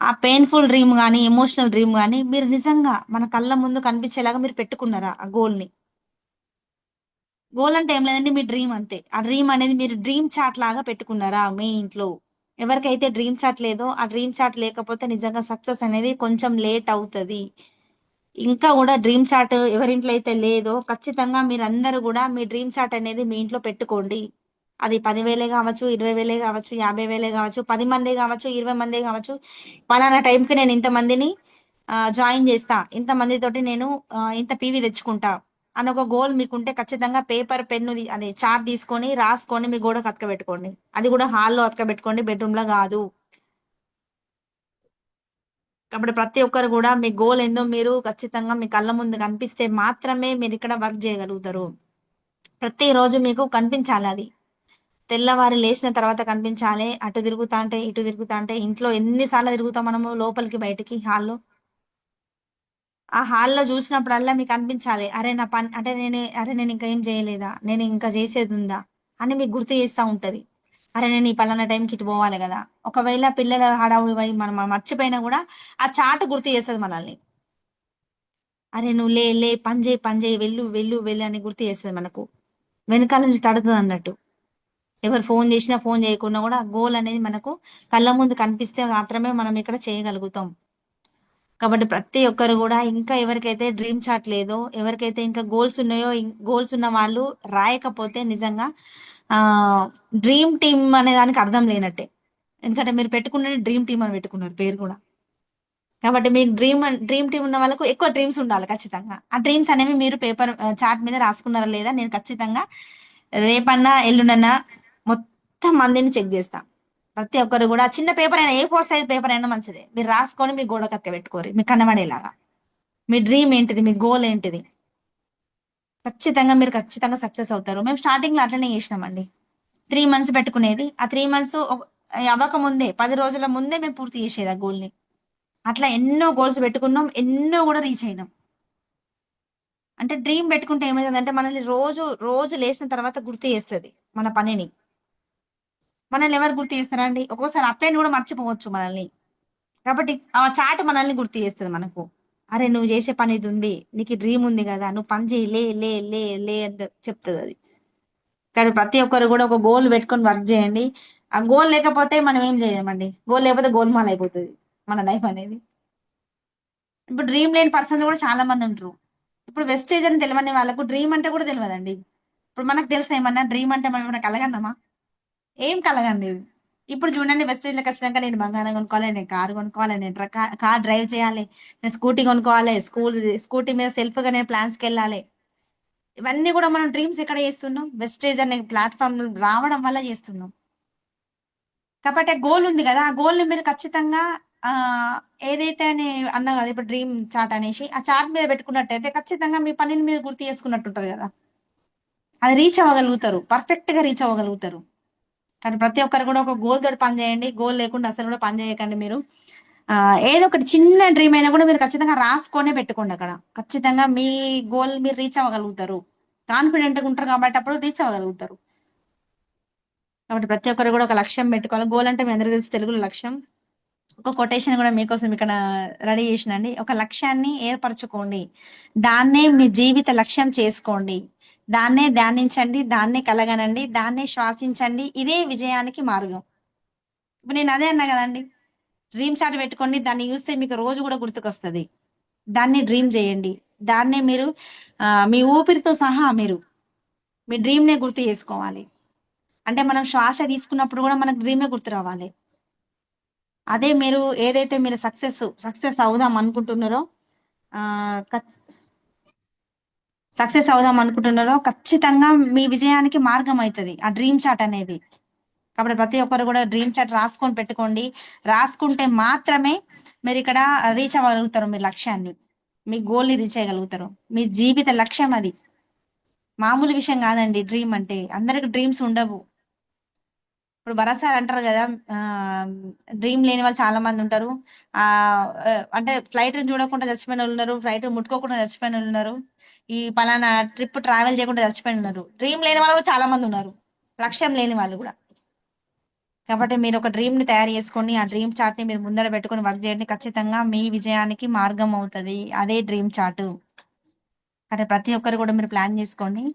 ఆ పెయిన్ఫుల్ డ్రీమ్ గానీ, ఎమోషనల్ డ్రీమ్ గానీ మీరు నిజంగా మన కళ్ళ ముందు కనిపించేలాగా మీరు పెట్టుకున్నారా ఆ గోల్ ని? గోల్ అంటే ఏం లేదండి, మీ డ్రీమ్ అంతే. ఆ డ్రీమ్ అనేది మీరు డ్రీమ్ చాట్ లాగా పెట్టుకున్నారా మీ ఇంట్లో? ఎవరికైతే డ్రీమ్ చాట్ లేదో, ఆ డ్రీమ్ చాట్ లేకపోతే నిజంగా సక్సెస్ అనేది కొంచెం లేట్ అవుతది. ఇంకా కూడా డ్రీమ్ చాట్ ఎవరింట్లో అయితే లేదో ఖచ్చితంగా మీరందరూ కూడా మీ డ్రీమ్ చాట్ అనేది మీ ఇంట్లో పెట్టుకోండి. అది 10,000 కావచ్చు, 20,000 కావచ్చు, 50,000 కావచ్చు, 10 మందే కావచ్చు, 20 మందే కావచ్చు. పలానా టైంకి నేను ఇంతమందిని జాయిన్ చేస్తా, ఇంతమందితోటి నేను ఇంత పీవీ తెచ్చుకుంటా అని ఒక గోల్ మీకుంటే ఖచ్చితంగా పేపర్ పెన్ను అదే చార్ట్ తీసుకొని రాసుకొని మీ గోడకు అతకబెట్టుకోండి. అది కూడా హాల్లో అతకబెట్టుకోండి, బెడ్రూమ్ లో కాదు. కాబట్టి ప్రతి ఒక్కరు కూడా మీ గోల్ ఏందో మీరు ఖచ్చితంగా మీ కళ్ళ ముందు కనిపిస్తే మాత్రమే మీరు ఇక్కడ వర్క్ చేయగలుగుతారు. ప్రతిరోజు మీకు కనిపించాలి అది. తెల్లవారు లేచిన తర్వాత కనిపించాలి. అటు తిరుగుతా అంటే, ఇటు తిరుగుతా అంటే, ఇంట్లో ఎన్నిసార్లు తిరుగుతాం మనము లోపలికి బయటికి హాల్లో. ఆ హాల్లో చూసినప్పుడల్లా మీకు అనిపించాలి, అరే నా పని అంటే నేను ఇంకా ఏం చేయలేదా, నేను ఇంకా చేసేది ఉందా అని మీకు గుర్తు చేస్తా ఉంటది. అరే నేను ఈ పలానా టైంకి ఇటు పోవాలి కదా. ఒకవేళ పిల్లల హడావుడి పోయి మనం మర్చిపోయినా కూడా ఆ చాటు గుర్తు చేస్తుంది మనల్ని. అరే నువ్వు లే లే, పని చేయి, వెళ్ళు వెళ్ళు వెళ్ళు అని గుర్తు చేస్తుంది మనకు. వెనకాల నుంచి తడుతుంది అన్నట్టు. ఎవరు ఫోన్ చేసినా, ఫోన్ చేయకున్నా కూడా గోల్ అనేది మనకు కళ్ళ ముందు కనిపిస్తే మాత్రమే మనం ఇక్కడ చేయగలుగుతాం. కాబట్టి ప్రతి ఒక్కరు కూడా ఇంకా ఎవరికైతే డ్రీమ్ చాట్ లేదో, ఎవరికైతే ఇంకా గోల్స్ ఉన్నాయో, గోల్స్ ఉన్న వాళ్ళు రాయకపోతే నిజంగా డ్రీమ్ టీమ్ అనే దానికి అర్థం లేనట్టే. ఎందుకంటే మీరు పెట్టుకున్న డ్రీమ్ టీమ్ అని పెట్టుకున్నారు పేరు కూడా. కాబట్టి మీకు డ్రీమ్ టీమ్ ఉన్న వాళ్ళకు ఎక్కువ డ్రీమ్స్ ఉండాలి ఖచ్చితంగా. ఆ డ్రీమ్స్ అనేవి మీరు పేపర్ చార్ట్ మీద రాసుకున్నారా లేదా నేను ఖచ్చితంగా రేపన్నా ఎల్లుండన్నా మొత్తం మందిని చెక్ చేస్తా. ప్రతి ఒక్కరు కూడా చిన్న పేపర్ అయినా, A4 సైజ్ పేపర్ అయినా మంచిదే, మీరు రాసుకొని మీ గోడ కక్క పెట్టుకోరు, మీకు కనబడేలాగా. మీ డ్రీమ్ ఏంటిది, మీ గోల్ ఏంటిది, మీరు ఖచ్చితంగా సక్సెస్ అవుతారు. మేము స్టార్టింగ్ లో అట్లనే చేసినామండి. 3 మంత్స్ పెట్టుకునేది, ఆ 3 మంత్స్ అవ్వక ముందే 10 రోజుల ముందే మేము పూర్తి చేసేది ఆ గోల్ ని. అట్లా ఎన్నో గోల్స్ పెట్టుకున్నాం, ఎన్నో కూడా రీచ్ అయినాం. అంటే డ్రీమ్ పెట్టుకుంటే ఏమైతుందంటే మనల్ని రోజు రోజు లేచిన తర్వాత గుర్తు చేస్తుంది మన పనిని. మనల్ని ఎవరు గుర్తు చేస్తారండి? ఒక్కోసారి అప్లైన్ కూడా మర్చిపోవచ్చు మనల్ని. కాబట్టి ఆ చాట్ మనల్ని గుర్తు చేస్తుంది మనకు. అరే నువ్వు చేసే పని ఇది ఉంది, నీకు డ్రీమ్ ఉంది కదా, నువ్వు పని చేయి, లే లే లే లే అని చెప్తుంది అది. కానీ ప్రతి ఒక్కరు కూడా ఒక గోల్ పెట్టుకొని వర్క్ చేయండి. ఆ గోల్ లేకపోతే మనం ఏం చేయలేమండి. గోల్ లేకపోతే గోల్మాల్ అయిపోతుంది మన లైఫ్ అనేది. ఇప్పుడు డ్రీమ్ లేని పర్సన్స్ కూడా చాలా మంది ఉంటారు. ఇప్పుడు వెస్టేజ్ అని తెలియని వాళ్ళకు డ్రీమ్ అంటే కూడా తెలియదండి. ఇప్పుడు మనకు తెలుసా ఏమన్నా డ్రీమ్ అంటే మనం ఏమన్నా కలగన్నామా? ఏం కలగండి. ఇప్పుడు చూడండి వెస్టేజ్‌లోకి వచ్చినాక నేను బంగారం కొనుక్కోవాలి, నేను కారు కొనుక్కోవాలి, నేను కార్ డ్రైవ్ చేయాలి, నేను స్కూటీ కొనుక్కోవాలి, స్కూటీ మీద సెల్ఫ్‌గా నేను ప్లాన్స్‌కెళ్ళాలి. ఇవన్నీ కూడా మనం డ్రీమ్స్ ఎక్కడ చేస్తున్నాం? వెస్టేజ్ అనే ప్లాట్‌ఫార్మ్ రావడం వల్ల చేస్తున్నాం. కాబట్టి ఆ గోల్ ఉంది కదా! ఆ గోల్‌ని మీరు ఖచ్చితంగా ఏదైతే అని అన్నా కదా! ఇప్పుడు డ్రీమ్ చార్ట్ అనేసి, ఆ చార్ట్ మీద పెట్టుకున్నట్టయితే ఖచ్చితంగా మీ పనిని మీరు గుర్తు చేసుకున్నట్టు ఉంటది కదా! అది రీచ్ అవ్వగలుగుతారు. పర్ఫెక్ట్‌గా రీచ్ అవ్వగలుగుతారు. కానీ ప్రతి ఒక్కరు కూడా ఒక గోల్ తోటి పని చేయండి. గోల్ లేకుండా అసలు కూడా పని చేయకండి మీరు. ఏదో ఒకటి చిన్న డ్రీమ్ అయినా కూడా మీరు ఖచ్చితంగా రాసుకొనే పెట్టుకోండి అక్కడ. ఖచ్చితంగా మీ గోల్ మీరు రీచ్ అవ్వగలుగుతారు. కాన్ఫిడెంట్‌గా ఉంటారు కాబట్టి అప్పుడు రీచ్ అవ్వగలుగుతారు. కాబట్టి ప్రతి ఒక్కరు కూడా ఒక లక్ష్యం పెట్టుకోవాలి. గోల్ అంటే మీ అందరికీ తెలుసు తెలుగులో లక్ష్యం. ఒక కొటేషన్ కూడా మీకోసం ఇక్కడ రెడీ చేసినండి. ఒక లక్ష్యాన్ని ఏర్పరచుకోండి. దాన్నే మీ జీవిత లక్ష్యం చేసుకోండి. దాన్నే ధ్యానించండి. దాన్నే కలగనండి. దాన్నే శ్వాసించండి. ఇదే విజయానికి మార్గం. ఇప్పుడు నేను అదే అన్నా కదండి. డ్రీమ్ చార్ట్ పెట్టుకోండి. దాన్ని చూస్తే మీకు రోజు కూడా గుర్తుకొస్తది. దాన్ని డ్రీమ్ చేయండి. దాన్నే మీరు మీ ఊపిరితో సహా మీరు మీ డ్రీమ్‌నే గుర్తు చేసుకోవాలి. అంటే మనం శ్వాస తీసుకున్నప్పుడు కూడా మనకు డ్రీమే గుర్తు రావాలి. అదే మీరు ఏదైతే మీరు సక్సెస్ అవుదాం అనుకుంటున్నారో ఆహ్, ఖచ్ సక్సెస్ అవుదాం అనుకుంటున్నారో ఖచ్చితంగా మీ విజయానికి మార్గం అయితది. ఆ డ్రీమ్ చార్ట్ అనేది. కాబట్టి ప్రతి ఒక్కరు కూడా డ్రీమ్ చార్ట్ రాసుకొని పెట్టుకోండి. రాసుకుంటే మాత్రమే మీరిక్కడ రీచ్ అవ్వగలుగుతారు మీ లక్ష్యాన్ని. మీ గోల్‌ని రీచ్ చేయగలుగుతారు. మీ జీవిత లక్ష్యం అది. మామూలు విషయం కాదండి డ్రీమ్ అంటే. అందరికి డ్రీమ్స్ ఉండవు. ఇప్పుడు భరత్ సార్ అంటారు కదా! ఆహ్, డ్రీమ్ లేని వాళ్ళు చాలా మంది ఉంటారు. అంటే ఫ్లైట్‌ని చూడకుండా చచ్చిపోయినోళ్ళున్నారు. ఫ్లైట్ ముట్టుకోకుండా చచ్చిపోయినోళ్ళున్నారు. ఈ పలానా ట్రిప్ ట్రావెల్ చేయకుండా చచ్చిపోయినున్నారు. డ్రీమ్ లేని వాళ్ళు కూడా చాలా మంది ఉన్నారు. లక్ష్యం లేని వాళ్ళు కూడా. కాబట్టి మీరు ఒక డ్రీమ్‌ని తయారు చేసుకొని, ఆ డ్రీమ్ చార్ట్‌ని మీరు ముందర పెట్టుకొని వర్క్ చేయండి. ఖచ్చితంగా మీ విజయానికి మార్గం అవుతది. అదే డ్రీమ్ చార్ట్. అంటే ప్రతి ఒక్కరు కూడా మీరు ప్లాన్ చేసుకోండి.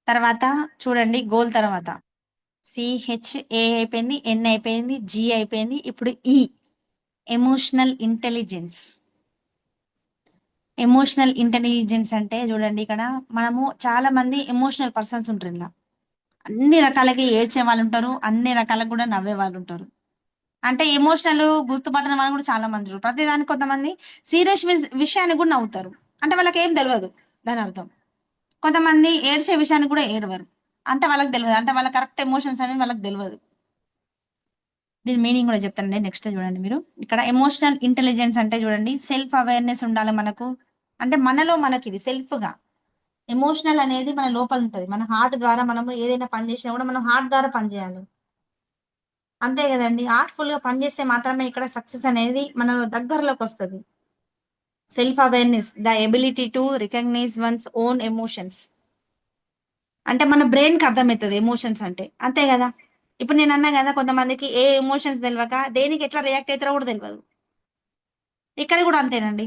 తర్వాత చూడండి గోల్ తర్వాత సిహెచ్ఏ అయిపోయింది, ఎన్ అయిపోయింది, జి అయిపోయింది. ఇప్పుడు ఈ ఎమోషనల్ ఇంటెలిజెన్స్. ఎమోషనల్ ఇంటెలిజెన్స్ అంటే చూడండి ఇక్కడ మనము చాలా మంది ఎమోషనల్ పర్సన్స్ ఉంటారు ఇలా. అన్ని రకాలకి ఏడ్చే వాళ్ళు ఉంటారు. అన్ని రకాలకు కూడా నవ్వే వాళ్ళు ఉంటారు. అంటే ఎమోషనల్ గుర్తుపట్టని వాళ్ళు కూడా చాలా మంది ఉంటారు. ప్రతిదానికి కొంతమంది సీరియస్ విషయానికి కూడా నవ్వుతారు. అంటే వాళ్ళకి ఏం తెలియదు దాని అర్థం. కొంతమంది ఏడ్చే విషయానికి కూడా ఏడవరు. అంటే వాళ్ళకి తెలియదు. అంటే వాళ్ళ కరెక్ట్ ఎమోషన్స్ అనేవి వాళ్ళకి తెలియదు. దీని మీనింగ్ కూడా చెప్తానండి. నెక్స్ట్ చూడండి మీరు. ఇక్కడ ఎమోషనల్ ఇంటెలిజెన్స్ అంటే చూడండి సెల్ఫ్ అవేర్‌నెస్ ఉండాలి మనకు. అంటే మనలో మనకిది సెల్ఫ్‌గా. ఎమోషనల్ అనేది మన లోపల ఉంటది. మన హార్ట్ ద్వారా మనము ఏదైనా పని చేసినా కూడా మనం హార్ట్ ద్వారా పని చేయాలి. అంతే గదండీ! హార్ట్‌ఫుల్‌గా పని చేస్తే మాత్రమే ఇక్కడ సక్సెస్ అనేది మన దగ్గరలోకొస్తది. Self awareness, the ability to recognise one's own emotions. అంటే మన బ్రెయిన్‌కి అర్థమైతది ఎమోషన్స్ అంటే. అంతే గదా! ఇప్పుడు నేనన్నా గదా! కొంతమందికి ఏ ఎమోషన్స్ తెలవక దేనికి ఎట్లా రియాక్ట్ అయితారో గూడా తెలవదు. ఇక్కడ గూడా అంతేనండి.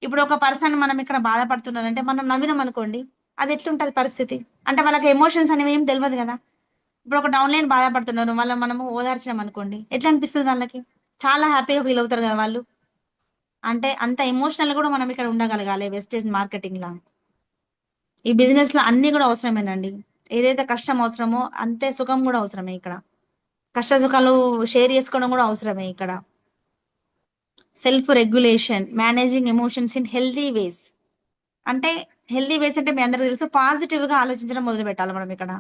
ఇప్పుడు ఒక పర్సన్ మనం ఇక్కడ బాధపడుతున్నారంటే మనం నవ్వినామనుకోండి, అది ఎట్లుంటది పరిస్థితి? అంటే వాళ్ళకి ఎమోషన్స్ అనేవి ఏం తెలవదు గదా! ఇప్పుడు ఒక డౌన్ లైన్ బాధపడుతున్నారు. వాళ్ళని మనము ఓదార్చామనుకోండి, ఎట్లా అనిపిస్తది వాళ్ళకి? చాలా హ్యాపీగా ఫీల్ అవుతారు గదా వాళ్ళు. అంటే అంత ఎమోషనల్ గూడా మనం ఇక్కడ ఉండగలగాలి వెస్టేజ్ మార్కెటింగ్‌లా. ఈ బిజినెస్‌లో అన్నీ గూడా అవసరమేనండి. ఏదైతే కష్టం అవసరమో అంతే సుఖం గూడా అవసరమే ఇక్కడ. కష్ట సుఖాలు షేర్ చేసుకోవడం గూడా అవసరమే ఇక్కడ. Self regulation, managing emotions in healthy ways. అంటే హెల్తీ వేస్ అంటే మీ అందరికి తెలుసు పాజిటివ్‌గా ఆలోచించడం మొదలుపెట్టాలి మనం ఇక్కడ.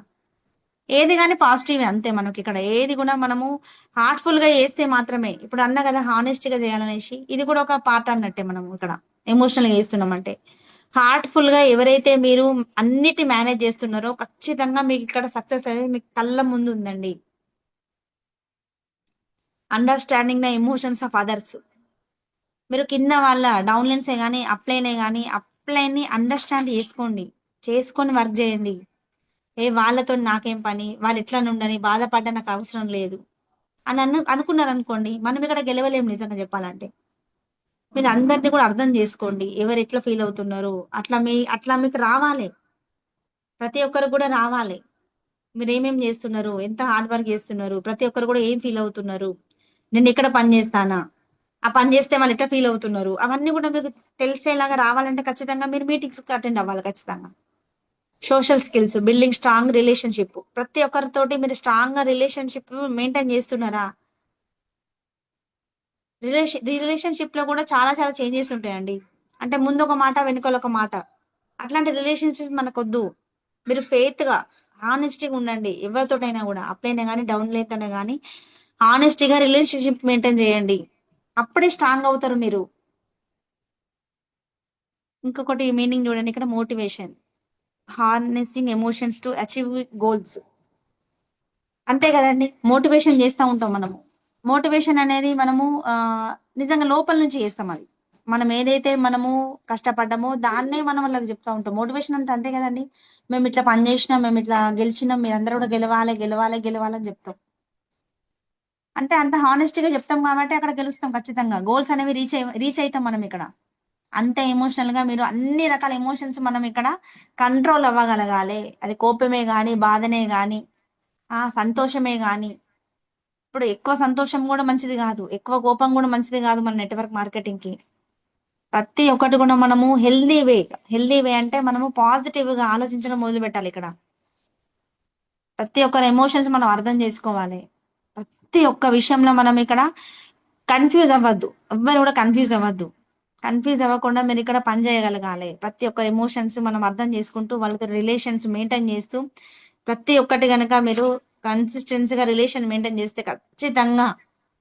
ఏది గాని పాజిటివే అంతే మనకిక్కడ. ఏది గూడా మనము హార్ట్‌ఫుల్‌గా చేస్తే మాత్రమే. ఇప్పుడు అన్నా గదా! హానెస్ట్‌గా చేయాలనేసి. ఇది కూడా ఒక పార్ట్ అన్నట్టే మనము ఇక్కడ. ఎమోషనల్‌గా చేస్తున్నామంటే. హార్ట్‌ఫుల్‌గా ఎవరైతే మీరు అన్నిటిని మేనేజ్ చేస్తున్నారో ఖచ్చితంగా మీకిక్కడ సక్సెస్ అనేది మీ కళ్ళ ముందు ఉందండి. Understanding the emotions of others. మీరు కింద వాళ్ళ డౌన్‌లైన్సే గాని, అప్‌లైన్‌ని అండర్‌స్టాండ్ చేసుకోండి. చేసుకొని వర్క్ చేయండి. వాళ్ళతోని నాకేం పని? వాళ్ళెట్లనుండని, బాధపడ్డా నాకవసరం లేదు. అని అనుకున్నారనుకోండి, మనం ఇక్కడ గెలవలేము నిజంగా చెప్పాలంటే. మీరు అందరిని కూడా అర్థం చేసుకోండి. ఎవరెట్లా ఫీల్ అవుతున్నారు. అట్లా మీకు రావాలి. ప్రతి ఒక్కరు కూడా రావాలి. మీరేమేం జేస్తున్నారు? ఎంత హార్డ్ వర్క్ జేస్తున్నారు? ప్రతి ఒక్కరు కూడా ఏం ఫీల్ అవుతున్నారు? నేనిక్కడ పని జేస్తానా? ఆ పని చేస్తే వాళ్ళు ఎట్లా ఫీల్ అవుతున్నారు అవన్నీ కూడా మీకు తెలిసేలాగా రావాలంటే ఖచ్చితంగా మీరు మీటింగ్స్ అటెండ్ అవ్వాలి ఖచ్చితంగా. Social skills, building strong relationship, ప్రతి ఒక్కరితోటి మీరు స్ట్రాంగ్ గా రిలేషన్షిప్ మెయింటైన్ చేస్తున్నారా? రిలేషన్షిప్ లో కూడా చాలా చాలా చేంజెస్ ఉంటాయండి. అంటే ముందు ఒక మాట వెనుకల ఒక మాట, అట్లాంటి రిలేషన్షిప్ మనకొద్దు. మీరు ఫెయిత్ గా హానెస్టీగా ఉండండి ఎవరితోటైనా కూడా, అప్ అయినా కానీ డౌన్ అయితేనే కానీ హానెస్టీగా రిలేషన్షిప్ మెయింటైన్ చేయండి. అప్పుడే స్ట్రాంగ్ అవుతారు మీరు. ఇంకొకటి మీనింగ్ చూడండి ఇక్కడ, motivation, harnessing emotions to achieve goals. అంతే కదండి, మోటివేషన్ చేస్తూ ఉంటాం మనము. మోటివేషన్ అనేది మనము నిజంగా లోపల నుంచి చేస్తాం. అది మనం ఏదైతే మనము కష్టపడ్డామో దాన్నే మనం వాళ్ళకి చెప్తా ఉంటాం. మోటివేషన్ అంటే అంతే కదండి, మేము ఇట్లా పని చేసినాం, మేము ఇట్లా గెలిచినాం, మీరందరూ కూడా గెలవాలి గెలవాలి గెలవాలి అని చెప్తాం. అంటే అంత హానెస్టీగా చెప్తాం కాబట్టి అక్కడ గెలుస్తాం ఖచ్చితంగా. గోల్స్ అనేవి రీచ్ అవుతాం మనం ఇక్కడ. అంతే ఎమోషనల్ గా మీరు అన్ని రకాల ఎమోషన్స్ మనం ఇక్కడ కంట్రోల్ అవ్వగలగాలి. అది కోపమే గాని, బాధనే గాని, సంతోషమే గాని. ఇప్పుడు ఎక్కువ సంతోషం కూడా మంచిది కాదు, ఎక్కువ కోపం కూడా మంచిది కాదు మన నెట్వర్క్ మార్కెటింగ్ కి. ప్రతి ఒక్కటి కూడా మనము హెల్దీ వే అంటే మనము పాజిటివ్ గా ఆలోచించడం మొదలు పెట్టాలి ఇక్కడ. ప్రతి ఒక్కరి ఎమోషన్స్ మనం అర్థం చేసుకోవాలి. ప్రతి ఒక్క విషయంలో మనం ఇక్కడ కన్ఫ్యూజ్ అవ్వద్దు, ఎవ్వరు కూడా కన్ఫ్యూజ్ అవ్వద్దు. కన్ఫ్యూజ్ అవ్వకుండా మీరు ఇక్కడ పని చేయగలగాలి. ప్రతి ఒక్క ఎమోషన్స్ మనం అర్థం చేసుకుంటూ వాళ్ళతో రిలేషన్స్ మెయింటైన్ చేస్తూ, ప్రతి ఒక్కటి గనక మీరు కన్సిస్టెన్సీగా రిలేషన్ మెయింటైన్ చేస్తే ఖచ్చితంగా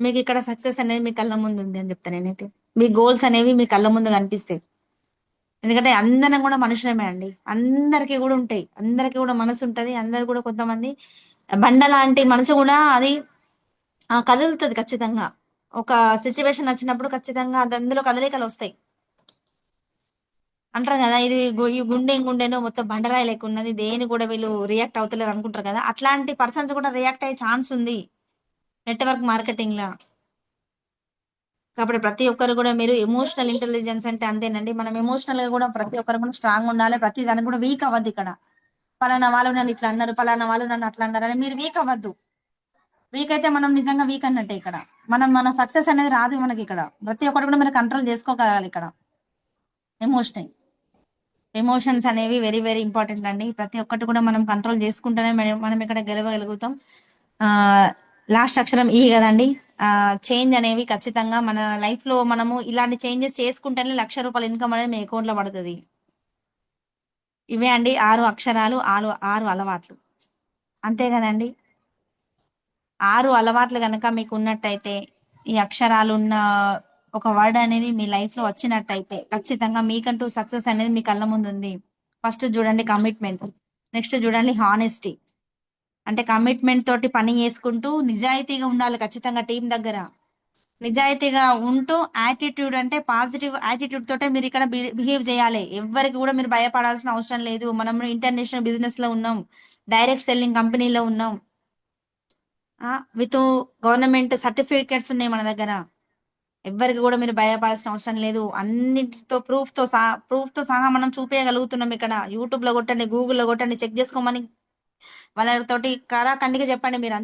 మీకు ఇక్కడ సక్సెస్ అనేది మీ కళ్ళ ముందు ఉంది అని చెప్తాను నేనైతే. మీ గోల్స్ అనేవి మీ కళ్ళ ముందు కనిపిస్తాయి. ఎందుకంటే అందరం కూడా మనుషులమే అండి, అందరికీ కూడా ఉంటాయి, అందరికీ కూడా మనసు ఉంటది. అందరు కూడా కొంతమంది బండ లాంటి మనసు కూడా అది కదులుతుంది ఖచ్చితంగా. ఒక సిచ్యువేషన్ వచ్చినప్పుడు ఖచ్చితంగా అది అందులో కదలికలు వస్తాయి. అంటారు కదా, ఇది ఈ గుండెనో మొత్తం బండరాయి లెక్క ఉన్నది, దేని కూడా వీళ్ళు రియాక్ట్ అవుతలేరు అనుకుంటారు కదా, అట్లాంటి పర్సన్స్ కూడా రియాక్ట్ అయ్యే ఛాన్స్ ఉంది నెట్వర్క్ మార్కెటింగ్ లా. కాబట్టి ప్రతి ఒక్కరు కూడా మీరు ఎమోషనల్ ఇంటెలిజెన్స్ అంటే అంతేనండి. మనం ఎమోషనల్ గా కూడా ప్రతి ఒక్కరు కూడా స్ట్రాంగ్ ఉండాలి. ప్రతి దానికి కూడా వీక్ అవ్వద్దు ఇక్కడ. పలానా వాళ్ళు నన్ను ఇట్లా అన్నారు, పలానా వాళ్ళు నన్ను అట్లా అన్నారు అని మీరు వీక్ అవ్వద్దు. వీక్ అయితే మనం నిజంగా వీక్ అన్నట్టే ఇక్కడ. మన సక్సెస్ అనేది రాదు మనకి ఇక్కడ. ప్రతి ఒక్కటి కూడా మీరు కంట్రోల్ చేసుకోగలగాలి ఇక్కడ. ఎమోషన్స్ అనేవి వెరీ వెరీ ఇంపార్టెంట్ అండి. ప్రతి ఒక్కటి కూడా మనం కంట్రోల్ చేసుకుంటేనే మనం ఇక్కడ గెలవగలుగుతాం. లాస్ట్ అక్షరం ఈ కదండి. చేంజ్ అనేవి ఖచ్చితంగా మన లైఫ్ లో మనము ఇలాంటి చేంజెస్ చేసుకుంటేనే ₹1,00,000 ఇన్కమ్ అనేది మీ అకౌంట్ లో పడుతుంది. ఇవే అండి 6 అక్షరాలు, 6 అలవాట్లు. అంతే కదండి. 6 అలవాట్లు కనుక మీకు ఉన్నట్టయితే, ఈ అక్షరాలు ఉన్న ఒక వర్డ్ అనేది మీ లైఫ్ లో వచ్చినట్టయితే ఖచ్చితంగా మీకంటూ సక్సెస్ అనేది మీ కళ్ళ ముందు ఉంది. ఫస్ట్ చూడండి కమిట్మెంట్, నెక్స్ట్ చూడండి హానెస్టీ. అంటే కమిట్మెంట్ తోటి పని చేసుకుంటూ నిజాయితీగా ఉండాలి ఖచ్చితంగా. టీం దగ్గర నిజాయితీగా ఉంటూ యాటిట్యూడ్ అంటే పాజిటివ్ యాటిట్యూడ్ తోటే మీరు ఇక్కడ బిహేవ్ చేయాలి. ఎవరికి కూడా మీరు భయపడాల్సిన అవసరం లేదు. మనం ఇంటర్నేషనల్ బిజినెస్ లో ఉన్నాం, డైరెక్ట్ సెల్లింగ్ కంపెనీలో ఉన్నాం, విత్ గవర్నమెంట్ సర్టిఫికేట్స్ ఉన్నాయి మన దగ్గర. ఎవరికి కూడా మీరు భయపడాల్సిన అవసరం లేదు. అన్నిటితో ప్రూఫ్ తో సహా మనం చూపించగలుగుతున్నాం ఇక్కడ. యూట్యూబ్ లో కొట్టండి, గూగుల్లో కొట్టండి, చెక్ చేసుకోమని వాళ్ళతోటి కండిగా చెప్పండి. మీరు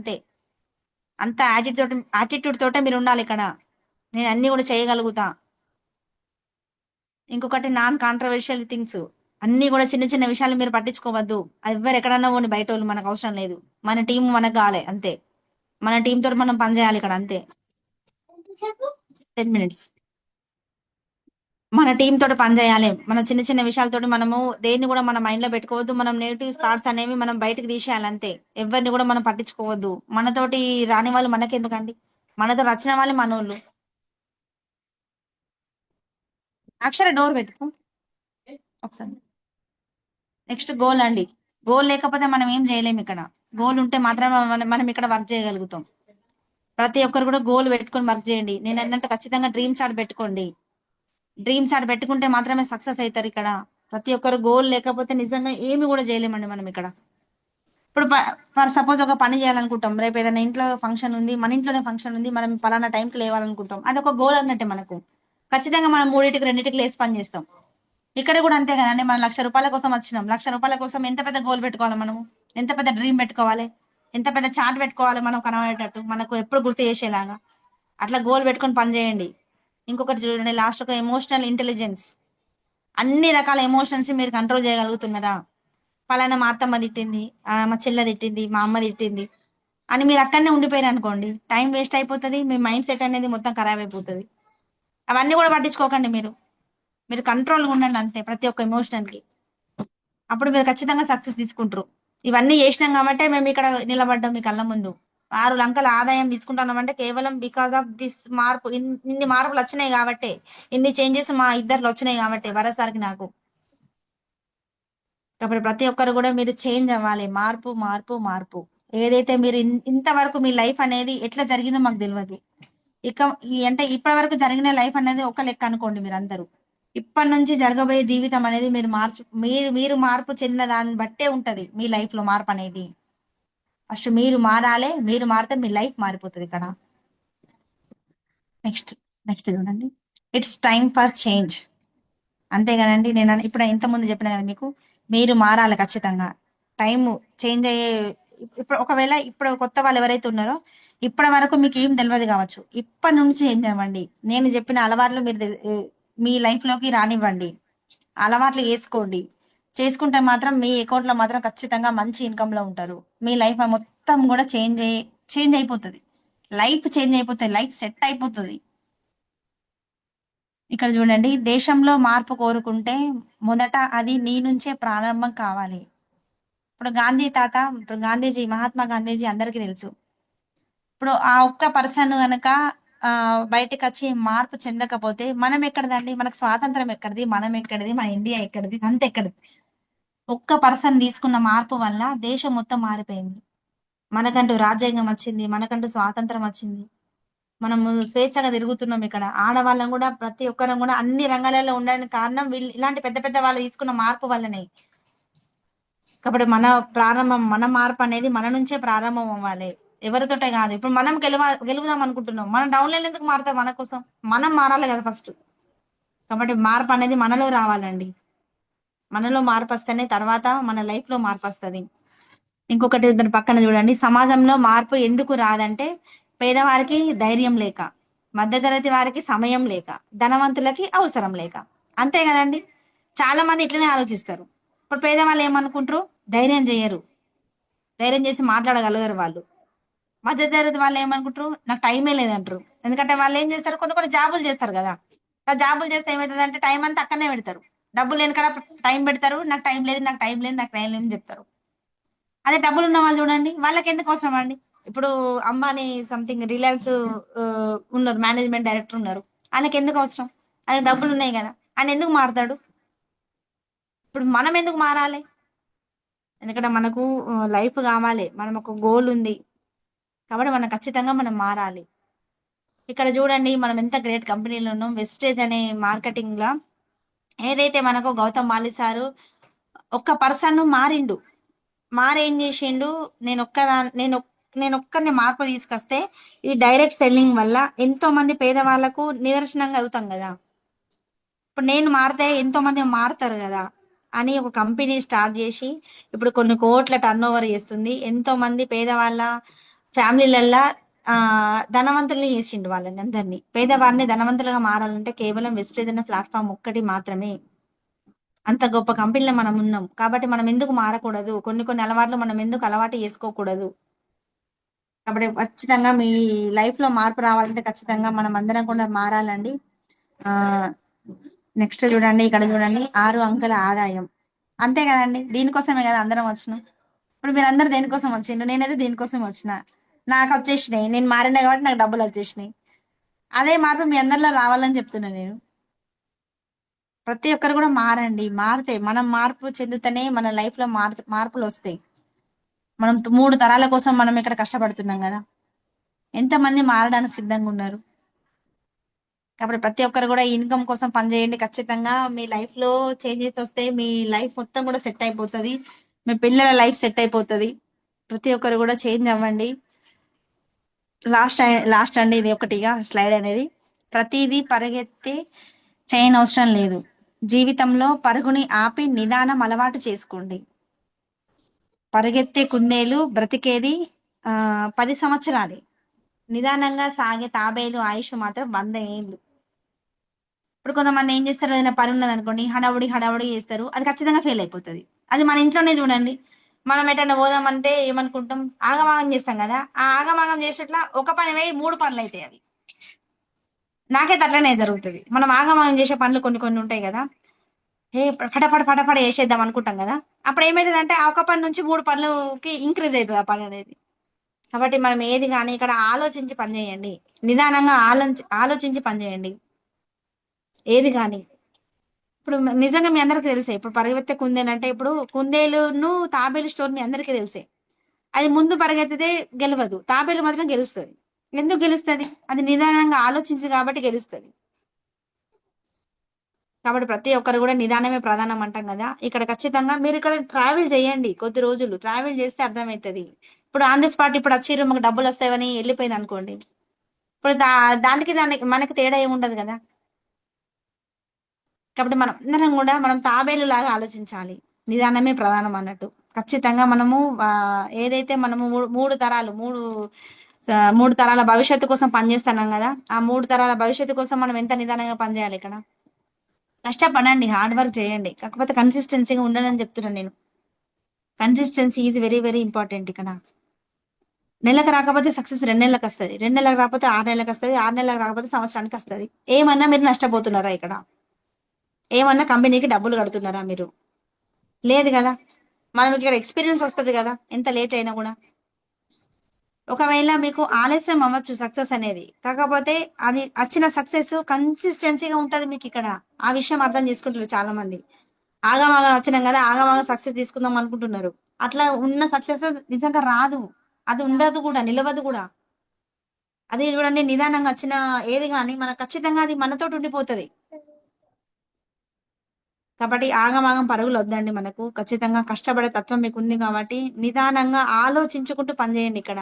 అంత యాటిట్యూడ్ తోటే మీరు ఉండాలి ఇక్కడ. నేను అన్ని కూడా చేయగలుగుతా. ఇంకొకటి నాన్ కాంట్రవర్షియల్ థింగ్స్, అన్ని కూడా చిన్న చిన్న విషయాలు మీరు పట్టించుకోవద్దు. ఎవరు ఎక్కడన్నా పోని, బయట వాళ్ళు మనకు అవసరం లేదు. మన టీం మనకు కావాలి అంతే. మన టీం తోటి మనం పని చేయాలి ఇక్కడ అంతే. 10 minutes మన టీం తోటి పని చేయాలి. మన చిన్న చిన్న విషయాలతోటి మనము దేన్ని కూడా మన మైండ్ లో పెట్టుకోవద్దు. మనం నెగిటివ్ థాట్స్ అనేవి మనం బయటకు తీసేయాలి అంతే. ఎవరిని కూడా మనం పట్టించుకోవద్దు. మనతోటి రాని వాళ్ళు మనకెందుకండి, మనతో నచ్చిన వాళ్ళు మనోళ్ళు. అక్షర డోర్ పెట్టుకో ఒకసారి. నెక్స్ట్ గోల్ అండి. గోల్ లేకపోతే మనం ఏం చేయలేము ఇక్కడ. గోల్ ఉంటే మాత్రమే మనం ఇక్కడ వర్క్ చేయగలుగుతాం. ప్రతి ఒక్కరు కూడా గోల్ పెట్టుకొని వర్క్ చేయండి. నేను అన్నట్టు ఖచ్చితంగా డ్రీమ్ చార్ట్ పెట్టుకోండి. డ్రీమ్ చార్ట్ పెట్టుకుంటే మాత్రమే సక్సెస్ అవుతారు ఇక్కడ. ప్రతి ఒక్కరు గోల్ లేకపోతే నిజంగా ఏమి కూడా చేయలేమండి మనం ఇక్కడ. ఇప్పుడు ఫర్ సపోజ్ ఒక పని చేయాలనుకుంటాం, రేపు ఏదైనా ఇంట్లో ఫంక్షన్ ఉంది, మన ఇంట్లోనే ఫంక్షన్ ఉంది, మనం పలానా టైంకి లేవాలనుకుంటాం, అది ఒక గోల్ అన్నట్టే మనకు. ఖచ్చితంగా మనం 3-2 లేసి పని చేస్తాం. ఇక్కడ కూడా అంతే కదండి. మనం ₹1,00,000 కోసం వచ్చినాం, ₹1,00,000 కోసం ఎంత పెద్ద గోల్ పెట్టుకోవాలి, మనము ఎంత పెద్ద డ్రీమ్ పెట్టుకోవాలి, ఎంత పెద్ద చార్ట్ పెట్టుకోవాలి మనం కనబడేటట్టు, మనకు ఎప్పుడు గుర్తు చేసేలాగా. అట్లా గోల్ పెట్టుకొని పని చేయండి. ఇంకొకటి చూడండి, లాస్ట్ ఒక ఎమోషనల్ ఇంటెలిజెన్స్. అన్ని రకాల ఎమోషన్స్ మీరు కంట్రోల్ చేయగలుగుతున్నారా? పలానా మా అత్తమ్మ తిట్టింది, మా చెల్ల తిట్టింది, మా అమ్మ తిట్టింది అని మీరు అక్కడనే ఉండిపోయారు అనుకోండి, టైం వేస్ట్ అయిపోతుంది, మీ మైండ్ సెట్ అనేది మొత్తం ఖరాబ్ అయిపోతుంది. అవన్నీ కూడా పట్టించుకోకండి మీరు. మీరు కంట్రోల్గా ఉండండి అంతే ప్రతి ఒక్క ఎమోషన్ కి. అప్పుడు మీరు ఖచ్చితంగా సక్సెస్ తీసుకుంటారు. ఇవన్నీ చేసినాం కాబట్టి మేము ఇక్కడ నిలబడ్డాం మీ కళ్ళ ముందు. 6 లంకల ఆదాయం తీసుకుంటున్నామంటే కేవలం బికాస్ ఆఫ్ దిస్ మార్పు. ఇన్ని మార్పులు వచ్చినాయి కాబట్టి, ఇన్ని చేంజెస్ మా ఇద్దరిలో వచ్చినాయి కాబట్టి వరసారికి నాకు. కాబట్టి ప్రతి ఒక్కరు కూడా మీరు చేంజ్ అవ్వాలి. మార్పు మార్పు మార్పు. ఏదైతే మీరు ఇంతవరకు మీ లైఫ్ అనేది ఎట్లా జరిగిందో మాకు తెలియదు. ఇక అంటే ఇప్పటి వరకు జరిగిన లైఫ్ అనేది ఒక లెక్క అనుకోండి మీరు అందరూ. ఇప్పటి నుంచి జరగబోయే జీవితం అనేది మీరు మార్పు చెందిన దాన్ని బట్టే ఉంటది మీ లైఫ్ లో మార్పు అనేది. ఫస్ట్ మీరు మారాలి. మీరు మారితే మీ లైఫ్ మారిపోతుంది ఇక్కడ. నెక్స్ట్ నెక్స్ట్ చూడండి, ఇట్స్ టైం ఫర్ చేంజ్. అంతే కదండి. నేను ఇప్పుడు ఇంత ముందు చెప్పిన కదా మీకు, మీరు మారాలి ఖచ్చితంగా. టైం చేంజ్ అయ్యే ఇప్పుడు ఒకవేళ ఇప్పుడు కొత్త వాళ్ళు ఎవరైతే ఉన్నారో ఇప్పటి వరకు మీకు ఏం తెలియదు కావచ్చు. ఇప్పటి నుంచి చేంజ్ అవ్వండి. నేను చెప్పిన అలవాట్లు మీరు మీ లైఫ్ లోకి రానివ్వండి. అలవాట్లు వేసుకోండి. చేసుకుంటే మాత్రం మీ అకౌంట్ లో మాత్రం ఖచ్చితంగా మంచి ఇన్కమ్ లో ఉంటారు. మీ లైఫ్ మొత్తం కూడా చేంజ్ అయిపోతుంది. లైఫ్ చేంజ్ అయిపోతుంది. లైఫ్ సెట్ అయిపోతుంది. ఇక్కడ చూడండి, దేశంలో మార్పు కోరుకుంటే మొదట అది నీ నుంచే ప్రారంభం కావాలి. ఇప్పుడు ఇప్పుడు గాంధీజీ, మహాత్మా గాంధీజీ అందరికీ తెలుసు. ఇప్పుడు ఆ ఒక్క పర్సన్ గనక బయటకు వచ్చి మార్పు చెందకపోతే మనం ఎక్కడదండి? మనకు స్వాతంత్రం ఎక్కడిది? మనం ఎక్కడిది? మన ఇండియా ఎక్కడిది? అంత ఎక్కడిది? ఒక్క పర్సన్ తీసుకున్న మార్పు వల్ల దేశం మొత్తం మారిపోయింది. మనకంటూ రాజ్యాంగం వచ్చింది. మనకంటూ స్వాతంత్రం వచ్చింది. మనము స్వేచ్ఛగా తిరుగుతున్నాం. ఇక్కడ ఆడవాళ్ళం కూడా ప్రతి ఒక్కరం కూడా అన్ని రంగాలలో ఉండడానికి కారణం వీళ్ళు ఇలాంటి పెద్ద పెద్ద వాళ్ళు తీసుకున్న మార్పు వల్లనే. కాబట్టి మన మార్పు అనేది మన నుంచే ప్రారంభం అవ్వాలి. ఎవరితోటే కాదు. ఇప్పుడు మనం గెలుపుదాం అనుకుంటున్నాం. మనం డౌన్లైన్ ఎందుకు మారుతాం? మన కోసం మనం మారాలి కదా ఫస్ట్. కాబట్టి మార్పు అనేది మనలో రావాలండి. మనలో మార్పు వస్తేనే తర్వాత మన లైఫ్ లో మార్పు వస్తుంది. ఇంకొకటి దాని పక్కన చూడండి, సమాజంలో మార్పు ఎందుకు రాదంటే పేదవారికి ధైర్యం లేక, మధ్యతరగతి వారికి సమయం లేక, ధనవంతులకి అవసరం లేక. అంతే కదండి. చాలా మంది ఇట్లనే ఆలోచిస్తారు. ఇప్పుడు పేదవాళ్ళు ఏమనుకుంటారు? ధైర్యం చేయరు. ధైర్యం చేసి మాట్లాడగలగరు వాళ్ళు. మధ్యతరగతి వాళ్ళు ఏమనుకుంటారు? నాకు టైమే లేదంటారు. ఎందుకంటే వాళ్ళు ఏం చేస్తారు? కొన్ని జాబులు చేస్తారు కదా. ఆ జాబులు చేస్తే ఏమవుతుంది అంటే టైం అంతా అక్కడనే పెడతారు. డబ్బులు లేని కాడ టైం పెడతారు. నాకు టైం లేదు, నాకు టైం లేదు, నాకు టైం లేదని చెప్తారు. అదే డబ్బులు ఉన్న వాళ్ళు చూడండి, వాళ్ళకి ఎందుకు అవసరం అండి? ఇప్పుడు అంబానీ సంథింగ్ రిలయన్స్ ఉన్నారు, మేనేజ్మెంట్ డైరెక్టర్ ఉన్నారు. ఆయనకి ఎందుకు అవసరం? ఆయన డబ్బులు ఉన్నాయి కదా. ఆయన ఎందుకు మారుతాడు? ఇప్పుడు మనం ఎందుకు మారాలి? ఎందుకంటే మనకు లైఫ్ కావాలి. మనం ఒక గోల్ ఉంది కాబట్టి మనం ఖచ్చితంగా మనం మారాలి. ఇక్కడ చూడండి, మనం ఎంత గ్రేట్ కంపెనీలో ఉన్నాం. వెస్టేజ్ అనే మార్కెటింగ్ లా ఏదైతే మనకు గౌతమ్ మాలి సారు ఒక్క పర్సన్ మారిండు. మారేం చేసిండు? నేను ఒక్కరిని మార్పు తీసుకొస్తే ఈ డైరెక్ట్ సెల్లింగ్ వల్ల ఎంతో మంది పేదవాళ్లకు నిదర్శనంగా అవుతాం కదా. ఇప్పుడు నేను మారితే ఎంతో మంది మారుతారు కదా అని ఒక కంపెనీ స్టార్ట్ చేసి ఇప్పుడు కొన్ని కోట్ల టర్న్ ఓవర్ చేస్తుంది. ఎంతో మంది పేదవాళ్ళ ఫ్యామిలీలల్లా ధనవంతుల్ని చేసిండు. వాళ్ళని అందరినీ, పేదవారిని ధనవంతులుగా మారాలంటే కేవలం వెస్టేజ్ అనే ప్లాట్ఫామ్ ఒక్కటి మాత్రమే. అంత గొప్ప కంపెనీలో మనం ఉన్నాం కాబట్టి మనం ఎందుకు మారకూడదు? కొన్ని అలవాట్లు మనం ఎందుకు అలవాటు చేసుకోకూడదు? కాబట్టి ఖచ్చితంగా మీ లైఫ్ లో మార్పు రావాలంటే ఖచ్చితంగా మనం అందరం కూడా మారాలండి. నెక్స్ట్ చూడండి, ఇక్కడ చూడండి, 6 అంకెల ఆదాయం. అంతే కదండి. దీనికోసమే కదా అందరం వచ్చినాం. ఇప్పుడు మీరు అందరు దేనికోసం వచ్చిండ్రు? నేనైతే దీనికోసం వచ్చిన. నాకు వచ్చేసినాయి. నేను మారినా కాబట్టి నాకు డబ్బులు వచ్చేసినాయి. అదే మార్పు మీ అందరిలో రావాలని చెప్తున్నా నేను. ప్రతి ఒక్కరు కూడా మారండి. మారితే మనం మార్పు చెందుతూనే మన లైఫ్ లో మార్పులు వస్తాయి. మనం 3 తరాల కోసం మనం ఇక్కడ కష్టపడుతున్నాం కదా. ఎంతమంది మారడానికి సిద్ధంగా ఉన్నారు? కాబట్టి ప్రతి ఒక్కరు కూడా ఇన్కమ్ కోసం పనిచేయండి. ఖచ్చితంగా మీ లైఫ్ లో చేంజెస్ వస్తే మీ లైఫ్ మొత్తం కూడా సెట్ అయిపోతుంది. మీ పిల్లల లైఫ్ సెట్ అయిపోతుంది. ప్రతి ఒక్కరు కూడా చేంజ్ అవ్వండి. లాస్ట్ అండి, ఇది ఒకటిగా స్లైడ్ అనేది. ప్రతిదీ పరిగెత్తి చేయని అవసరం లేదు. జీవితంలో పరుగుని ఆపి నిదానం అలవాటు చేసుకోండి. పరిగెత్తే కుందేలు బ్రతికేది 10 సంవత్సరాలే. నిదానంగా సాగే తాబేలు ఆయుష్ మాత్రం 100 ఏళ్ళు. ఇప్పుడు కొంతమంది ఏం చేస్తారు, ఏదైనా పని ఉన్నది అనుకోండి, హడావుడి హడావుడి చేస్తారు, అది ఖచ్చితంగా ఫెయిల్ అయిపోతుంది. అది మన ఇంట్లోనే చూడండి. మనం ఎటన్నా పోదామంటే ఏమనుకుంటాం, ఆగమాగం చేస్తాం కదా. ఆ ఆగమాగం చేసేట్లా ఒక పని వేయి 3 పనులు అవుతాయి అవి. నాకైతే అట్లనే జరుగుతుంది. మనం ఆగమాగం చేసే పనులు కొన్ని కొన్ని ఉంటాయి కదా, ఫటాఫట ఫటాఫట చేసేద్దాం అనుకుంటాం కదా. అప్పుడు ఏమైతుంది అంటే ఆ ఒక పని నుంచి 3 పనులకి ఇంక్రీజ్ అవుతుంది ఆ పని అనేది. కాబట్టి మనం ఏది కానీ ఇక్కడ ఆలోచించి పని చేయండి, నిదానంగా ఆలోచించి పని చేయండి ఏది కానీ. ఇప్పుడు నిజంగా మీ అందరికి తెలిసే, ఇప్పుడు పరిగెత్తే కుందేలు అంటే, ఇప్పుడు కుందేలును తాబేలు స్టోర్ మీ అందరికీ తెలిసే. అది ముందు పరిగెత్తితే గెలవదు, తాబేలు మాత్రం గెలుస్తుంది. ఎందుకు గెలుస్తుంది? అది నిదానంగా ఆలోచించి కాబట్టి గెలుస్తుంది. కాబట్టి ప్రతి ఒక్కరు కూడా నిదానమే ప్రధానం అంటాం కదా. ఇక్కడ ఖచ్చితంగా మీరు ఇక్కడ ట్రావెల్ చేయండి, కొద్ది రోజులు ట్రావెల్ చేస్తే అర్థమవుతుంది. ఇప్పుడు ఆన్ ది స్పాట్ ఇప్పుడు వచ్చిర్రు మాకు డబ్బులు వస్తాయని వెళ్ళిపోయింది అనుకోండి, ఇప్పుడు దానికి మనకి తేడా ఏముండదు కదా. కాబట్టి మనం అందరం కూడా మనం తాబేలు లాగా ఆలోచించాలి, నిదానమే ప్రధానం అన్నట్టు. ఖచ్చితంగా మనము ఏదైతే మనము మూడు తరాల భవిష్యత్తు కోసం పనిచేస్తున్నాం కదా, ఆ 3 తరాల భవిష్యత్తు కోసం మనం ఎంత నిదానంగా పనిచేయాలి. ఇక్కడ కష్టపడండి, హార్డ్ వర్క్ చేయండి, కాకపోతే కన్సిస్టెన్సీగా ఉండాలని చెప్తున్నాను నేను. Consistency is very very important. ఇక్కడ నెలకు రాకపోతే సక్సెస్ 2 నెలలకు వస్తుంది, 2 నెలలకు రాకపోతే 6 నెలలకు వస్తుంది, 6 నెలలకు రాకపోతే సంవత్సరానికి వస్తుంది. ఏమన్నా మీరు నష్టపోతున్నారా? ఇక్కడ ఏమన్నా కంపెనీకి డబ్బులు కడుతున్నారా మీరు? లేదు కదా. మనం ఇక్కడ ఎక్స్పీరియన్స్ వస్తుంది కదా ఎంత లేట్ అయినా కూడా. ఒకవేళ మీకు ఆలస్యం అవ్వచ్చు సక్సెస్ అనేది, కాకపోతే అది వచ్చిన సక్సెస్ కన్సిస్టెన్సీగా ఉంటది మీకు. ఇక్కడ ఆ విషయం అర్థం చేసుకుంటారు చాలా మంది. ఆగమాగం వచ్చినాం కదా, ఆగమాగం సక్సెస్ తీసుకుందాం అనుకుంటున్నారు. అట్లా ఉన్న సక్సెస్ నిజంగా రాదు, అది ఉండదు కూడా, నిలవదు కూడా. అది చూడండి, నిదానంగా వచ్చిన ఏది కానీ మనకు ఖచ్చితంగా అది మనతోటి ఉండిపోతుంది. కాబట్టి ఆగమాగం పరుగులు వద్దండి మనకు. ఖచ్చితంగా కష్టపడే తత్వం మీకు ఉంది కాబట్టి నిదానంగా ఆలోచించుకుంటూ పనిచేయండి. ఇక్కడ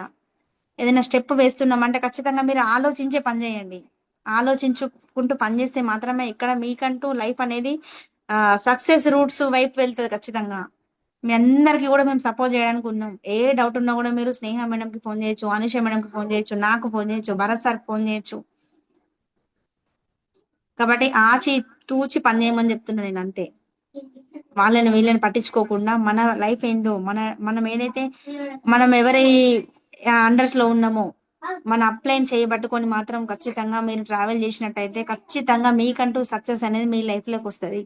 ఏదైనా స్టెప్ వేస్తున్నామంటే ఖచ్చితంగా మీరు ఆలోచించే పని చేయండి. ఆలోచించుకుంటూ పనిచేస్తే మాత్రమే ఇక్కడ మీకంటూ లైఫ్ అనేది సక్సెస్ రూట్స్ వైపు వెళ్తుంది ఖచ్చితంగా. మీ అందరికీ కూడా మేము సపోర్ట్ చేయడానికి ఉన్నాం. ఏ డౌట్ ఉన్నా కూడా మీరు స్నేహ మేడంకి ఫోన్ చేయొచ్చు, అనుష మేడంకి ఫోన్ చేయొచ్చు, నాకు ఫోన్ చేయొచ్చు, భరత్ సార్కి ఫోన్ చేయొచ్చు. కాబట్టి ఆచి తూచి పని చేయమని చెప్తున్నా నేను, అంతే. వాళ్ళని వీళ్ళని పట్టించుకోకుండా మన లైఫ్ ఏందో, మనం ఏదైతే మనం ఎవరి అండర్స్ లో ఉన్నామో మన అప్లైన్ చేయబట్టుకొని మాత్రం ఖచ్చితంగా మీరు ట్రావెల్ చేసినట్టయితే ఖచ్చితంగా మీకంటూ సక్సెస్ అనేది మీ లైఫ్ లోకి వస్తుంది.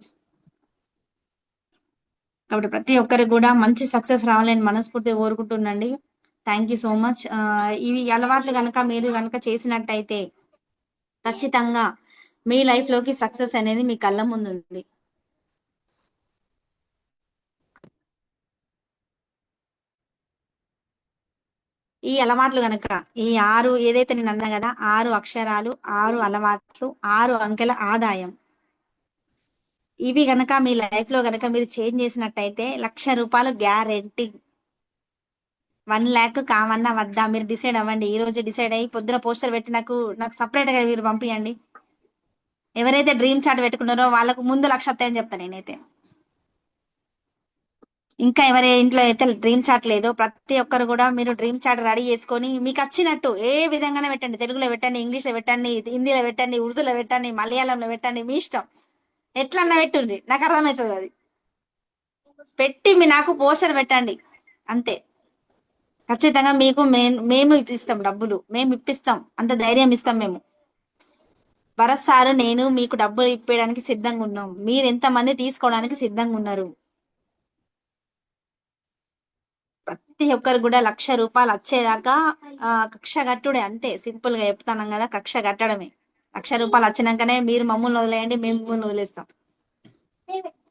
కాబట్టి ప్రతి ఒక్కరికి కూడా మంచి సక్సెస్ రావాలని మనస్ఫూర్తిగా కోరుకుంటున్నాండి. Thank you so much. ఇవి అలవాట్లు కనుక మీరు కనుక చేసినట్టయితే ఖచ్చితంగా మీ లైఫ్ లోకి సక్సెస్ అనేది మీ కళ్ళ ముందు ఉంది. ఈ అలవాట్లు గనక, ఈ 6 ఏదైతే నేను అన్నా కదా, 6 అక్షరాలు, 6 అలవాట్లు, 6 అంకెల ఆదాయం, ఇవి గనక మీ లైఫ్ లో గనక మీరు చేంజ్ చేసినట్టయితే ₹1,00,000 గ్యారెంటీ. 1,00,000 కావన్నా వద్దా మీరు డిసైడ్ అవ్వండి. ఈ రోజు డిసైడ్ అయ్యి పొద్దున పోస్టర్ పెట్టి నాకు సపరేట్ గా మీరు పంపించండి. ఎవరైతే డ్రీమ్ చార్ట్ పెట్టుకున్నారో వాళ్ళకు ముందు 1,00,000 వస్తాయని చెప్తాను నేనైతే. ఇంకా ఎవరి ఇంట్లో అయితే డ్రీమ్ చార్ట్ లేదో ప్రతి ఒక్కరు కూడా మీరు డ్రీమ్ చార్ట్ రెడీ చేసుకొని మీకు వచ్చినట్టు ఏ విధంగానే పెట్టండి. తెలుగులో పెట్టండి, ఇంగ్లీష్ లో పెట్టండి, హిందీలో పెట్టండి, ఉర్దూలో పెట్టండి, మలయాళంలో పెట్టండి, మీ ఇష్టం. ఎట్లన్నా పెట్టుండ్రి, నాకు అర్థమవుతుంది. అది పెట్టి నాకు పోస్టర్ పెట్టండి, అంతే. ఖచ్చితంగా మీకు మేము ఇప్పిస్తాం, డబ్బులు మేము ఇప్పిస్తాం, అంత ధైర్యం ఇస్తాం మేము. భరత్ సారు నేను మీకు డబ్బులు ఇప్పేయడానికి సిద్ధంగా ఉన్నాం. మీరు ఎంతమంది తీసుకోవడానికి సిద్ధంగా ఉన్నారు? ప్రతి ఒక్కరు కూడా ₹1,00,000 వచ్చేదాకా కక్ష కట్టుడే, అంతే. సింపుల్ గా చెప్తాను కదా, కక్ష కట్టడమే. ₹1,00,000 వచ్చినాకనే మీరు మమ్మల్ని వదిలేయండి, మేము మిమ్మల్ని వదిలేస్తాం.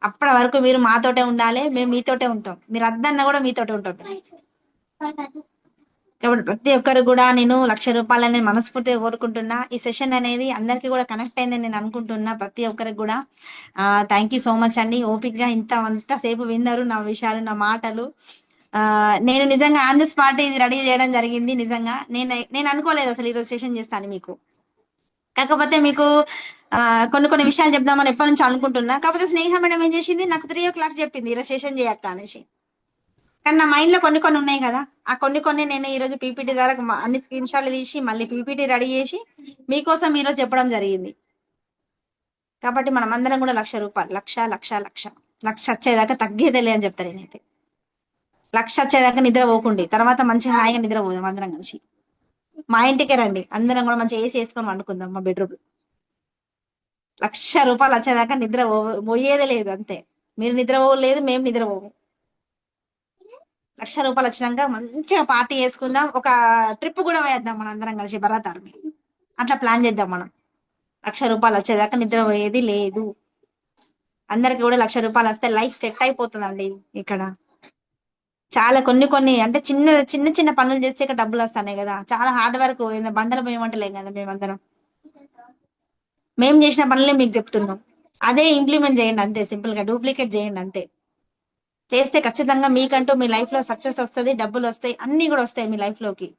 అప్పటి వరకు మీరు మాతోటే ఉండాలి, మేము మీతోటే ఉంటాం. మీరు అద్దన్నా కూడా మీతోటే ఉంటాం. కాబట్టి ప్రతి ఒక్కరు కూడా నేను ₹1,00,000 మనస్ఫూర్తిగా కోరుకుంటున్నా. ఈ సెషన్ అనేది అందరికీ కూడా కనెక్ట్ అయిందని నేను అనుకుంటున్నా. ప్రతి ఒక్కరికి కూడా థ్యాంక్ యూ సో మచ్ అండి. ఓపిక్ గా ఇంతసేపు విన్నారు నా విషయాలు, నా మాటలు. నేను నిజంగా ఆన్ ది స్పాట్ ఇది రెడీ చేయడం జరిగింది. నిజంగా నేను అనుకోలేదు అసలు ఈరోజు సెషన్ చేస్తాను మీకు. కాకపోతే మీకు కొన్ని విషయాలు చెప్దామని ఎప్పటి నుంచో అనుకుంటున్నా. కాకపోతే స్నేహ మేడం ఏం చేసింది, నాకు 3 o'clock చెప్పింది ఈరోజు సెషన్ చేయక్క అనేసి. కానీ నా మైండ్ లో కొన్ని ఉన్నాయి కదా, ఆ కొన్ని నేను ఈ రోజు పీపీటీ ద్వారా అన్ని స్క్రీన్ షాట్లు తీసి మళ్ళీ పీపీటీ రెడీ చేసి మీకోసం ఈరోజు చెప్పడం జరిగింది. కాబట్టి మనం అందరం కూడా 1,00,000 లక్ష వచ్చేదాకా తగ్గేదేలే అని చెప్తారు నేనైతే. 1,00,000 వచ్చేదాకా నిద్ర పోకుండి, తర్వాత మంచి హాయిగా నిద్ర పోదాం అందరం కలిసి. మా ఇంటికే రండి, అందరం కూడా మంచిగా ఏసీ వేసుకొని వండుకుందాం మా బెడ్రూమ్. 1,00,000 వచ్చేదాకా నిద్ర పోయేదే లేదు, అంతే. మీరు నిద్ర పోలేదు, మేము నిద్ర పోము. 1,00,000 వచ్చినాక మంచిగా పార్టీ చేసుకుందాం, ఒక ట్రిప్ కూడా వేద్దాం మన అందరం కలిసి భరత్ ఆర్మీ. అట్లా ప్లాన్ చేద్దాం మనం. 1,00,000 వచ్చేదాకా నిద్ర పోయేది లేదు. అందరికి కూడా 1,00,000 వస్తే లైఫ్ సెట్ అయిపోతుందండి. ఇక్కడ చాలా కొన్ని అంటే చిన్న చిన్న పనులు చేస్తే ఇక్కడ డబ్బులు వస్తాయి కదా. చాలా హార్డ్ వర్క్, బండలు పోయమంటలేం కదా మేమందరం. మేము చేసిన పనులే మీకు చెప్తున్నాం, అదే ఇంప్లిమెంట్ చేయండి అంతే. సింపుల్ గా డూప్లికేట్ చేయండి అంతే. చేస్తే ఖచ్చితంగా మీకంటూ మీ లైఫ్ లో సక్సెస్ వస్తుంది, డబ్బులు వస్తాయి, అన్ని కూడా వస్తాయి మీ లైఫ్ లోకి.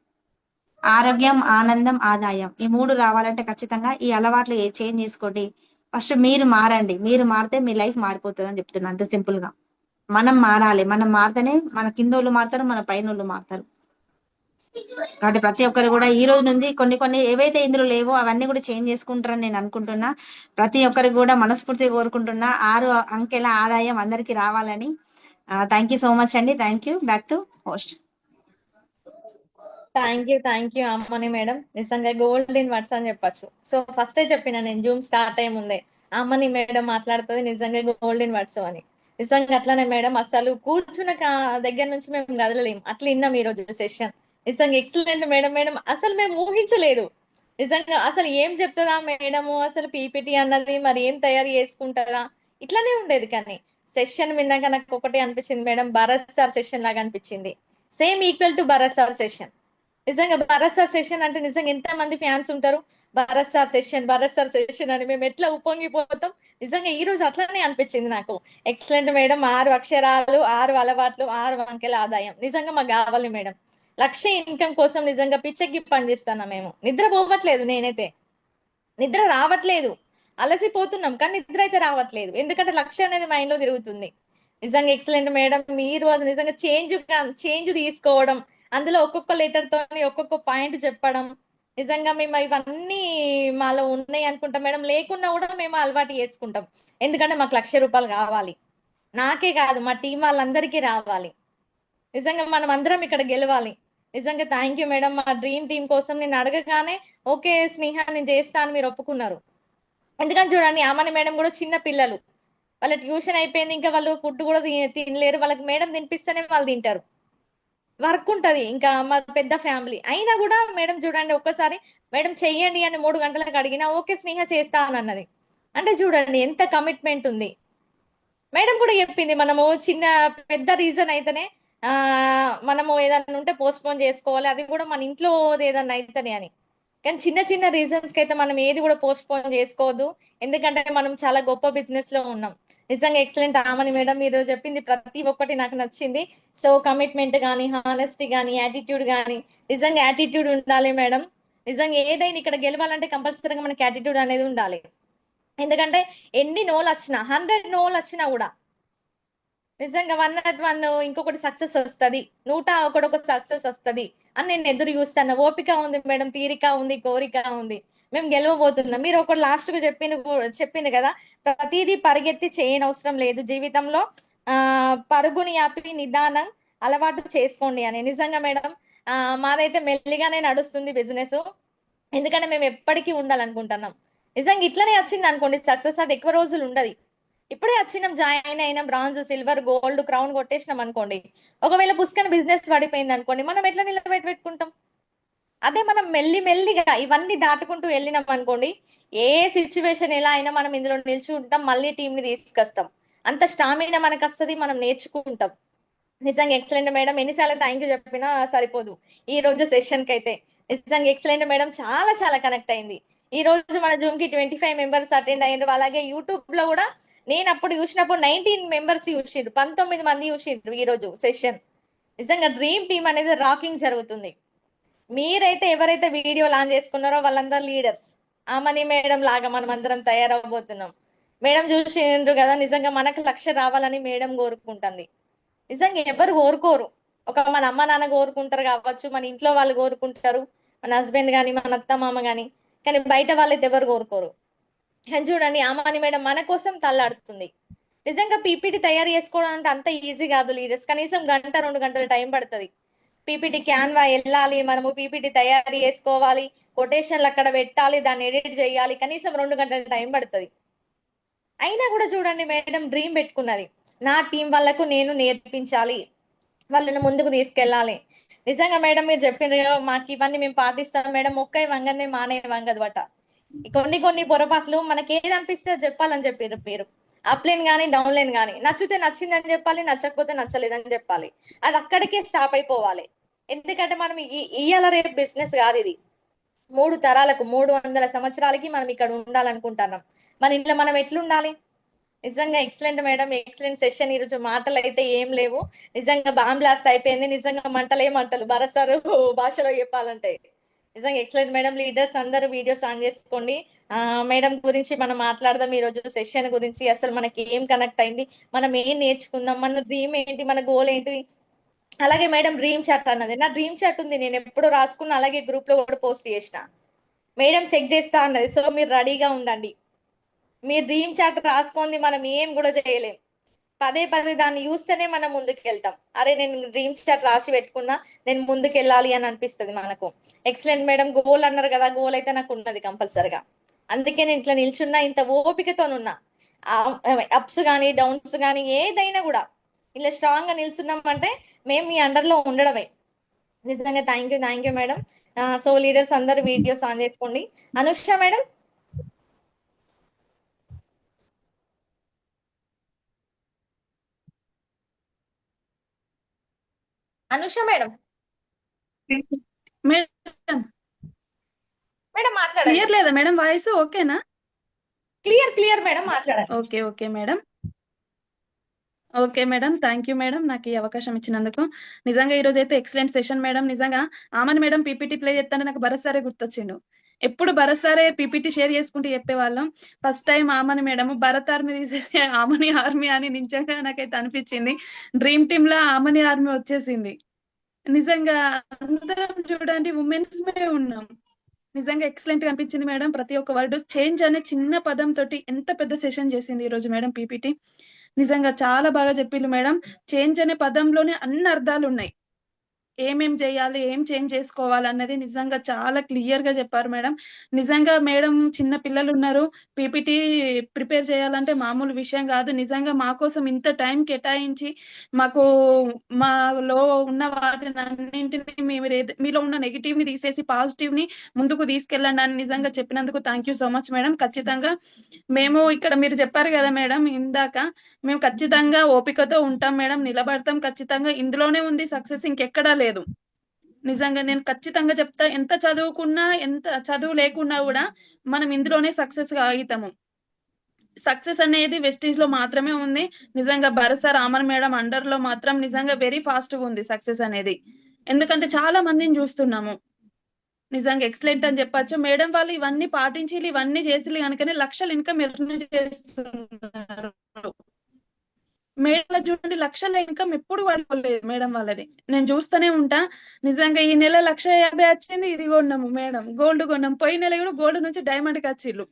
ఆరోగ్యం, ఆనందం, ఆదాయం, ఈ 3 రావాలంటే ఖచ్చితంగా ఈ అలవాట్లు చేంజ్ చేసుకోండి. ఫస్ట్ మీరు మారండి. మీరు మారితే మీ లైఫ్ మారిపోతుంది అని చెప్తున్నా, అంత సింపుల్ గా. మనం మారాలి, మనం మారితేనే మన కిందోళ్ళు మారుతారు, మన పైన మారుతారు. కాబట్టి ప్రతి ఒక్కరు కూడా ఈ రోజు నుంచి కొన్ని ఏవైతే ఇందులో లేవో అవన్నీ కూడా చేంజ్ చేసుకుంటారని నేను అనుకుంటున్నా. ప్రతి ఒక్కరికి కూడా మనస్ఫూర్తిగా కోరుకుంటున్నా 6 అంకెల ఆదాయం అందరికి రావాలని. థ్యాంక్ యూ సో మచ్ అండి. Thank you. Back to host. Thank you అమ్మని మేడం. నిజంగా గోల్డెన్ వర్డ్స్ అని చెప్పొచ్చు. సో ఫస్టే చెప్పిన నేను జూమ్ స్టార్ట్ అయ్యే ముందే, అమ్మని మేడం మాట్లాడుతుంది నిజంగా గోల్డెన్ వర్డ్స్ అని. నిజంగా అట్లానే మేడం, అసలు కూర్చున్న దగ్గర నుంచి మేము కదలలేం, అట్లా విన్నాం ఈ రోజు సెషన్. నిజంగా ఎక్సలెంట్ మేడం. మేడం అసలు మేము ఊహించలేదు నిజంగా, అసలు ఏం చెప్తుందా మేడము, అసలు పీపీటీ అన్నది మరి ఏం తయారు చేసుకుంటారా, ఇట్లానే ఉండేది. కానీ సెషన్ విన్నాక నాకు ఒకటి అనిపించింది మేడం, భరత్ సార్ సెషన్ లాగా అనిపించింది. Same equal to Bharat sir session. నిజంగా భరత్ సార్ సెషన్ అంటే నిజంగా ఎంత మంది ఫ్యాన్స్ ఉంటారు, భరత్ సార్ సెషన్ అని మేము ఎట్లా ఉప్పొంగిపోతాం. నిజంగా ఈ రోజు అట్లానే అనిపించింది నాకు. Excellent madam. 6 అక్షరాలు, 6 అలవాట్లు, 6 అంకెల ఆదాయం నిజంగా మాకు కావాలి మేడం. 1,00,000 ఇన్కమ్ కోసం నిజంగా పిచ్చెక్కి పనిచేస్తాను మేము. నిద్ర పోవట్లేదు, నేనైతే నిద్ర రావట్లేదు, అలసిపోతున్నాం కానీ నిద్ర అయితే రావట్లేదు. ఎందుకంటే 1,00,000 అనేది మైండ్ లో తిరుగుతుంది. నిజంగా ఎక్సలెంట్ మేడం. మీరు అది నిజంగా చేంజ్ తీసుకోవడం, అందులో ఒక్కొక్క లెటర్ తోని ఒక్కొక్క పాయింట్ చెప్పడం, నిజంగా మేము ఇవన్నీ మాలో ఉన్నాయి అనుకుంటాం మేడం. లేకున్నా కూడా మేము అలవాటు చేసుకుంటాం. ఎందుకంటే మాకు 1,00,000 కావాలి, నాకే కాదు మా టీం వాళ్ళందరికీ రావాలి. నిజంగా మనం అందరం ఇక్కడ గెలవాలి. నిజంగా థ్యాంక్ యూ మేడం. మా డ్రీమ్ టీం కోసం నేను అడగగానే ఓకే స్నేహ నేను చేస్తా అని మీరు ఒప్పుకున్నారు. ఎందుకని చూడండి, ఆమని మేడం కూడా చిన్న పిల్లలు, వాళ్ళ ట్యూషన్ అయిపోయింది, ఇంకా వాళ్ళు ఫుడ్ కూడా తినలేరు. వాళ్ళకి మేడం తినిపిస్తేనే వాళ్ళు తింటారు. వర్క్ ఉంటది, ఇంకా మా పెద్ద ఫ్యామిలీ అయినా కూడా మేడం చూడండి, ఒక్కసారి మేడం చెయ్యండి అని 3 గంటలకు అడిగినా ఓకే స్నేహ చేస్తా అని అన్నది. అంటే చూడండి ఎంత కమిట్మెంట్ ఉంది. మేడం కూడా చెప్పింది, మనము చిన్న పెద్ద రీజన్ అయితేనే మనము ఏదన్నా ఉంటే పోస్ట్ పోన్ చేసుకోవాలి, అది కూడా మన ఇంట్లో ఏదన్నా అయితేనే అని. కానీ చిన్న చిన్న రీజన్స్ కి అయితే మనం ఏది కూడా పోస్ట్ పోన్ చేసుకోవద్దు. ఎందుకంటే మనం చాలా గొప్ప బిజినెస్ లో ఉన్నాం. నిజంగా ఎక్సలెంట్ ఆమని మేడం, మీరు చెప్పింది ప్రతి ఒక్కటి నాకు నచ్చింది. సో కమిట్మెంట్ కానీ, హానెస్టీ కానీ, యాటిట్యూడ్ కానీ, నిజంగా యాటిట్యూడ్ ఉండాలి మేడం. నిజంగా ఏదైనా ఇక్కడ గెలవాలంటే కంపల్సరీగా మనకి యాటిట్యూడ్ అనేది ఉండాలి. ఎందుకంటే ఎన్ని నోలు వచ్చినా, 100 నోలు వచ్చినా కూడా నిజంగా 101 ఇంకొకటి సక్సెస్ వస్తుంది, 101 ఒక సక్సెస్ వస్తుంది అని నేను ఎదురు చూస్తాను. ఓపిక ఉంది మేడం, తీరిక ఉంది, కోరిక ఉంది, మేము గెలవబోతున్నాం. మీరు ఒకటి లాస్ట్ గా చెప్పింది కదా, ప్రతిదీ పరిగెత్తి చేయనవసరం లేదు జీవితంలో, పరుగుని ఆపి నిదానం అలవాటు చేసుకోండి అని. నిజంగా మేడం మాదైతే మెల్లిగానే నడుస్తుంది బిజినెస్. ఎందుకంటే మేము ఎప్పటికీ ఉండాలనుకుంటున్నాం. నిజంగా ఇట్లనే వచ్చింది అనుకోండి సక్సెస్, అది ఎక్కువ రోజులు ఉండదు. ఇప్పుడే వచ్చినాం, జాయిన్ అయినాం, బ్రాంజ్, సిల్వర్, గోల్డ్, క్రౌన్ కొట్టేసినాం అనుకోండి, ఒకవేళ పుష్కన బిజినెస్ పడిపోయింది అనుకోండి, మనం ఎట్లా నిలబెట్టుకుంటాం. అదే మనం మెల్లిగా ఇవన్నీ దాటుకుంటూ వెళ్ళినాం అనుకోండి, ఏ సిచ్యువేషన్ ఎలా అయినా మనం ఇందులో నిల్చుంటాం, మళ్ళీ టీం ని తీసుకొస్తాం. అంత స్టామినా మనకు వస్తుంది, మనం నేర్చుకుంటాం. నిజంగా ఎక్సలెంట్ మేడం. ఎన్నిసార్లు థ్యాంక్ యూ చెప్పినా సరిపోదు ఈ రోజు సెషన్ కి అయితే. నిజంగా ఎక్సలెంట్ మేడం, చాలా చాలా కనెక్ట్ అయింది. ఈ రోజు మన జూమ్ కి 25 మెంబర్స్ అటెండ్ అయ్యారు. అలాగే యూట్యూబ్ లో కూడా నేను అప్పుడు చూసినప్పుడు 19 మెంబర్స్ చూసిండ్రు, 19 మంది చూసిండ్రు ఈ రోజు సెషన్. నిజంగా డ్రీమ్ టీమ్ అనేది రాకింగ్ జరుగుతుంది. మీరైతే ఎవరైతే వీడియో లాంచ్ చేసుకున్నారో వాళ్ళందరూ లీడర్స్. ఆమని మేడం లాగా మనం అందరం తయారవబోతున్నాం. మేడం చూసిండ్రు కదా, నిజంగా మనకు 1,00,000 రావాలని మేడం కోరుకుంటుంది. నిజంగా ఎవరు కోరుకోరు, ఒక మన అమ్మ నాన్న కోరుకుంటారు కావచ్చు, మన ఇంట్లో వాళ్ళు కోరుకుంటారు, మన హస్బెండ్ గాని, మన అత్త మామ గాని, కానీ బయట వాళ్ళైతే ఎవరు కోరుకోరు. అని చూడండి ఆమాని మేడం మన కోసం తల్లాడుతుంది. నిజంగా పీపీటీ తయారు చేసుకోవడం అంటే అంత ఈజీ కాదు లీడర్స్. కనీసం 1-2 గంటల టైం పడుతుంది. పీపీటీ క్యాన్వా వెళ్ళాలి, మనము పీపీటీ తయారు చేసుకోవాలి, కొటేషన్లు అక్కడ పెట్టాలి, దాన్ని ఎడిట్ చేయాలి, కనీసం 2 గంటల టైం పడుతుంది. అయినా కూడా చూడండి మేడం డ్రీమ్ పెట్టుకున్నది, నా టీం వాళ్ళకు నేను నేర్పించాలి, వాళ్ళని ముందుకు తీసుకెళ్ళాలి. నిజంగా మేడం మీరు చెప్పిండ్రు కదా, మాకు ఇవన్నీ మేము పాటిస్తాం మేడం, మొక్కై వంగనే మానే వంగదు బట. కొన్ని కొన్ని పొరపాట్లు మనకి ఏది అనిపిస్తే అది చెప్పాలని చెప్పారు మీరు. అప్ లైన్ కానీ డౌన్ లైన్ కానీ నచ్చితే నచ్చిందని చెప్పాలి, నచ్చకపోతే నచ్చలేదని చెప్పాలి. అది అక్కడికే స్టాప్ అయిపోవాలి. ఎందుకంటే మనం ఇయ్యాల రేపు బిజినెస్ కాదు ఇది. 3 తరాలకు 300 సంవత్సరాలకి మనం ఇక్కడ ఉండాలనుకుంటున్నాం. మన ఇంట్లో మనం ఎట్లుండాలి? నిజంగా ఎక్సలెంట్ మేడం, ఎక్సలెంట్ సెషన్. ఈరోజు మాటలు అయితే ఏం లేవు, నిజంగా బాంబ్ బ్లాస్ట్ అయిపోయింది. నిజంగా మంటలే మంటలు బరసారు భాషలో చెప్పాలంటే. నిజంగా ఎక్సలెంట్ మేడం. లీడర్స్ అందరూ వీడియోస్ ఆన్ చేసుకోండి. మేడం గురించి మనం మాట్లాడదాం ఈ రోజు సెషన్ గురించి. అసలు మనకి ఏం కనెక్ట్ అయింది, మనం ఏం నేర్చుకుందాం, మన డ్రీమ్ ఏంటి, మన గోల్ ఏంటి. అలాగే మేడం డ్రీమ్ చాట్ అన్నది, నా డ్రీమ్ చాట్ ఉంది, నేను ఎప్పుడు రాసుకున్నా, అలాగే గ్రూప్ లో కూడా పోస్ట్ చేసిన. మేడం చెక్ చేస్తా అన్నది. సో మీరు రెడీగా ఉండండి. మీ డ్రీమ్ చాట్ రాసుకుంది, మనం ఏం కూడా చేయలేం. పదే పదే దాన్ని చూస్తేనే మనం ముందుకు వెళ్తాం. అరే నేను డ్రీమ్ చాట్ రాసి పెట్టుకున్నా, నేను ముందుకు వెళ్ళాలి అని అనిపిస్తుంది మనకు. Excellent madam. గోల్ అన్నారు కదా, గోల్ అయితే నాకు ఉన్నది కంపల్సరిగా. అందుకే నేను ఇట్లా నిల్చున్నా, ఇంత ఓపికతోనున్నా. అప్స్ కానీ డౌన్స్ కానీ ఏదైనా కూడా ఇలా స్ట్రాంగ్ గా నిల్చున్నామంటే మేము మీ అండర్ లో ఉండడమే. నిజంగా thank you madam. So leaders అందరు వీడియోస్ ఆన్ చేసుకోండి. Anusha madam. Anusha madam. Madam madam మాట్లాడండి. క్లియర్ లేదా మేడం? వాయిస్ ఓకేనా? క్లియర్ మేడం మాట్లాడండి. Okay madam. Okay madam, thank you madam నాకు ఈ అవకాశం ఇచ్చినందుకు. నిజంగా ఈ రోజు అయితే ఎక్సలెంట్ సెషన్ మేడం. నిజంగా ఆమని మేడం పీపీటీ ప్లే చేస్తానే నాకు భరత్ సారే గుర్తొచ్చిండు. ఎప్పుడు భరత్ సారే పీపీటీ షేర్ చేసుకుంటూ చెప్పేవాళ్ళం. First time Amani madam Bharat army తీసేసి ఆమని ఆర్మీ అని నిజంగా నాకైతే అనిపించింది. డ్రీమ్ టీమ్ లో ఆమని ఆర్మీ వచ్చేసింది. నిజంగా అందరం చూడండి ఉమెన్స్ మే ఉన్నాం. నిజంగా ఎక్సలెంట్ గా అనిపించింది మేడం. ప్రతి ఒక్క వర్డ్ చేంజ్ అనే చిన్న పదం తోటి ఎంత పెద్ద సెషన్ చేసింది ఈ రోజు మేడం పీపీటీ. నిజంగా చాలా బాగా చెప్పిండ్రు మేడం. చేంజ్ అనే పదంలోనే అన్ని అర్థాలు ఉన్నాయి. ఏమేం చేయాలి, ఏం చేంజ్ చేసుకోవాలి అన్నది నిజంగా చాలా క్లియర్ గా చెప్పారు మేడం. నిజంగా మేడం చిన్న పిల్లలు ఉన్నారు, పీపీటీ ప్రిపేర్ చేయాలంటే మామూలు విషయం కాదు. నిజంగా మా కోసం ఇంత టైం కేటాయించి మాకు మాలో ఉన్న వాటిని అన్నింటినీ మీలో ఉన్న నెగిటివ్ ని తీసేసి పాజిటివ్ ని ముందుకు తీసుకెళ్ళండి అని నిజంగా చెప్పినందుకు thank you so much madam. ఖచ్చితంగా మేము ఇక్కడ మీరు చెప్పారు కదా మేడం ఇందాక, మేము ఖచ్చితంగా ఓపికతో ఉంటాం మేడం, నిలబడతాం ఖచ్చితంగా. ఇందులోనే ఉంది సక్సెస్, ఇంకెక్కడా లేదు. నిజంగా నేను ఖచ్చితంగా చెప్తా, ఎంత చదువుకున్నా ఎంత చదువు లేకున్నా కూడా మనం ఇందులోనే సక్సెస్ అవుతాము. సక్సెస్ అనేది వెస్టీజ్ లో మాత్రమే ఉంది. నిజంగా భరసా రామన్ మేడం అండర్ లో మాత్రం నిజంగా వెరీ ఫాస్ట్ గా ఉంది సక్సెస్ అనేది. ఎందుకంటే చాలా మందిని చూస్తున్నాము. నిజంగా ఎక్సలెంట్ అని చెప్పొచ్చు మేడం. వాళ్ళు ఇవన్నీ పాటించి ఇవన్నీ చేసి కనుకనే లక్షలు ఇన్కమ్ ఎర్న్ చేస్తున్నారు. మేడం చూడండి లక్షల ఇన్కమ్ ఎప్పుడు పడుకోలేదు మేడం వాళ్ళది, నేను చూస్తూనే ఉంటా. నిజంగా ఈ నెల 1,50,000 వచ్చింది. ఇది కొన్నాము మేడం, గోల్డ్ కొన్నాం. పోయిన నెల కూడా గోల్డ్ నుంచి డైమండ్ కి వచ్చిళ్ళు.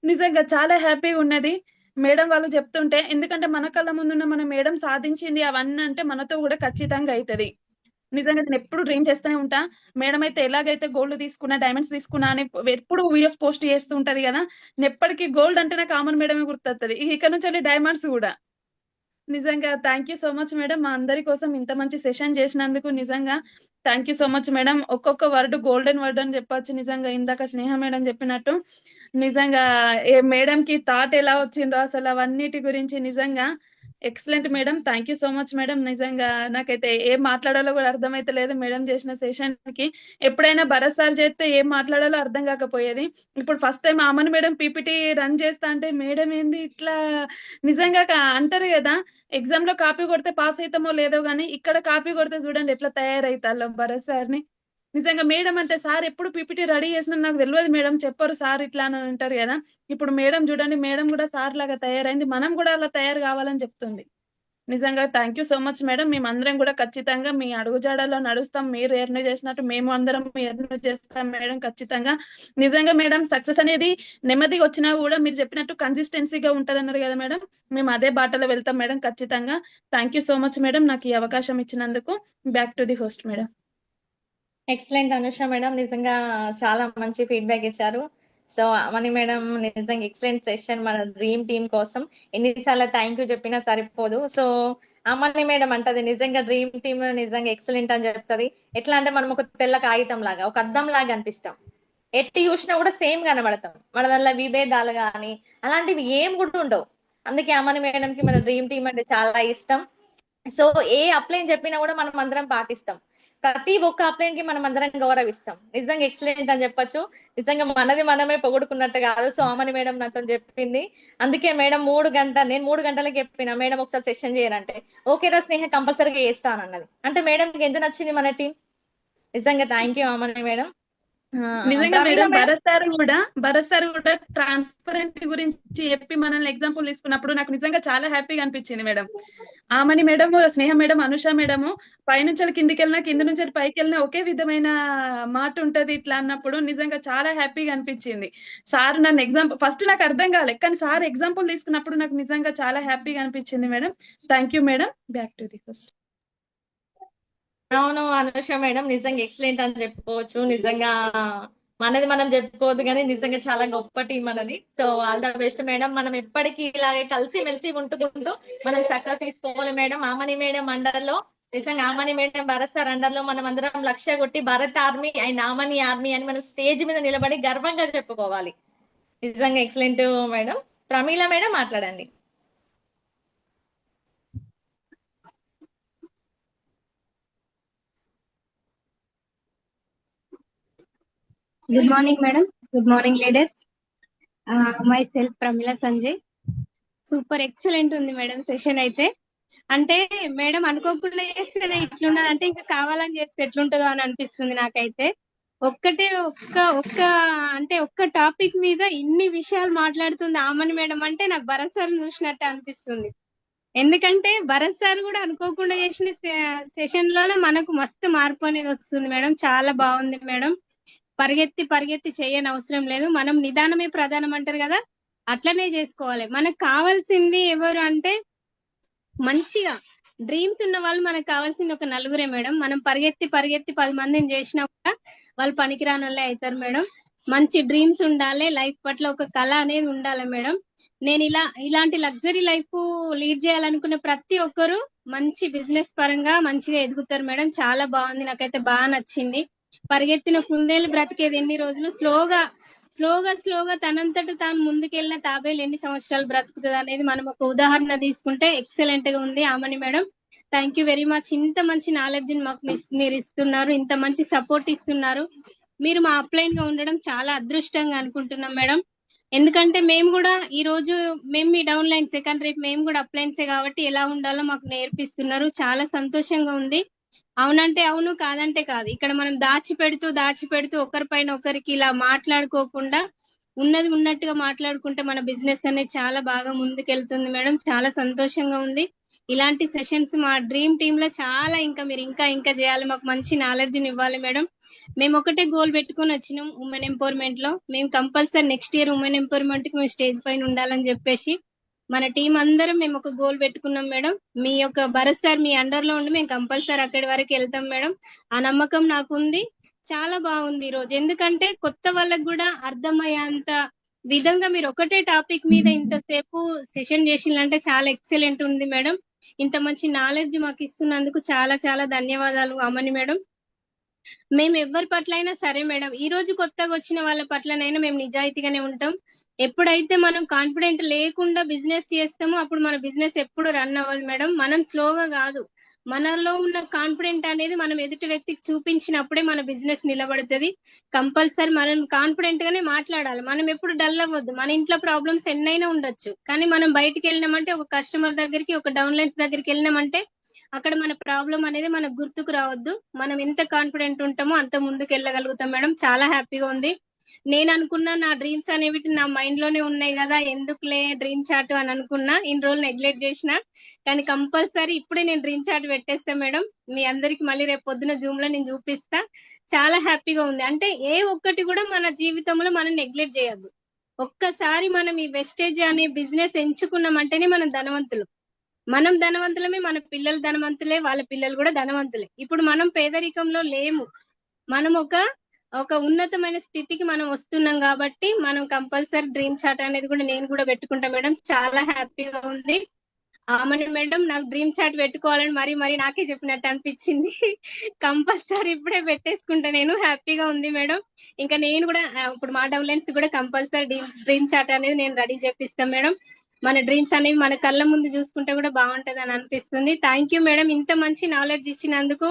నిజంగా చాలా హ్యాపీగా ఉన్నది మేడం వాళ్ళు చెప్తుంటే. ఎందుకంటే మన కళ్ళ ముందున్న మన మేడం సాధించింది అవన్నీ అంటే మనతో కూడా ఖచ్చితంగా అవుతుంది. నిజంగా నేను ఎప్పుడు డ్రీమ్ చేస్తూనే ఉంటా. మేడం అయితే ఎలాగైతే గోల్డ్ తీసుకున్నా, డైమండ్స్ తీసుకున్నా అని ఎప్పుడు వీడియోస్ పోస్ట్ చేస్తూ ఉంటది కదా, నేను ఎప్పటికీ గోల్డ్ అంటే నాకు కామన్ మేడమే గుర్తొస్తుంది. ఇక్కడ నుంచి వెళ్ళి డైమండ్స్ కూడా. నిజంగా thank you so much madam, మా అందరి కోసం ఇంత మంచి సెషన్ చేసినందుకు నిజంగా thank you so much madam. ఒక్కొక్క వర్డ్ గోల్డెన్ వర్డ్ అని చెప్పొచ్చు. నిజంగా ఇందాక స్నేహ మేడం చెప్పినట్టు నిజంగా మేడం కి థాట్ ఎలా వచ్చిందో అసలు అవన్నిటి గురించి నిజంగా excellent madam. Thank you so much madam. నిజంగా నాకైతే ఏం మాట్లాడాలో కూడా అర్థమైతే లేదు మేడం చేసిన సెషన్ కి. ఎప్పుడైనా భరత్ సార్ చేస్తే ఏం మాట్లాడాలో అర్థం కాకపోయేది. ఇప్పుడు first time Amani madam PPT run చేస్తా అంటే మేడం ఏంది ఇట్లా నిజంగా అంటారు కదా, ఎగ్జామ్ లో కాపీ కొడితే పాస్ అవుతామో లేదో గానీ ఇక్కడ కాపీ కొడితే చూడండి ఎట్లా తయారైతాలో భరత్ సార్ని. నిజంగా మేడం అంటే సార్ ఎప్పుడు పీపీటీ రెడీ చేసిన నాకు తెలియదు మేడం, చెప్పరు సార్ ఇట్లా అని అంటారు కదా. ఇప్పుడు మేడం చూడండి, మేడం కూడా సార్ లాగా తయారైంది, మనం కూడా అలా తయారు కావాలని చెప్తుంది. నిజంగా thank you so much madam. మేమందరం కూడా ఖచ్చితంగా మీ అడుగుజాడల్లో నడుస్తాం. మీరు ఎర్న్ చేసినట్టు మేము అందరం ఎర్న్ చేస్తాం మేడం ఖచ్చితంగా. నిజంగా మేడం సక్సెస్ అనేది నెమ్మదిగా వచ్చినా కూడా మీరు చెప్పినట్టు కన్సిస్టెన్సీగా ఉంటదన్నారు కదా మేడం. మేము అదే బాటలో వెళ్తాం మేడం ఖచ్చితంగా. Thank you so much madam నాకు ఈ అవకాశం ఇచ్చినందుకు. Back to the host madam. Excellent Anusha madam, నిజంగా చాలా మంచి ఫీడ్బ్యాక్ ఇచ్చారు. సో మణి మేడం నిజంగా ఎక్సలెంట్ సెషన్ మన డ్రీమ్ టీమ్ కోసం. ఎన్నిసార్లు థ్యాంక్ యూ చెప్పినా సరిపోదు. సో అమని మేడం అంటది నిజంగా డ్రీమ్ టీమ్ నిజంగా ఎక్సలెంట్ అని చెప్తది. ఎట్లా అంటే మనం ఒక తెల్ల కాగితం లాగా, ఒక అద్దం లాగా అనిపిస్తాం. ఎట్టి చూసినా కూడా సేమ్ కనబడతాం. మన దానిలో విభేదాలు కానీ అలాంటివి ఏం కూడా ఉండవు. అందుకే అమని మేడం కి మన డ్రీమ్ టీమ్ అంటే చాలా ఇష్టం. సో ఏ అప్లైన్ చెప్పినా కూడా మనం అందరం పాటిస్తాం. ప్రతి ఒక్క అప్లైన్ కి మనం అందరం గౌరవిస్తాం. నిజంగా ఎక్సలెంట్ అని చెప్పొచ్చు. నిజంగా మనది మనమే పొగుడుకున్నట్టు కాదు. సో అమని మేడం నాతో చెప్పింది. అందుకే మేడం నేను 3 గంటలకు చెప్పిన మేడం ఒకసారి సెషన్ చేయాలంటే ఓకే రా స్నేహ కంపల్సరీగా చేస్తానన్నది. అంటే మేడం ఎంత నచ్చింది మన టీం. నిజంగా థ్యాంక్ యూ అమని మేడం. నిజంగా Pramila madam madam Bharat sir కూడా ట్రాన్స్పరెంట్ గురించి చెప్పి మనల్ని ఎగ్జాంపుల్ తీసుకున్నప్పుడు నాకు నిజంగా చాలా హ్యాపీగా అనిపించింది మేడం. ఆమని మేడం, స్నేహ మేడం, అనుష మేడం పైనుంచి కిందికి వెళ్ళినా కింద నుంచి పైకి వెళ్ళినా ఒకే విధమైన మాట ఉంటది ఇట్లా అన్నప్పుడు నిజంగా చాలా హ్యాపీగా అనిపించింది. సార్ నన్ను ఎగ్జాంపుల్ ఫస్ట్ నాకు అర్థం కాలేదు, కానీ సార్ ఎగ్జాంపుల్ తీసుకున్నప్పుడు నాకు నిజంగా చాలా హ్యాపీగా అనిపించింది madam. Thank you madam. Back to the first. అవును అనుష మేడం, నిజంగా ఎక్సలెంట్ అని చెప్పుకోవచ్చు. నిజంగా మనది మనం చెప్పుకోవద్దు కానీ నిజంగా చాలా గొప్ప టీం మనది. So all the best madam. మనం ఎప్పటికీ ఇలాగే కలిసి మెలిసి ఉంటుకుంటూ మనం సక్సెస్ తీసుకోవాలి మేడం. ఆమని మేడం అండర్ లో, నిజంగా Amani madam Bharat sir under లో మనం అందరం లక్ష్య కొట్టి Bharath army and Amani army అని మనం స్టేజ్ మీద నిలబడి గర్వంగా చెప్పుకోవాలి. నిజంగా ఎక్సలెంట్ మేడం. ప్రమీల మేడం మాట్లాడండి. Good morning, madam. Good morning, ladies. Myself, Pramila Sanjay. Super excellent ఉంది మేడం సెషన్ అయితే. అంటే మేడం అనుకోకుండా చేస్తే ఇట్లున్నది అంటే ఇంకా కావాలని చేస్తే ఎట్లుంటుందో అని అనిపిస్తుంది నాకైతే. ఒక్క టాపిక్ మీద ఇన్ని విషయాలు మాట్లాడుతుంది ఆమని మేడం అంటే నాకు భరత్ సార్ చూసినట్టు అనిపిస్తుంది. ఎందుకంటే భరత్ సార్ కూడా అనుకోకుండా చేసిన సెషన్ లోనే మనకు మస్తు మార్పు అనేది వస్తుంది మేడం. చాలా బాగుంది మేడం. పరిగెత్తి చేయని అవసరం లేదు. మనం నిదానమే ప్రధానం అంటారు కదా, అట్లనే చేసుకోవాలి. మనకు కావాల్సింది ఎవరు అంటే మంచిగా డ్రీమ్స్ ఉన్న వాళ్ళు మనకు కావాల్సింది ఒక నలుగురే మేడం. మనం పరిగెత్తి 10 మందిని చేసినా కూడా వాళ్ళు పనికిరాని వాళ్ళే అవుతారు మేడం. మంచి డ్రీమ్స్ ఉండాలి, లైఫ్ పట్ల ఒక కళ అనేది ఉండాలి మేడం. నేను ఇలాంటి లగ్జరీ లైఫ్ లీడ్ చేయాలనుకున్న ప్రతి ఒక్కరు మంచి బిజినెస్ పరంగా మంచిగా ఎదుగుతారు మేడం. చాలా బాగుంది, నాకైతే బాగా నచ్చింది. పరిగెత్తిన కుందేలు బ్రతికేది ఎన్ని రోజులు, స్లోగా తనంతట తాను ముందుకెళ్ళిన తాబేలు ఎన్ని సంవత్సరాలు బ్రతుకుతుంది అనేది మనం ఒక ఉదాహరణ తీసుకుంటే ఎక్సలెంట్ గా ఉంది Amani madam. Thank you very much. ఇంత మంచి నాలెడ్జ్ మాకు మీరు ఇస్తున్నారు, ఇంత మంచి సపోర్ట్ ఇస్తున్నారు. మీరు మా అప్లైన్ గా ఉండడం చాలా అదృష్టంగా అనుకుంటున్నాం మేడం. ఎందుకంటే మేము కూడా ఈ రోజు మీ డౌన్ లైన్ సెకండ్ రేపు మేము కూడా అప్లైన్సే కాబట్టి ఎలా ఉండాలో మాకు నేర్పిస్తున్నారు. చాలా సంతోషంగా ఉంది. అవునంటే అవును, కాదంటే కాదు. ఇక్కడ మనం దాచిపెడుతూ ఒకరిపైన ఒకరికి ఇలా మాట్లాడుకోకుండా ఉన్నది ఉన్నట్టుగా మాట్లాడుకుంటే మన బిజినెస్ అనేది చాలా బాగా ముందుకెళ్తుంది మేడం. చాలా సంతోషంగా ఉంది. ఇలాంటి సెషన్స్ మా డ్రీమ్ టీమ్ లో చాలా మీరు ఇంకా చేయాలి, మాకు మంచి నాలెడ్జ్ ఇవ్వాలి మేడం. మేము ఒకటే గోల్ పెట్టుకొని వచ్చినాం ఉమెన్ ఎంపవర్మెంట్ లో. మేము compulsory next year women empowerment కి మేము స్టేజ్ పైన ఉండాలని చెప్పేసి మన టీం అందరం మేము ఒక గోల్ పెట్టుకున్నాం మేడం. మీ యొక్క భరత్ సార్ మీ అండర్ లో ఉండి మేము కంపల్సరీ అక్కడి వరకు వెళ్తాం మేడం. ఆ నమ్మకం నాకు ఉంది. చాలా బాగుంది ఈ రోజు. ఎందుకంటే కొత్త వాళ్ళకు కూడా అర్థమయ్యేంత విధంగా మీరు ఒకటే టాపిక్ మీద ఇంతసేపు సెషన్ చేసిందంటే చాలా ఎక్సలెంట్ ఉంది మేడం. ఇంత మంచి నాలెడ్జ్ మాకు ఇస్తున్నందుకు చాలా ధన్యవాదాలు అమని మేడం. మేము ఎవరి పట్ల అయినా సరే మేడం, ఈ రోజు కొత్తగా వచ్చిన వాళ్ళ పట్లనైనా మేము నిజాయితీగానే ఉంటాం. ఎప్పుడైతే మనం కాన్ఫిడెంట్ లేకుండా బిజినెస్ చేస్తామో అప్పుడు మన బిజినెస్ ఎప్పుడు రన్ అవ్వదు మేడం. మనం స్లోగా కాదు, మనలో ఉన్న కాన్ఫిడెంట్ అనేది మనం ఎదుటి వ్యక్తికి చూపించినప్పుడే మన బిజినెస్ నిలబడుతుంది. కంపల్సరీ మనం కాన్ఫిడెంట్ గానే మాట్లాడాలి. మనం ఎప్పుడు డల్ అవ్వద్దు. మన ఇంట్లో ప్రాబ్లమ్స్ ఎన్నైనా ఉండొచ్చు, కానీ మనం బయటికి వెళ్ళినామంటే ఒక కస్టమర్ దగ్గరికి, ఒక డౌన్ లైన్స్ దగ్గరికి వెళ్ళినామంటే అక్కడ మన ప్రాబ్లం అనేది మనకు గుర్తుకు రావద్దు. మనం ఎంత కాన్ఫిడెంట్ ఉంటామో అంత ముందుకు వెళ్ళగలుగుతాం మేడం. చాలా హ్యాపీగా ఉంది. నేను అనుకున్నా నా డ్రీమ్స్ అనేవి నా మైండ్ లోనే ఉన్నాయి కదా, ఎందుకులే డ్రీమ్ చార్ట్ అని అనుకున్నా, ఇన్ని రోజులు నెగ్లెక్ట్ చేసిన. కానీ కంపల్సరీ ఇప్పుడే నేను డ్రీమ్ చార్ట్ పెట్టేస్తా మేడం. మీ అందరికి మళ్ళీ రేపు పొద్దున జూమ్ లో నేను చూపిస్తా. చాలా హ్యాపీగా ఉంది. అంటే ఏ ఒక్కటి కూడా మన జీవితంలో మనం నెగ్లెక్ట్ చేయొద్దు. ఒక్కసారి మనం ఈ వెస్టేజ్ అనే బిజినెస్ ఎంచుకున్నామంటేనే మనం ధనవంతులు. మనం ధనవంతులమే, మన పిల్లలు ధనవంతులే, వాళ్ళ పిల్లలు కూడా ధనవంతులే. ఇప్పుడు మనం పేదరికంలో లేము. మనం ఒక ఉన్నతమైన స్థితికి మనం వస్తున్నాం కాబట్టి మనం కంపల్సరీ డ్రీమ్ చార్ట్ అనేది కూడా నేను కూడా పెట్టుకుంటా మేడం. చాలా హ్యాపీగా ఉంది. ఆమని మేడం నాకు డ్రీమ్ చార్ట్ పెట్టుకోవాలని మరీ నాకే చెప్పినట్టు అనిపించింది. కంపల్సరీ ఇప్పుడే పెట్టేసుకుంటా నేను. హ్యాపీగా ఉంది మేడం. ఇంకా నేను కూడా ఇప్పుడు మా డౌన్లైన్స్ కూడా కంపల్సరీ డ్రీమ్ చార్ట్ అనేది నేను రెడీ చేపిస్తాను మేడం. మన డ్రీమ్స్ అనేవి మన కళ్ళ ముందు చూసుకుంటే కూడా బాగుంటది అని అనిపిస్తుంది. థ్యాంక్ యూ మేడం, ఇంత మంచి నాలెడ్జ్ ఇచ్చినందుకు.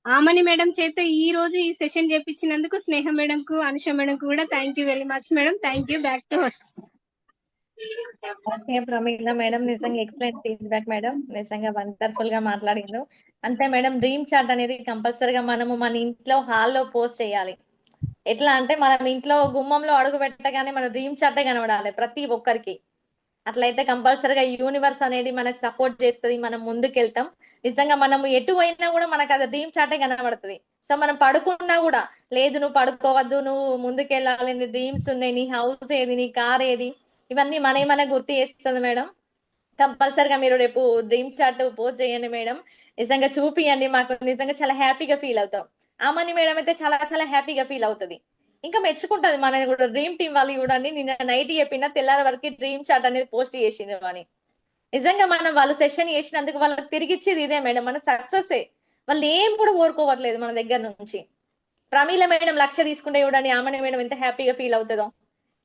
ఆమని మేడం చేత ఈ రోజు ఈ సెషన్ చేపించినందుకు స్నేహ మేడం కు, అనుష మేడం కు కూడా thank you very much madam. Thank you. Back to okay Pramila madam, నిజంగా ఎక్సలెంట్ ఫీడ్బ్యాక్ మేడం. నిజంగా వండర్ఫుల్ గా మాట్లాడిండ్రు. అంతే మేడం, డ్రీమ్ చార్ట్ అనేది కంపల్సరీగా మనము మన ఇంట్లో హాల్లో పోస్ట్ చేయాలి. ఎట్లా అంటే మనం ఇంట్లో గుమ్మంలో అడుగు పెట్టగానే మన డ్రీమ్ చార్టే కనబడాలి ప్రతి ఒక్కరికి. అట్లయితే కంపల్సరీగా యూనివర్స్ అనేది మనకు సపోర్ట్ చేస్తుంది, మనం ముందుకెళ్తాం. నిజంగా మనం ఎటు పోయినా కూడా మనకు అది డ్రీమ్ చార్టే కనబడుతుంది. సో మనం పడుకున్నా కూడా, లేదు నువ్వు పడుకోవద్దు, నువ్వు ముందుకెళ్ళాలి, నీ డ్రీమ్స్ ఉన్నాయి, నీ హౌస్ ఏది, నీ కార్ ఏది, ఇవన్నీ మన గుర్తు చేస్తుంది మేడం. కంపల్సరీగా మీరు రేపు డ్రీమ్ చార్ట్ పోస్ట్ చేయండి మేడం. నిజంగా చూపియండి మాకు, నిజంగా చాలా హ్యాపీగా ఫీల్ అవుతాం. ఆమని మేడం అయితే చాలా చాలా హ్యాపీగా ఫీల్ అవుతుంది. ఇంకా మెచ్చుకుంటది మన కూడా. డ్రీమ్ టీం వాళ్ళు చూడండి, నిన్న నైట్ చెప్పిన తెల్లారి వరకు డ్రీమ్ చార్ట్ అనేది పోస్ట్ చేసింది అని. నిజంగా మనం వాళ్ళు సెషన్ చేసినందుకు వాళ్ళకి తిరిగి ఇచ్చేది ఇదే మేడం, మన సక్సెస్. వాళ్ళు ఏం కూడా కోరుకోవట్లేదు మన దగ్గర నుంచి. ప్రమీల మేడం లక్ష్య తీసుకుంటే చూడండి, ఆమని మేడం ఎంత హ్యాపీగా ఫీల్ అవుతుందో.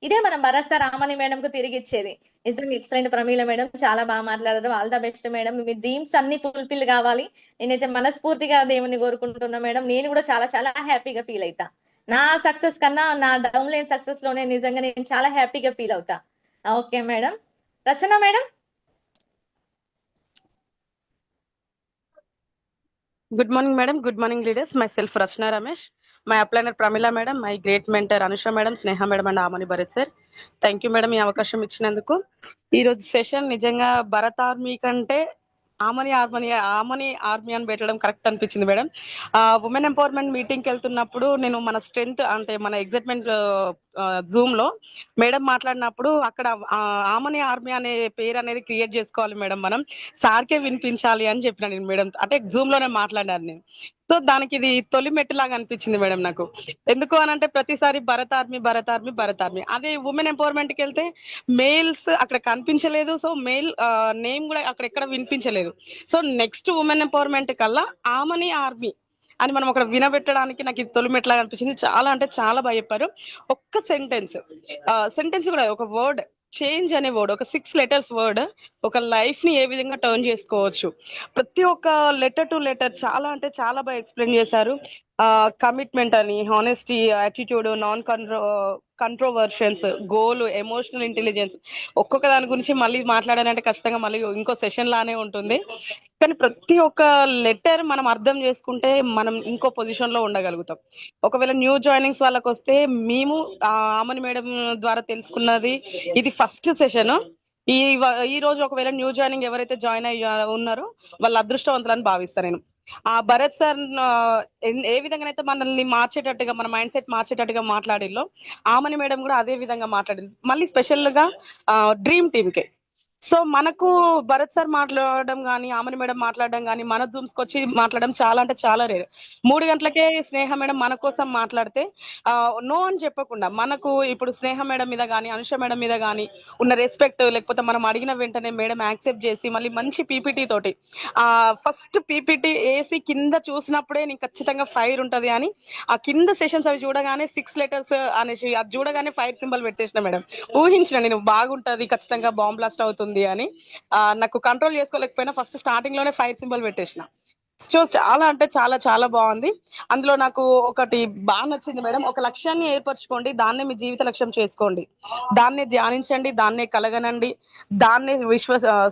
ఇదే మనం భరత్ సార్ ఆమని మేడం కు తిరిగి ఇచ్చేది. నిజంగా ఎక్సలెంట్ ప్రమీల మేడం, చాలా బాగా మాట్లాడారు. All the best madam. మీ డ్రీమ్స్ అన్ని ఫుల్ఫిల్ కావాలి. నేనైతే మనస్ఫూర్తిగా దేవుని కోరుకుంటున్నా మేడం. నేను కూడా చాలా చాలా హ్యాపీగా ఫీల్ అవుతా. నా సక్సెస్ కన్నా నా డౌన్లైన్ సక్సెస్ లోనే నిజంగా నేను చాలా హ్యాపీగా ఫీల్ అవుతా. Okay madam. Rachana madam. Good morning, madam. Good morning, leaders. Myself, Rachna Ramesh. My upline Pramila madam, my great mentor Anusha madam, Sneha madam, and Amani Bharat sir. Thank you, madam. ఈ అవకాశం ఇచ్చినందుకు. ఈ రోజు session నిజంగా Bharat army కంటే Amani army అని పెట్టడం correct అనిపించింది మేడం. ఉమెన్ ఎంపవర్మెంట్ మీటింగ్కి వెళ్తున్నప్పుడు నేను మన స్ట్రెంగ్త్ అంటే మన ఎగ్జైట్మెంట్ జూమ్ లో మేడం మాట్లాడినప్పుడు అక్కడ ఆమని ఆర్మీ అనే పేరు అనేది క్రియేట్ చేసుకోవాలి మేడం, మనం సార్కే వినిపించాలి అని చెప్పిన నేను మేడం. అంటే జూమ్ లోనే మాట్లాడాను నేను. సో దానికి ఇది తొలి మెట్టులాగా అనిపించింది మేడం నాకు. ఎందుకు అని అంటే ప్రతిసారి భరత్ ఆర్మీ. అదే ఉమెన్ ఎంపవర్మెంట్ కి వెళ్తే మేల్స్ అక్కడ కనిపించలేదు. సో మేల్ నేమ్ కూడా అక్కడ ఎక్కడ వినిపించలేదు. సో నెక్స్ట్ ఉమెన్ ఎంపవర్మెంట్ కల్లా ఆమని ఆర్మీ అని మనం అక్కడ వినబెట్టడానికి నాకు ఇది తొలిమెట్లాగా అనిపించింది. చాలా అంటే చాలా బాగా చెప్పారు. ఒక్క సెంటెన్స్ కూడా, ఒక వర్డ్ చేంజ్ అనే వర్డ్, ఒక 6 letters వర్డ్ ఒక లైఫ్ ని ఏ విధంగా టర్న్ చేసుకోవచ్చు. ప్రతి ఒక్క లెటర్ టు లెటర్ చాలా అంటే చాలా బాగా ఎక్స్ప్లెయిన్ చేశారు. కమిట్మెంట్ అని, honesty, attitude, non controversions, goal, emotional intelligence, ఒక్కొక్క దాని గురించి మళ్ళీ మాట్లాడాలంటే ఖచ్చితంగా మళ్ళీ ఇంకో సెషన్ లానే ఉంటుంది. కానీ ప్రతి ఒక్క లెటర్ మనం అర్థం చేసుకుంటే మనం ఇంకో పొజిషన్ లో ఉండగలుగుతాం. ఒకవేళ న్యూ జాయినింగ్స్ వాళ్ళకి వస్తే, మేము ఆమని మేడం ద్వారా తెలుసుకున్నది ఇది ఫస్ట్ సెషన్. ఈ రోజు ఒకవేళ న్యూ జాయినింగ్ ఎవరైతే జాయిన్ అయ్యి ఉన్నారో వాళ్ళ అదృష్టవంతులని భావిస్తాను నేను. ఆ భరత్ సార్ ఏ విధంగానైతే మనల్ని మార్చేటట్టుగా, మన మైండ్ సెట్ మార్చేటట్టుగా మాట్లాడిల్లో, ఆమని మేడం కూడా అదే విధంగా మాట్లాడింది. మళ్ళీ స్పెషల్ గా డ్రీమ్ టీమ్ కే. సో మనకు భరత్ సార్ మాట్లాడడం కానీ, ఆమని మేడం మాట్లాడడం కానీ, మన జూమ్స్ కి వచ్చి మాట్లాడడం చాలా అంటే చాలా రేరు. 3 గంటలకే స్నేహ మేడం మన కోసం మాట్లాడితే నో అని చెప్పకుండా, మనకు ఇప్పుడు స్నేహ మేడం మీద కానీ, అనుష మేడం మీద కానీ ఉన్న రెస్పెక్ట్, లేకపోతే మనం అడిగిన వెంటనే మేడం యాక్సెప్ట్ చేసి మళ్ళీ మంచి పీపీటీ తోటి, ఫస్ట్ పీపీటీ వేసి కింద చూసినప్పుడే నీకు ఖచ్చితంగా ఫైర్ ఉంటది అని, ఆ కింద సెషన్స్ అవి చూడగానే 6 letters అనేసి అది చూడగానే ఫైర్ సింబల్ పెట్టేసిన మేడం. ఊహించిన నేను బాగుంటది, ఖచ్చితంగా బాంబ్ బ్లాస్ట్ అవుతుంది అని. నాకు కంట్రోల్ చేసుకోలేకపోయినా ఫస్ట్ స్టార్టింగ్ లోనే ఫైర్ సింబల్ పెట్టేసిన. సో చాలా అంటే చాలా చాలా బాగుంది. అందులో నాకు ఒకటి బాగా నచ్చింది మేడం, ఒక లక్ష్యాన్ని ఏర్పరచుకోండి, దాన్నే మీ జీవిత లక్ష్యం చేసుకోండి, దాన్నే ధ్యానించండి, దాన్నే కలగనండి, దాన్నే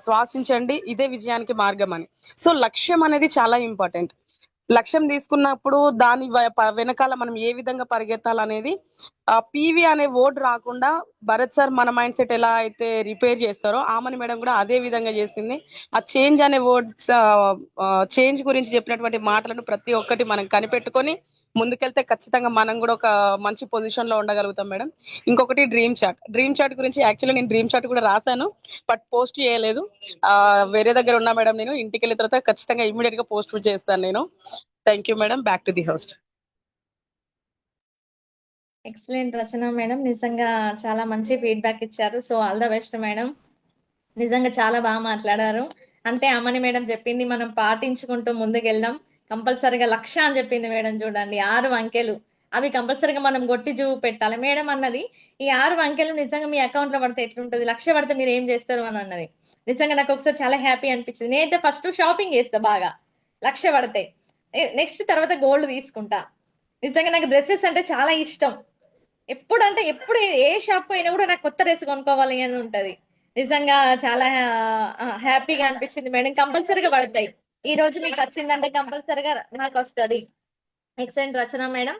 శ్వాసించండి, ఇదే విజయానికి మార్గం అని. సో లక్ష్యం అనేది చాలా ఇంపార్టెంట్. లక్ష్యం తీసుకున్నప్పుడు దాని వెనకాల మనం ఏ విధంగా పరిగెత్తాలనేది పీవీ అనే వర్డ్ రాకుండా భరత్ సార్ మన మైండ్ సెట్ ఎలా అయితే రిపేర్ చేస్తారో ఆమని మేడం కూడా అదే విధంగా చేసింది. ఆ చేంజ్ అనే వర్డ్స్ చేంజ్ గురించి చెప్పినటువంటి మాటలను ప్రతి ఒక్కటి మనం కనిపెట్టుకొని ముందుకెళ్తే ఖచ్చితంగా మనం కూడా ఒక మంచి పొజిషన్ లో ఉండగలుగుతాం మేడం. ఇంకొకటి డ్రీమ్ చాట్ గురించి యాక్చువల్లీ నేను డ్రీమ్ చాట్ కూడా రాశాను, బట్ పోస్ట్ చేయలేదు. వేరే దగ్గర ఉన్నా మేడం, నేను ఇంటికి వెళ్ళిన తర్వాత ఖచ్చితంగా ఇమీడియట్ గా పోస్ట్ చేస్తాను నేను. Thank you madam. Back to the host. Excellent Rachana madam, నిజంగా చాలా మంచి ఫీడ్బ్యాక్ ఇచ్చారు. So all the best madam, నిజంగా చాలా బాగా మాట్లాడారు. అంతే అమ్మని మేడం చెప్పింది మనం పాటించుకుంటూ ముందుకెళ్దాం. కంపల్సరిగా లక్ష అని చెప్పింది మేడం, చూడండి 6 అంకెలు అవి కంపల్సరిగా మనం కొట్టి చూపెట్టాలి. మేడం అన్నది ఈ 6 అంకెలు నిజంగా మీ అకౌంట్ లో పడితే ఎట్లుంటది, 1,00,000 పడితే మీరు ఏం చేస్తారు అని అన్నది. నిజంగా నాకు ఒకసారి చాలా హ్యాపీ అనిపించింది. నేనైతే ఫస్ట్ షాపింగ్ చేస్తా బాగా 1,00,000 పడితే, నెక్స్ట్ తర్వాత గోల్డ్ తీసుకుంటా. నిజంగా నాకు డ్రెస్సెస్ అంటే చాలా ఇష్టం. ఎప్పుడు ఏ షాప్ అయినా కూడా నాకు కొత్త డ్రెస్ కొనుక్కోవాలి అని ఉంటది. నిజంగా చాలా హ్యాపీగా అనిపించింది మేడం. కంపల్సరీగా పడతాయి. ఈ రోజు మీకు వచ్చిందంటే కంపల్సరీగా నాకు వస్తుంది. ఎక్సలెంట్ రచన మేడం.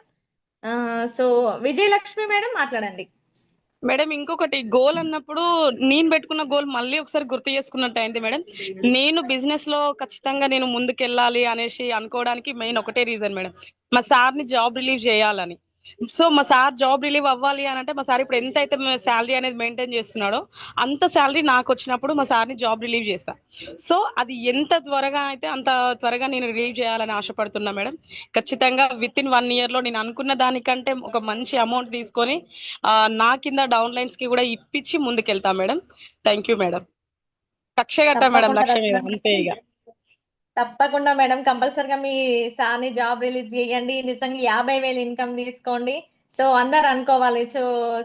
సో విజయలక్ష్మి మేడం మాట్లాడండి. మేడం ఇంకొకటి, గోల్ అన్నప్పుడు నేను పెట్టుకున్న గోల్ మళ్ళీ ఒకసారి గుర్తు చేసుకున్నట్టు అయింది మేడం. నేను బిజినెస్ లో ఖచ్చితంగా నేను ముందుకెళ్ళాలి అనేసి అనుకోవడానికి మెయిన్ ఒకటే రీజన్ మేడం, మా సార్ని జాబ్ రిలీవ్ చేయాలని. సో మా సార్ జాబ్ రిలీవ్ అవ్వాలి అని అంటే మా సార్ ఇప్పుడు ఎంత అయితే శాలరీ అనేది మెయింటైన్ చేస్తున్నాడో అంత శాలరీ నాకు వచ్చినప్పుడు మా సార్ని జాబ్ రిలీవ్ చేస్తా. సో అది ఎంత త్వరగా అయితే అంత త్వరగా నేను రిలీవ్ చేయాలని ఆశపడుతున్నా మేడం. ఖచ్చితంగా విత్ ఇన్ 1 year లో నేను అనుకున్న దానికంటే ఒక మంచి అమౌంట్ తీసుకొని నా కింద డౌన్ లైన్స్ కి కూడా ఇప్పించి ముందుకెళ్తా మేడం. Thank you madam. కక్ష కట్టా మేడం, లక్ష్యం మీద అంతే ఇక. తప్పకుండా మేడం, కంపల్సరిగా మీ సార్ని జాబ్ రిలీజ్ చేయండి. నిజంగా 50,000 ఇన్కమ్ తీసుకోండి. సో అందరు అనుకోవాలి,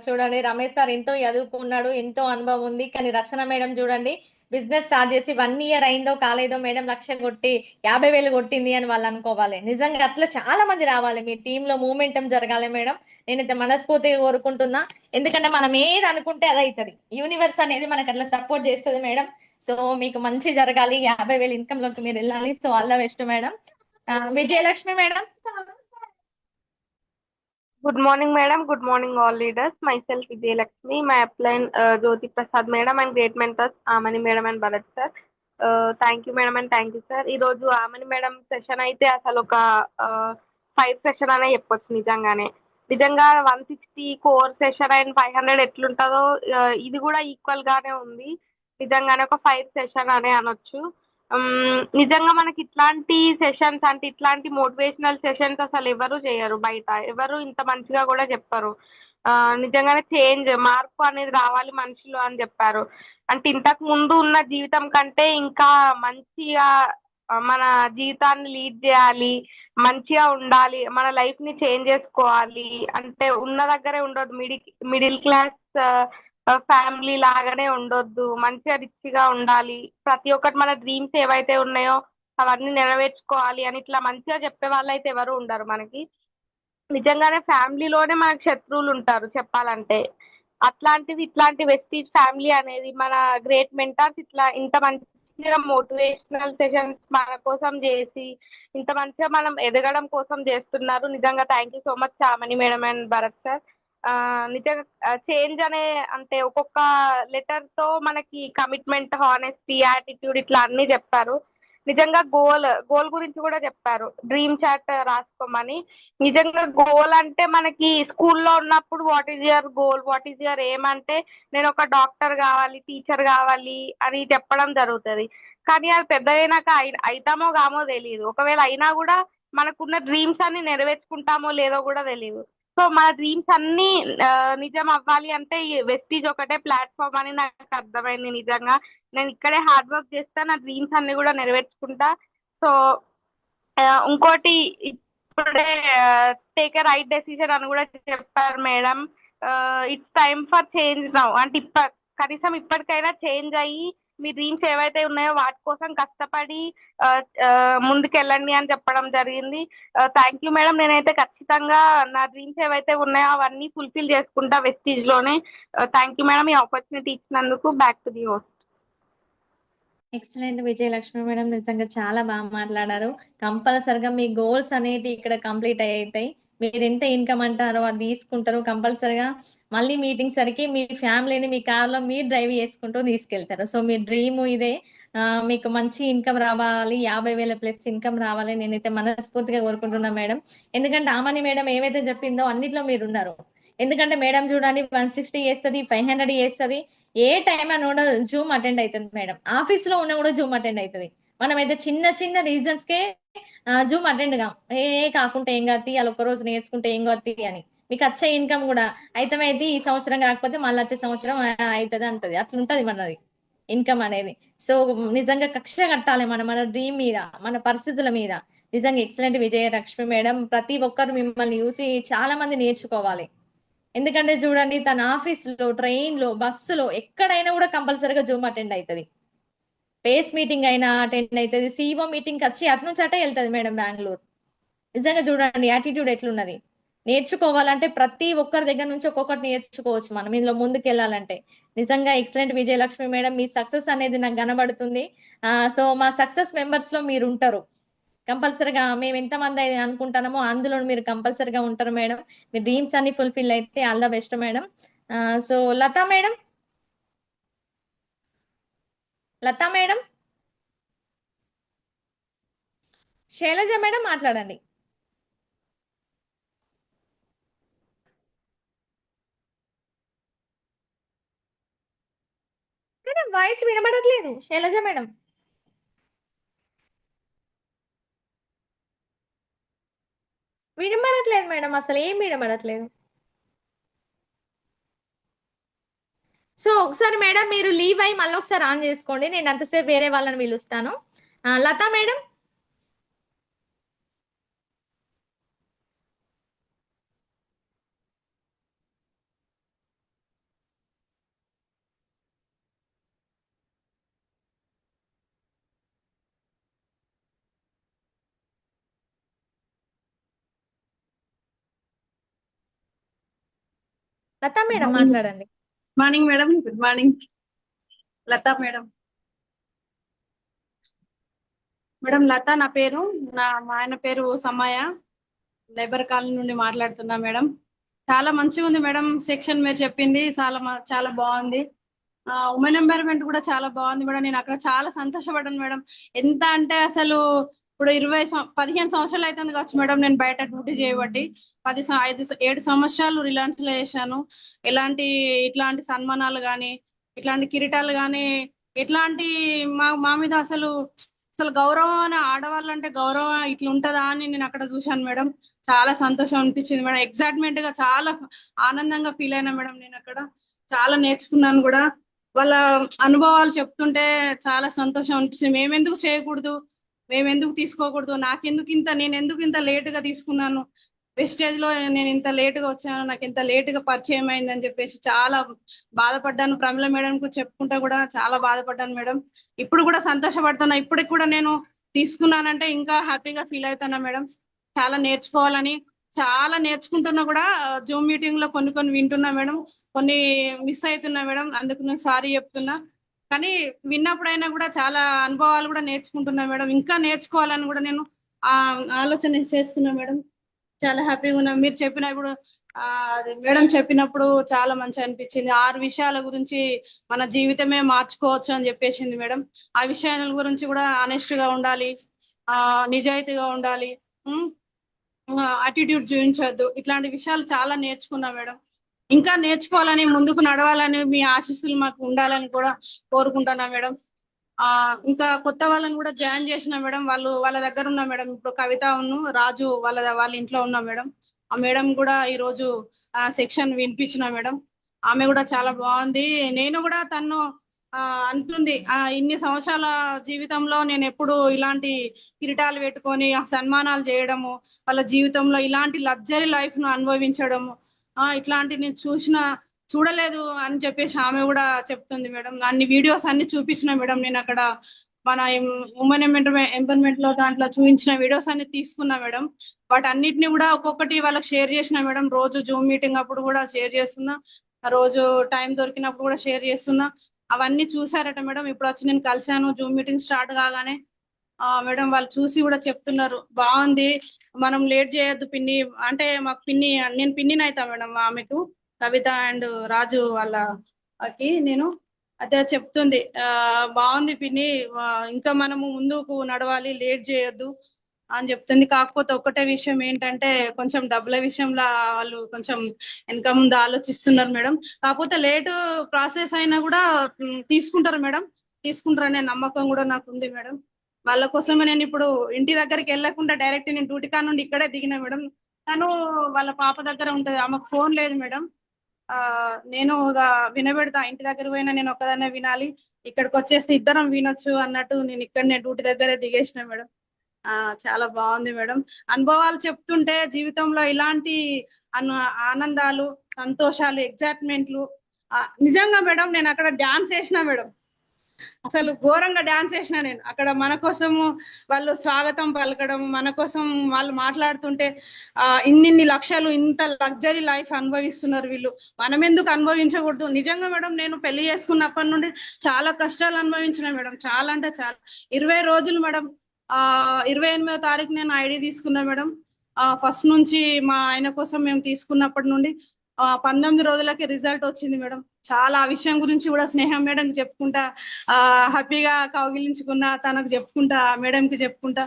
చూడండి రమేష్ సార్ ఎంతో చదువుకున్నాడు, ఎంతో అనుభవం ఉంది, కానీ రచన మేడం చూడండి బిజినెస్ స్టార్ట్ చేసి 1 year అయిందో కాలేదో మేడం 1,00,000 కొట్టి 50,000 కొట్టింది అని వాళ్ళు అనుకోవాలి. నిజంగా అట్లా చాలా మంది రావాలి, మీ టీమ్ లో మూమెంటం జరగాలి మేడం. నేనైతే మనస్ఫూర్తిగా కోరుకుంటున్నా. ఎందుకంటే మనం ఏది అనుకుంటే అది అవుతుంది. యూనివర్స్ అనేది మనకు అట్లా సపోర్ట్ చేస్తుంది మేడం. సో మీకు మంచి జరగాలి, 50,000 ఇన్కమ్ లోకి మీరు వెళ్ళాలి. So all the best madam. Vijayalakshmi madam. Good morning, madam. Good morning, all leaders. Myself, Vijay Lakshmi. My upline, Jyoti Prasad, madam, and great mentors, Amani, madam, and Bharat, sir. Thank you, madam, and thank you, sir. ఈ రోజు Amani madam session అయితే అసలు ఒక 5 session అనే చెప్పొచ్చు. నిజంగా 160 core session and 500 ఎట్లుంటుందో ఇది కూడా ఈక్వల్ గానే ఉంది. నిజంగానే ఒక 5 సెషన్ అనే అనొచ్చు. నిజంగా మనకి ఇట్లాంటి సెషన్స్ అంటే ఇట్లాంటి మోటివేషనల్ సెషన్స్ అసలు ఎవరు చేయరు, బయట ఎవరు ఇంత మంచిగా కూడా చెప్పరు. నిజంగానే మార్పు అనేది రావాలి మనిషిలో అని చెప్పారు. అంటే ఇంతకు ముందు ఉన్న జీవితం కంటే ఇంకా మంచిగా మన జీవితాన్ని లీడ్ చేయాలి, మంచిగా ఉండాలి, మన లైఫ్ ని చేంజ్ చేసుకోవాలి. అంటే ఉన్న దగ్గరే ఉండొద్దు, మిడిల్ క్లాస్ ఫ్యామిలీ లాగానే ఉండొద్దు, మంచిగా రిచ్ గా ఉండాలి, ప్రతి ఒక్కటి మన డ్రీమ్స్ ఏవైతే ఉన్నాయో అవన్నీ నెరవేర్చుకోవాలి అని ఇట్లా మంచిగా చెప్పే వాళ్ళు అయితే ఎవరు ఉండరు మనకి. నిజంగానే ఫ్యామిలీలోనే మనకు శత్రువులు ఉంటారు చెప్పాలంటే. అట్లాంటిది ఇట్లాంటి వెస్టీజ్ ఫ్యామిలీ అనేది మన గ్రేట్ మెంటర్స్ ఇట్లా ఇంత మంచిగా మోటివేషనల్ సెషన్స్ మన కోసం చేసి ఇంత మంచిగా మనం ఎదగడం కోసం చేస్తున్నారు. నిజంగా thank you so much Chamani madam and Bharat sir. నిజంగా చేంజ్ అంటే ఒక్కొక్క లెటర్ తో మనకి కమిట్మెంట్, హానెస్టీ, యాటిట్యూడ్ ఇట్లా అన్ని చెప్పారు. నిజంగా గోల్ గురించి కూడా చెప్పారు, డ్రీమ్ చాట్ రాసుకోమని. నిజంగా గోల్ అంటే మనకి స్కూల్లో ఉన్నప్పుడు what is your goal, what is your aim అంటే నేను ఒక డాక్టర్ కావాలి, టీచర్ కావాలి అని చెప్పడం జరుగుతుంది. కానీ అది పెద్ద అయినాక అవుతామో కామో తెలియదు. ఒకవేళ అయినా కూడా మనకున్న డ్రీమ్స్ అన్ని నెరవేర్చుకుంటామో లేదో కూడా తెలియదు. సో మన డ్రీమ్స్ అన్ని నిజం అవ్వాలి అంటే వెస్టీజ్ ఒకటే ప్లాట్ఫామ్ అని నాకు అర్థమైంది. నిజంగా నేను ఇక్కడే హార్డ్ వర్క్ చేస్తా, నా డ్రీమ్స్ అన్ని కూడా నెరవేర్చుకుంటా. సో ఇంకోటి ఇప్పుడే టేక్ ఎ రైట్ డెసిషన్ అని కూడా చెప్పారు madam. It's time for change now. అంటే కనీసం ఇప్పటికైనా చేంజ్ అయ్యి మీ డ్రీమ్స్ ఏవైతే ఉన్నాయో వాటి కోసం కష్టపడి ముందుకెళ్ళండి అని చెప్పడం జరిగింది. Thank you madam. నేనైతే ఖచ్చితంగా నా డ్రీమ్స్ ఏవైతే ఉన్నాయో అవన్నీ ఫుల్ఫిల్ చేసుకుంటా వెస్టీజ్లోనే. థ్యాంక్ యూ మేడం ఈ ఆపర్చునిటీ ఇచ్చినందుకు. Back to the host. Excellent Vijayalakshmi madam, నిజంగా చాలా బాగా మాట్లాడారు. కంపల్సరిగా మీ గోల్స్ అనేటివి ఇక్కడ కంప్లీట్ అయితాయి. మీరు ఎంత ఇన్కమ్ అంటారో అది తీసుకుంటారు. కంపల్సరిగా మళ్ళీ మీటింగ్ సరికి మీ ఫ్యామిలీని మీ కార్లో మీరు డ్రైవ్ చేసుకుంటూ తీసుకెళ్తారు. సో మీ డ్రీమ్ ఇదే. మీకు మంచి ఇన్కమ్ రావాలి, 50,000 ప్లస్ ఇన్కమ్ రావాలి నేనైతే మనస్ఫూర్తిగా కోరుకుంటున్నా మేడం. ఎందుకంటే ఆమని మేడం ఏవైతే చెప్పిందో అన్నిట్లో మీరు ఉన్నారు. ఎందుకంటే మేడం చూడండి 160 చేస్తుంది, 500 చేస్తుంది. ఏ టైం అని కూడా జూమ్ అటెండ్ అవుతుంది మేడం. ఆఫీస్ లో ఉన్నా కూడా జూమ్ అటెండ్ అవుతుంది. మనం అయితే చిన్న చిన్న రీజన్స్ కే జూమ్ అటెండ్ కాం. కాకుంటే ఏం కాదు, అలా ఒక రోజు నేర్చుకుంటే ఏం కాదు అని. మీకు వచ్చే ఇన్కమ్ కూడా అయితే ఈ సంవత్సరం కాకపోతే మళ్ళీ వచ్చే సంవత్సరం అవుతుంది అంటది. అట్లా ఉంటది మనది ఇన్కమ్ అనేది. సో నిజంగా కక్ష కట్టాలి మన డ్రీమ్ మీద, మన పరిస్థితుల మీద. నిజంగా ఎక్సలెంట్ విజయలక్ష్మి మేడం. ప్రతి ఒక్కరు మిమ్మల్ని చూసి చాలా మంది నేర్చుకోవాలి. ఎందుకంటే చూడండి తన ఆఫీస్ లో, ట్రైన్ లో, బస్సులో ఎక్కడైనా కూడా కంపల్సరీగా జూమ్ అటెండ్ అవుతుంది. పేస్ మీటింగ్ అయినా అటెండ్ అవుతుంది. సిఇఓ మీటింగ్ వచ్చి అటు నుంచి అటే వెళ్తుంది మేడం బెంగళూరు. నిజంగా చూడండి యాటిట్యూడ్ ఎట్లున్నది. నేర్చుకోవాలంటే ప్రతి ఒక్కరి దగ్గర నుంచి ఒక్కొక్కటి నేర్చుకోవచ్చు మనం ఇందులో ముందుకు వెళ్ళాలంటే. నిజంగా ఎక్సలెంట్ విజయలక్ష్మి మేడం, మీ సక్సెస్ అనేది నాకు కనబడుతుంది. సో మా సక్సెస్ మెంబర్స్ లో మీరు ఉంటారు కంపల్సరిగా. మేము ఎంతమంది అనుకుంటున్నామో అందులో మీరు కంపల్సరిగా ఉంటారు మేడం. మీ డ్రీమ్స్ అన్ని ఫుల్ఫిల్ అయితే all the best madam. So Latha madam, Latha madam, Shailaja madam మాట్లాడండి. మేడం వాయిస్ వినబడట్లేదు శైలజ మేడం. వినబడట్లేదు మేడం, అసలు ఏం వినబడట్లేదు. సో ఒకసారి మేడం మీరు లీవ్ అయ్యి మళ్ళీ ఒకసారి ఆన్ చేసుకోండి. నేను అంతసేపు వేరే వాళ్ళని పిలుస్తాను. లతా మేడం, లతా మేడం మాట్లాడండి. Morning madam, good morning. Latha madam. Madam Latha నా పేరు. మా ఆయన పేరు సమయ. లేబర్ కాలనీ నుండి మాట్లాడుతున్నా మేడం. చాలా మంచిగా ఉంది మేడం సెక్షన్ మీరు చెప్పింది. చాలా బాగుంది. ఉమెన్ ఎంపవర్మెంట్ కూడా చాలా బాగుంది మేడం. నేను అక్కడ చాలా సంతోషపడ్డాను మేడం. ఎంత అంటే అసలు ఇప్పుడు 15 సంవత్సరాలు అవుతుంది కావచ్చు మేడం నేను బయట డ్యూటీ చేయబట్టి. 7 సంవత్సరాలు రిలయన్స్ లో చేశాను. ఇట్లాంటి సన్మానాలు గాని, ఇట్లాంటి కిరీటాలు గాని, ఇట్లాంటి మా మీద అసలు గౌరవం అని, ఆడవాళ్ళంటే గౌరవం ఇట్లా ఉంటదా అని నేను అక్కడ చూశాను మేడం. చాలా సంతోషం అనిపించింది మేడం. ఎగ్జైట్మెంట్ గా చాలా ఆనందంగా ఫీల్ అయినా మేడం. నేను అక్కడ చాలా నేర్చుకున్నాను కూడా. వాళ్ళ అనుభవాలు చెప్తుంటే చాలా సంతోషం అనిపించింది. మేమెందుకు చేయకూడదు, మేమెందుకు తీసుకోకూడదు, నేను ఎందుకు ఇంత లేట్ గా తీసుకున్నాను, వెస్టేజ్ లో నేను ఇంత లేట్ గా వచ్చాను, నాకు ఇంత లేట్ గా పరిచయం అయిందని చెప్పేసి చాలా బాధపడ్డాను. ప్రమిళ మేడం కు చెప్పుకుంటా కూడా చాలా బాధపడ్డాను మేడం. ఇప్పుడు కూడా సంతోషపడుతున్నా. ఇప్పటికి కూడా నేను తీసుకున్నానంటే ఇంకా హ్యాపీగా ఫీల్ అవుతున్నా మేడం. చాలా నేర్చుకోవాలని, చాలా నేర్చుకుంటున్నా కూడా. జూమ్ మీటింగ్ లో కొన్ని వింటున్నా మేడం, కొన్ని మిస్ అవుతున్నా మేడం. అందుకు నేను సారీ చెప్తున్నా. కానీ విన్నప్పుడైనా కూడా చాలా అనుభవాలు కూడా నేర్చుకుంటున్నా మేడం. ఇంకా నేర్చుకోవాలని కూడా నేను ఆలోచన చేస్తున్నా మేడం. చాలా హ్యాపీగా ఉన్నా. మీరు చెప్పినప్పుడు మేడం చెప్పినప్పుడు చాలా మంచి అనిపించింది. 6 విషయాల గురించి మన జీవితమే మార్చుకోవచ్చు అని చెప్పేసింది మేడం. ఆ విషయాల గురించి కూడా ఆనెస్ట్ గా ఉండాలి, నిజాయితీగా ఉండాలి, అటిట్యూడ్ చూపించొద్దు. ఇట్లాంటి విషయాలు చాలా నేర్చుకున్నా మేడం. ఇంకా నేర్చుకోవాలని, ముందుకు నడవాలని మీ ఆశీస్సులు మాకు ఉండాలని కూడా కోరుకుంటున్నా మేడం. ఇంకా కొత్త వాళ్ళని కూడా జాయిన్ చేసిన మేడం. వాళ్ళ దగ్గర ఉన్నా మేడం. ఇప్పుడు కవిత రాజు వాళ్ళ ఇంట్లో ఉన్నా మేడం. ఆ మేడం కూడా ఈ రోజు సెక్షన్ వినిపించిన మేడం. ఆమె కూడా చాలా బాగుంది. నేను కూడా తను అంటుంది, ఇన్ని సంవత్సరాల జీవితంలో నేను ఎప్పుడు ఇలాంటి కిరీటాలు పెట్టుకొని సన్మానాలు చేయడము, వాళ్ళ జీవితంలో ఇలాంటి లగ్జరీ లైఫ్ ను అనుభవించడము, ఇట్లాంటి నేను చూడలేదు అని చెప్పేసి ఆమె కూడా చెప్తుంది మేడం. అన్ని వీడియోస్ అన్ని చూపించిన మేడం. నేను అక్కడ మన ఉమెన్ ఎంపవర్మెంట్ లో దాంట్లో చూపించిన వీడియోస్ అన్ని తీసుకున్నా మేడం. వాటి అన్నిటిని కూడా ఒక్కొక్కటి వాళ్ళకి షేర్ చేసిన మేడం. రోజు జూమ్ మీటింగ్ అప్పుడు కూడా షేర్ చేస్తున్నా, రోజు టైం దొరికినప్పుడు కూడా షేర్ చేస్తున్నా. అవన్నీ చూసారట మేడం. ఇప్పుడు వచ్చి నేను కలిశాను, జూమ్ మీటింగ్ స్టార్ట్ కాగానే మేడం వాళ్ళు చూసి కూడా చెప్తున్నారు బాగుంది, మనం లేట్ చేయొద్దు పిన్ని అంటే, మాకు పిన్ని, నేను పిన్నిని అవుతా మేడం ఆమెకు, కవిత అండ్ రాజు వాళ్ళకి నేను అదే చెప్తుంది. బాగుంది పిన్ని, ఇంకా మనము ముందుకు నడవాలి, లేట్ చేయొద్దు అని చెప్తుంది. కాకపోతే ఒక్కటే విషయం ఏంటంటే కొంచెం డబ్బుల విషయంలో వాళ్ళు కొంచెం వెనక ముందు ఆలోచిస్తున్నారు మేడం. కాకపోతే లేట్ ప్రాసెస్ అయినా కూడా తీసుకుంటారు మేడం, తీసుకుంటారనే నమ్మకం కూడా నాకు ఉంది మేడం. వాళ్ళ కోసమే నేను ఇప్పుడు ఇంటి దగ్గరికి వెళ్ళకుండా డైరెక్ట్ నేను డ్యూటీ కాడ నుండి ఇక్కడే దిగిన మేడం. తను వాళ్ళ పాప దగ్గర ఉంటది, ఆమెకు ఫోన్ లేదు మేడం. నేను వినబెడతా, ఇంటి దగ్గర పోయినా నేను ఒక్కదాన్నే వినాలి, ఇక్కడికి వచ్చేస్తే ఇద్దరం వినొచ్చు అన్నట్టు నేను ఇక్కడనే డ్యూటీ దగ్గరే దిగేసిన మేడం. చాలా బాగుంది మేడం. అనుభవాలు చెప్తుంటే జీవితంలో ఇలాంటి ఆనందాలు, సంతోషాలు, ఎగ్జైట్మెంట్లు నిజంగా మేడం. నేను అక్కడ డాన్స్ వేసిన మేడం, అసలు ఘోరంగా డాన్స్ వేసిన నేను అక్కడ. మన కోసము వాళ్ళు స్వాగతం పలకడం, మన కోసం వాళ్ళు మాట్లాడుతుంటే ఇన్ని లక్షలు, ఇంత లగ్జరీ లైఫ్ అనుభవిస్తున్నారు వీళ్ళు, మనం ఎందుకు అనుభవించకూడదు? నిజంగా మేడం నేను పెళ్లి చేసుకున్నప్పటి నుండి చాలా కష్టాలు అనుభవించిన మేడం, చాలా అంటే చాలా. 20 రోజులు మేడం. 28వ తారీఖు నేను ఐడి తీసుకున్నా మేడం. ఫస్ట్ నుంచి మా ఆయన కోసం మేము తీసుకున్నప్పటి నుండి 19 రోజులకి రిజల్ట్ వచ్చింది మేడం. చాలా ఆ విషయం గురించి కూడా స్నేహం మేడం చెప్పుకుంటా, హ్యాపీగా కౌగిలించుకున్నా, తనకు చెప్పుకుంటా, మేడంకి చెప్పుకుంటా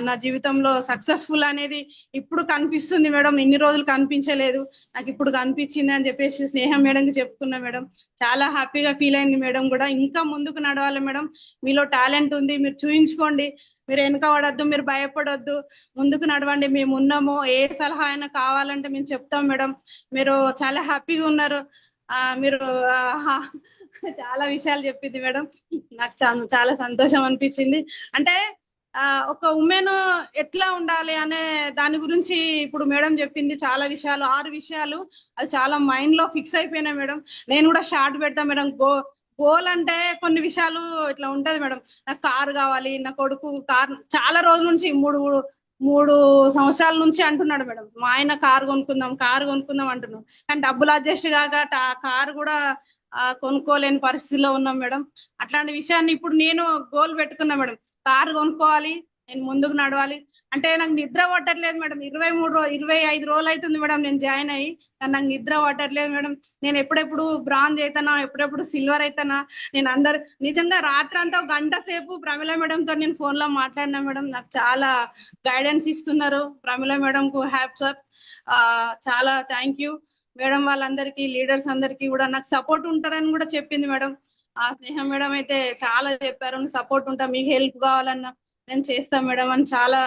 నా జీవితంలో సక్సెస్ఫుల్ అనేది ఇప్పుడు కనిపిస్తుంది మేడం. ఇన్ని రోజులు కనిపించలేదు, నాకు ఇప్పుడు కనిపించింది అని చెప్పేసి స్నేహం మేడంకి చెప్పుకున్నా మేడం. చాలా హ్యాపీగా ఫీల్ అయింది మేడం కూడా. ఇంకా ముందుకు నడవాలి మేడం, మీలో టాలెంట్ ఉంది, మీరు చూయించుకోండి, మీరు వెనక పడొద్దు, మీరు భయపడొద్దు, ముందుకు నడవండి, మేము ఉన్నాము, ఏ సలహా అయినా కావాలంటే మేము చెప్తాం మేడం. మీరు చాలా హ్యాపీగా ఉన్నారు, మీరు చాలా విషయాలు చెప్పింది మేడం. నాకు చాలా సంతోషం అనిపించింది. అంటే ఒక ఉమెన్ ఎట్లా ఉండాలి అనే దాని గురించి ఇప్పుడు మేడం చెప్పింది. చాలా విషయాలు, 6 విషయాలు అది చాలా మైండ్ లో ఫిక్స్ అయిపోయినాయి మేడం. నేను కూడా షార్ట్ పెడతా మేడం. గోల్ అంటే కొన్ని విషయాలు ఇట్లా ఉంటది మేడం. నాకు కారు కావాలి, నా కొడుకు కార్ చాలా రోజుల నుంచి మూడు సంవత్సరాల నుంచి అంటున్నాడు మేడం. మా ఆయన కారు కొనుక్కుందాం అంటున్నాం, కానీ డబ్బులు అడ్జస్ట్ కాక కారు కూడా కొనుక్కోలేని పరిస్థితిలో ఉన్నాం మేడం. అట్లాంటి విషయాన్ని ఇప్పుడు నేను గోల్ పెట్టుకున్నా మేడం, కారు కొనుక్కోవాలి, నేను ముందుకు నడవాలి. అంటే నాకు నిద్ర పట్టట్లేదు మేడం. 25 రోజులు అవుతుంది మేడం నేను జాయిన్ అయ్యి, కానీ నాకు నిద్ర పట్టట్లేదు మేడం. నేను ఎప్పుడెప్పుడు బ్రాంజ్ అవుతానా, ఎప్పుడెప్పుడు సిల్వర్ అవుతానా. నేను నిజంగా రాత్రి అంతా 1 గంట సేపు ప్రమిళ మేడంతో నేను ఫోన్ లో మాట్లాడినా మేడం. నాకు చాలా గైడెన్స్ ఇస్తున్నారు ప్రమిళ మేడం కు హ్యాట్స్ ఆఫ్. చాలా థ్యాంక్ యూ మేడం. వాళ్ళందరికీ, లీడర్స్ అందరికీ కూడా నాకు సపోర్ట్ ఉంటారని కూడా చెప్పింది మేడం. స్నేహం మేడం అయితే చాలా చెప్పారు, సపోర్ట్ ఉంటా, మీకు హెల్ప్ కావాలన్నా నేను చేస్తా మేడం అని చాలా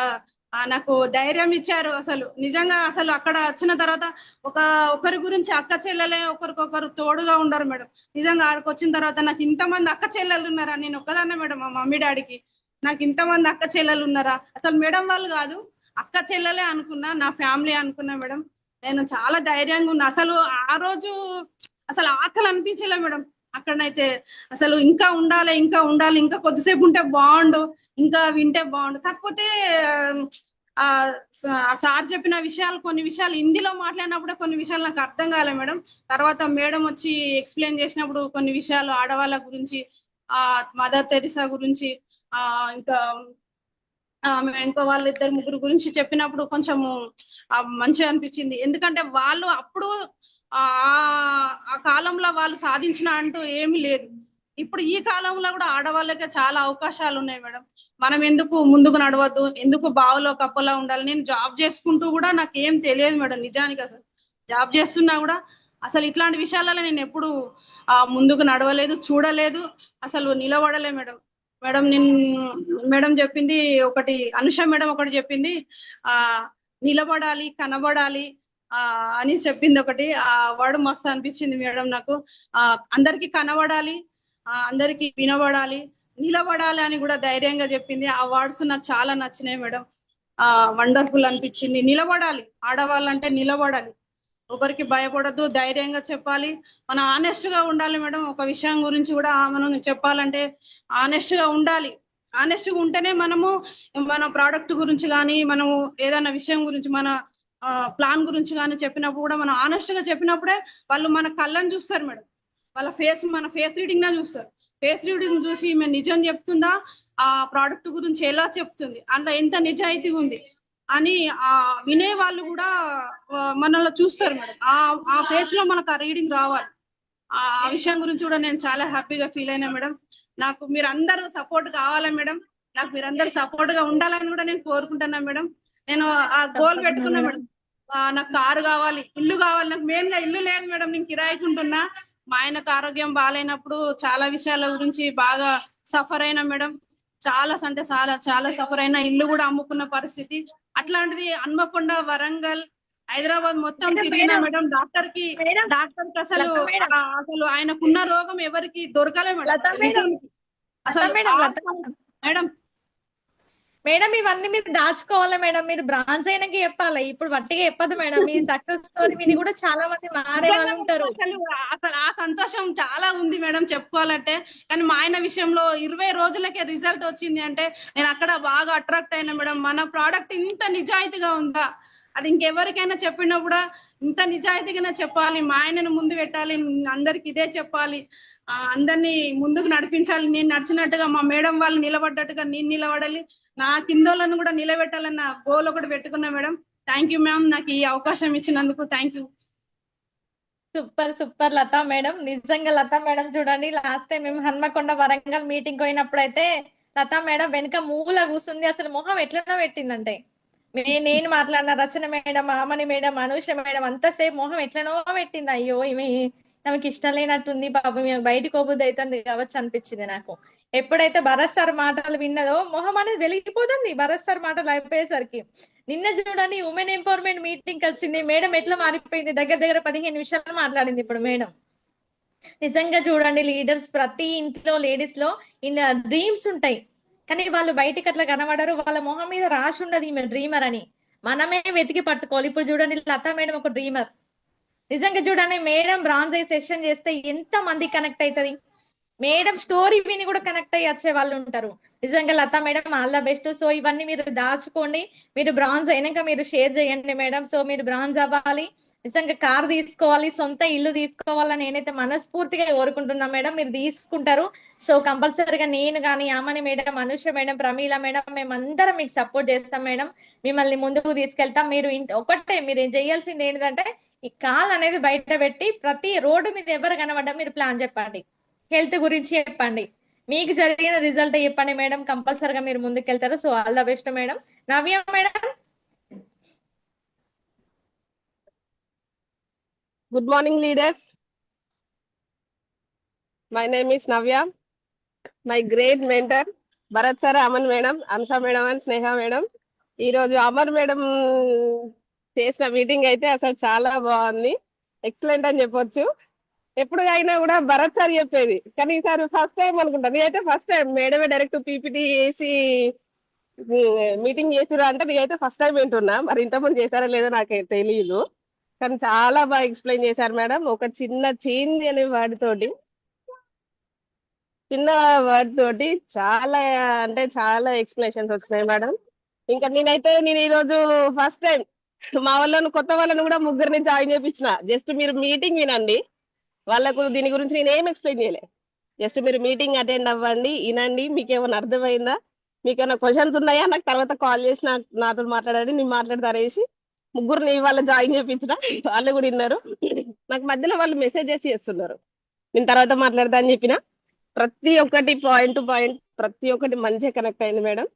నాకు ధైర్యం ఇచ్చారు. అసలు నిజంగా అసలు అక్కడ వచ్చిన తర్వాత ఒకరి గురించి అక్క చెల్లెలే ఒకరికొకరు తోడుగా ఉండరు మేడం. నిజంగా ఆడికి వచ్చిన తర్వాత నాకు ఇంతమంది అక్క చెల్లెలు ఉన్నారా, నేను ఒక్కదాన్నే మేడం మా మమ్మీ డాడీకి, నాకు ఇంతమంది అక్క చెల్లెలు ఉన్నారా, అసలు మేడం వాళ్ళు కాదు అక్క చెల్లెలే అనుకున్నా, నా ఫ్యామిలీ అనుకున్నా మేడం. నేను చాలా ధైర్యంగా ఉన్నా. అసలు ఆ రోజు అసలు ఆకలి అనిపించలే మేడం అక్కడనైతే. అసలు ఇంకా ఉండాలి, ఇంకా కొద్దిసేపు ఉంటే బాగుండు, ఇంకా వింటే బాగుండు. కాకపోతే ఆ సార్ చెప్పిన విషయాలు, కొన్ని విషయాలు హిందీలో మాట్లాడినప్పుడు కొన్ని విషయాలు నాకు అర్థం కాలే మేడం. తర్వాత మేడం వచ్చి ఎక్స్ప్లెయిన్ చేసినప్పుడు కొన్ని విషయాలు ఆడవాళ్ళ గురించి, మదర్ తెరిసా గురించి, ఇంకా వాళ్ళ 2-3 గురించి చెప్పినప్పుడు కొంచెము మంచిగా అనిపించింది. ఎందుకంటే వాళ్ళు అప్పుడు ఆ కాలంలో వాళ్ళు సాధించిన అంటూ ఏమీ లేదు. ఇప్పుడు ఈ కాలంలో కూడా ఆడవాళ్ళకే చాలా అవకాశాలు ఉన్నాయి మేడం. మనం ఎందుకు ముందుకు నడవద్దు, ఎందుకు బావులో కప్పలా ఉండాలి? నేను జాబ్ చేసుకుంటూ కూడా నాకు ఏం తెలియదు మేడం. నిజానికి అసలు జాబ్ చేస్తున్నా కూడా అసలు ఇట్లాంటి విషయాలలో నేను ఎప్పుడు ముందుకు నడవలేదు, చూడలేదు, అసలు నిలబడలే మేడం. మేడం చెప్పింది ఒకటి, అనుష మేడం ఒకటి చెప్పింది, నిలబడాలి, కనబడాలి అని చెప్పింది ఒకటి. ఆ వర్డ్ మస్తు అనిపించింది మేడం నాకు. అందరికి కనబడాలి, అందరికి వినబడాలి, నిలబడాలి అని కూడా ధైర్యంగా చెప్పింది. ఆ వర్డ్స్ నాకు చాలా నచ్చినాయి మేడం. వండర్ఫుల్ అనిపించింది. నిలబడాలి, ఆడవాళ్ళంటే నిలబడాలి, ఒకరికి భయపడద్దు, ధైర్యంగా చెప్పాలి, మనం ఆనెస్ట్ గా ఉండాలి మేడం. ఒక విషయం గురించి కూడా మనం చెప్పాలంటే ఆనెస్ట్ గా ఉండాలి. ఆనెస్ట్ గా ఉంటేనే మనము మన ప్రోడక్ట్ గురించి కానీ, మనము ఏదైనా విషయం గురించి, మన ప్లాన్ గురించి కానీ చెప్పినప్పుడు కూడా మనం ఆనెస్ట్ గా చెప్పినప్పుడే వాళ్ళు మన కళ్ళని చూస్తారు మేడం. వాళ్ళ ఫేస్ మన ఫేస్ రీడింగ్ నే చూస్తారు. ఫేస్ రీడింగ్ చూసి ఈమె నిజం చెప్తుందా, ఆ ప్రోడక్ట్ గురించి ఎలా చెప్తుంది, అందులో ఎంత నిజాయితీ ఉంది అని వినే వాళ్ళు కూడా మనల్ని చూస్తారు మేడం. ఆ ఫేస్ లో మనకు ఆ రీడింగ్ రావాలి. ఆ విషయం గురించి కూడా నేను చాలా హ్యాపీగా ఫీల్ అయినా మేడం. నాకు మీరందరూ సపోర్ట్ కావాలా మేడం, నాకు మీరందరూ సపోర్ట్ గా ఉండాలని కూడా నేను కోరుకుంటున్నా మేడం. నేను ఆ గోల్ పెట్టుకున్నా మేడం. నాకు కారు కావాలి, ఇల్లు కావాలి. నాకు మెయిన్ గా ఇల్లు లేదు మేడం, నేను కిరాయికి ఉంటున్నా. మా ఆయనకు ఆరోగ్యం బాగాలేనప్పుడు చాలా విషయాల గురించి బాగా సఫర్ అయినా మేడం. చాలా అంటే చాలా చాలా సఫర్ అయినా, ఇల్లు కూడా అమ్ముకున్న పరిస్థితి. అట్లాంటిది హన్మకొండ, వరంగల్, హైదరాబాద్ మొత్తం తిరిగినా మేడం. డాక్టర్ కి అసలు అసలు ఆయనకున్న రోగం ఎవరికి దొరకలే మేడం. అసలు మేడం మేడం ఇవన్నీ మీరు దాచుకోవాలి మేడం. మీరు బ్రాంజ్ అయినాక చెప్పాలి, ఇప్పుడు వట్టిగా చెప్పదు మేడం. మీ సక్సెస్ స్టోరీ విని కూడా చాలా మంది మారే వాళ్ళు ఉంటారు. అసలు ఆ సంతోషం చాలా ఉంది మేడం చెప్పుకోవాలంటే. కానీ మా ఆయన విషయంలో 20 రోజులకే రిజల్ట్ వచ్చింది అంటే నేను అక్కడ బాగా అట్రాక్ట్ అయినా మేడం. మన ప్రోడక్ట్ ఇంత నిజాయితీగా ఉందా, అది ఇంకెవరికైనా చెప్పినా కూడా ఇంత నిజాయితీగానే చెప్పాలి, మా ఆయనను ముందు పెట్టాలి, అందరికి ఇదే చెప్పాలి, అందరినీ ముందుకు నడిపించాలి. నేను నడిచినట్టుగా మా మేడం వాళ్ళు నిలబడ్డట్టుగా నేను నిలబడాలి, నా కిందోళ్ళను కూడా నిలబెట్టాలన్న గోల్ ఒకటి పెట్టుకున్నా మేడం. థ్యాంక్ యూ మ్యామ్, నాకు ఈ అవకాశం ఇచ్చినందుకు thank you. Super super Latha madam. నిజంగా లతా మేడం చూడండి, లాస్ట్ టైం మేము హన్మకొండ వరంగల్ మీటింగ్ పోయినప్పుడు అయితే లతా మేడం వెనుక మూల కూర్చుంది. అసలు మొహం ఎట్లనో పెట్టిందంటే, నేను మాట్లాడిన Rachana madam, Amani madam, Anusha madam అంతసేపు మొహం ఎట్లనో పెట్టింది. అయ్యో ఆమెకి ఇష్టం లేనట్టుంది పాపం, బయటికి పోబుద్ది అవుతుంది కావచ్చు అనిపించింది నాకు. ఎప్పుడైతే భరత్ సార్ మాటలు విన్నదో మొహం అనేది వెలిగిపోతుంది. భరత్ సార్ మాటలు అయిపోయేసరికి నిన్న చూడండి ఉమెన్ ఎంపవర్మెంట్ మీటింగ్ వచ్చింది, మేడం ఎట్లా మారిపోయింది. దగ్గర దగ్గర 15 నిమిషాలు మాట్లాడింది ఇప్పుడు మేడం. నిజంగా చూడండి, లీడర్స్ ప్రతి ఇంట్లో లేడీస్ లో ఇలా డ్రీమ్స్ ఉంటాయి, కానీ వాళ్ళు బయటికి అట్లా కనబడరు. వాళ్ళ మొహం మీద రాసి ఉండదు ఈమె డ్రీమర్ అని. మనమే వెతికి పట్టుకోవాలి. ఇప్పుడు చూడండి లతా మేడం ఒక డ్రీమర్. నిజంగా చూడండి, మేడం బ్రాంజ్ అయ్యి సెషన్ చేస్తే ఎంత మంది కనెక్ట్ అవుతుంది. మేడం స్టోరీ విని కూడా కనెక్ట్ అయ్యి వచ్చే వాళ్ళు ఉంటారు. నిజంగా Latha madam all the best. So ఇవన్నీ మీరు దాచుకోండి, మీరు బ్రాంజ్ అయినాక మీరు షేర్ చేయండి మేడం. సో మీరు బ్రాంజ్ అవ్వాలి, నిజంగా కార్ తీసుకోవాలి, సొంత ఇల్లు తీసుకోవాలని నేనైతే మనస్ఫూర్తిగా కోరుకుంటున్నా మేడం. మీరు తీసుకుంటారు. సో కంపల్సరీగా నేను కానీ, Amani madam, Anusha madam, Pramila madam, మేమందరం మీకు సపోర్ట్ చేస్తాం మేడం. మిమ్మల్ని ముందుకు తీసుకెళ్తాం. మీరు ఒకటే మీరు ఏం చేయాల్సింది ఏంటంటే, ఈ కాల్ అనేది బయట పెట్టి ప్రతి రోడ్డు మీద ఎవరు కనబడ్డా మీరు ప్లాన్ చెప్పండి, హెల్త్ గురించి చెప్పండి, మీకు జరిగిన రిజల్ట్ చెప్పండి మేడం. కంపల్సరీగా మీరు ముందుకెళ్తారు. So all the best madam. Navya madam. Good morning, leaders. My name is Navya. My great mentor, Bharat sir, Aman madam, Anusha madam and Sneha madam. ఈ రోజు అమర్ మేడం చేసిన మీటింగ్ అయితే అసలు చాలా బాగుంది, ఎక్సలెంట్ అని చెప్పొచ్చు. ఎప్పుడు అయినా కూడా భరత్ సార్ చెప్పేది, కానీ ఈసారి ఫస్ట్ టైం అనుకుంటా, నేనైతే ఫస్ట్ టైం మేడమే డైరెక్ట్ పీపీటీ చేసి మీటింగ్ చేసిరా అంటే నేనైతే ఫస్ట్ టైం వింటున్నా. మరి ఇంతకుముందు చేశారా లేదో నాకు తెలియదు, కానీ చాలా బాగా ఎక్స్ప్లెయిన్ చేశారు మేడం. ఒక చిన్న చేంజ్ అనే చిన్న వర్డ్ తోటి చాలా అంటే చాలా ఎక్స్ప్లెనేషన్స్ వచ్చినాయి మేడం. ఇంకా నేను ఈ రోజు ఫస్ట్ టైం మా వాళ్ళను కొత్త వాళ్ళను కూడా ముగ్గురిని జాయిన్ చేయించిన. జస్ట్ మీరు మీటింగ్ వినండి, వాళ్ళకు దీని గురించి నేను ఏం ఎక్స్ప్లెయిన్ చేయలే. జస్ట్ మీరు మీటింగ్ అటెండ్ అవ్వండి, వినండి, మీకు ఏమైనా అర్థమైందా, మీకు ఏమైనా క్వశ్చన్స్ ఉన్నాయా నాకు తర్వాత కాల్ చేసి నాతో మాట్లాడండి, నేను మాట్లాడతారేసి ముగ్గురిని వాళ్ళ జాయిన్ చేయించిన. వాళ్ళు కూడా విన్నారు. నాకు మధ్యలో వాళ్ళు మెసేజెస్ చేస్తున్నారు, నేను తర్వాత మాట్లాడతా అని చెప్పిన. ప్రతి ఒక్కటి పాయింట్ టు పాయింట్ ప్రతి ఒక్కటి మంచిగా కనెక్ట్ అయింది మేడం.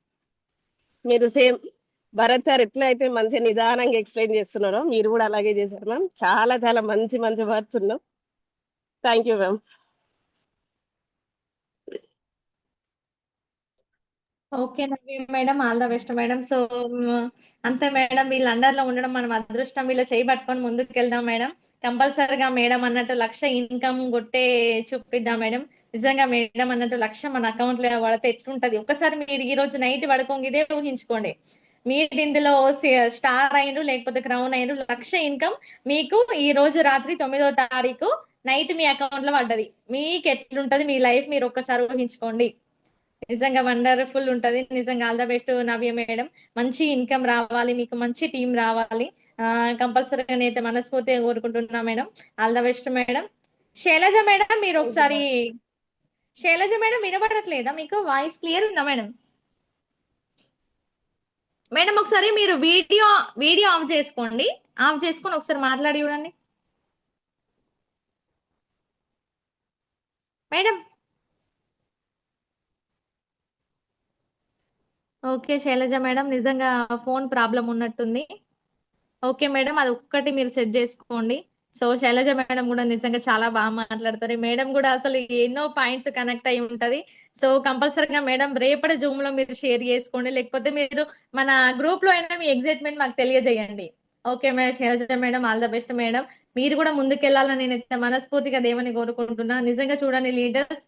మీరు సేమ్ భరత్ సార్ ఎట్లా అయితే మంచిగా నిదానంగా ఎక్స్ప్లెయిన్ చేస్తున్నారో మీరు కూడా అలాగే చేశారు మ్యామ్. చాలా చాలా మంచి మంచి వర్డ్స్ ఉన్నాం. Thank you ma'am. Okay madam, all the best madam. So అంతే మేడం, వీళ్ళ అండర్ లో ఉండడం మనం అదృష్టం. వీళ్ళ చేయి పట్టుకొని ముందుకు వెళ్దాం మేడం. కంపల్సరిగా మేడం అన్నట్టు 1,00,000 ఇన్కమ్ కొట్టే చూపిద్దాం మేడం. నిజంగా మేడం అన్నట్టు 1,00,000 మన అకౌంట్ లో పడితే ఎట్లుంటది. ఒకసారి మీరు ఈ రోజు నైట్ పడుకోండి, ఇదే ఊహించుకోండి. మీరు ఇందులో స్టార్ అయినరు లేకపోతే క్రౌన్ అయినరు, 1,00,000 ఇన్కమ్ మీకు ఈ రోజు రాత్రి 9వ తారీఖు నైట్ మీ అకౌంట్ లో పడ్డది. మీకు ఎట్లుంటది మీ లైఫ్ మీరు ఒక్కసారి ఊహించుకోండి. నిజంగా వండర్ఫుల్ ఉంటది. నిజంగా all the best Navya madam. మంచి ఇన్కమ్ రావాలి, మీకు మంచి టీం రావాలి. కంపల్సరీగా నేనైతే మనస్ఫూర్తిగా కోరుకుంటున్నా madam. All the best madam. Shailaja madam మీరు ఒకసారి, శైలజ మేడం వినబడట్లేదా మీకు? వాయిస్ క్లియర్ ఉందా మేడం? మేడం ఒకసారి మీరు వీడియో ఆఫ్ చేసుకోండి, ఆఫ్ చేసుకొని ఒకసారి మాట్లాడి చూడండి మేడం. ఓకే శైలజ మేడం, నిజంగా ఫోన్ ప్రాబ్లం ఉన్నట్టుంది. ఓకే మేడం, అది ఒక్కటి మీరు సెట్ చేసుకోండి. సో శైలజ మేడం కూడా నిజంగా చాలా బాగా మాట్లాడతారు. ఈ మేడం కూడా అసలు ఎన్నో పాయింట్స్ కనెక్ట్ అయి ఉంటది. సో కంపల్సరీగా మేడం రేపటి జూమ్ లో మీరు షేర్ చేసుకోండి, లేకపోతే మీరు మన గ్రూప్ లో అయినా మీ ఎగ్జైట్మెంట్ మాకు తెలియజేయండి. Okay madam, Shailaja madam all the best madam. మీరు కూడా ముందుకెళ్లాలని నేనైతే మనస్ఫూర్తిగా దేవుని కోరుకుంటున్నా. నిజంగా చూడండి లీడర్స్,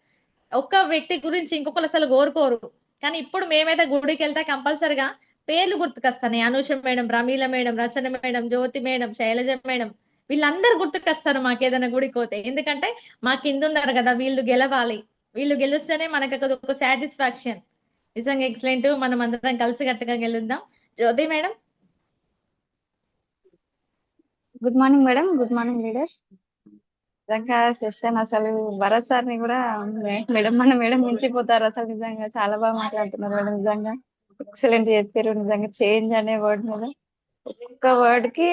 ఒక్క వ్యక్తి గురించి ఇంకొకరు అసలు కోరుకోరు, కానీ ఇప్పుడు మేమైతే గుడికి వెళ్తే కంపల్సరిగా పేర్లు గుర్తుకొస్తాయి. Anusha madam, Pramila madam, Rachana madam, జ్యోతి మేడం, శైలజ మేడం, వీళ్ళందరూ గుర్తుకొస్తారు మాకు ఏదైనా గుడికి పోతే. ఎందుకంటే మా కింద ఉన్నారు కదా, వీళ్ళు గెలవాలి, వీళ్ళు గెలుస్తేనే మనకు ఒక సాటిస్ఫాక్షన్. నిజంగా ఎక్సలెంట్. మనం అందరం కలిసి గట్టిగా గెలుద్దాం. Jyothi madam. Good morning madam, good morning leaders. నిజంగా సెషన్ అసలు భరత్ సార్ని కూడా మేడం మన మేడం మించిపోతారు. అసలు నిజంగా చాలా బాగా మాట్లాడుతున్నారు మేడం. నిజంగా ఎక్సలెంట్ చెప్పారు. నిజంగా చేంజ్ అనే వర్డ్ మీద ఒక్కొక్క వర్డ్ కి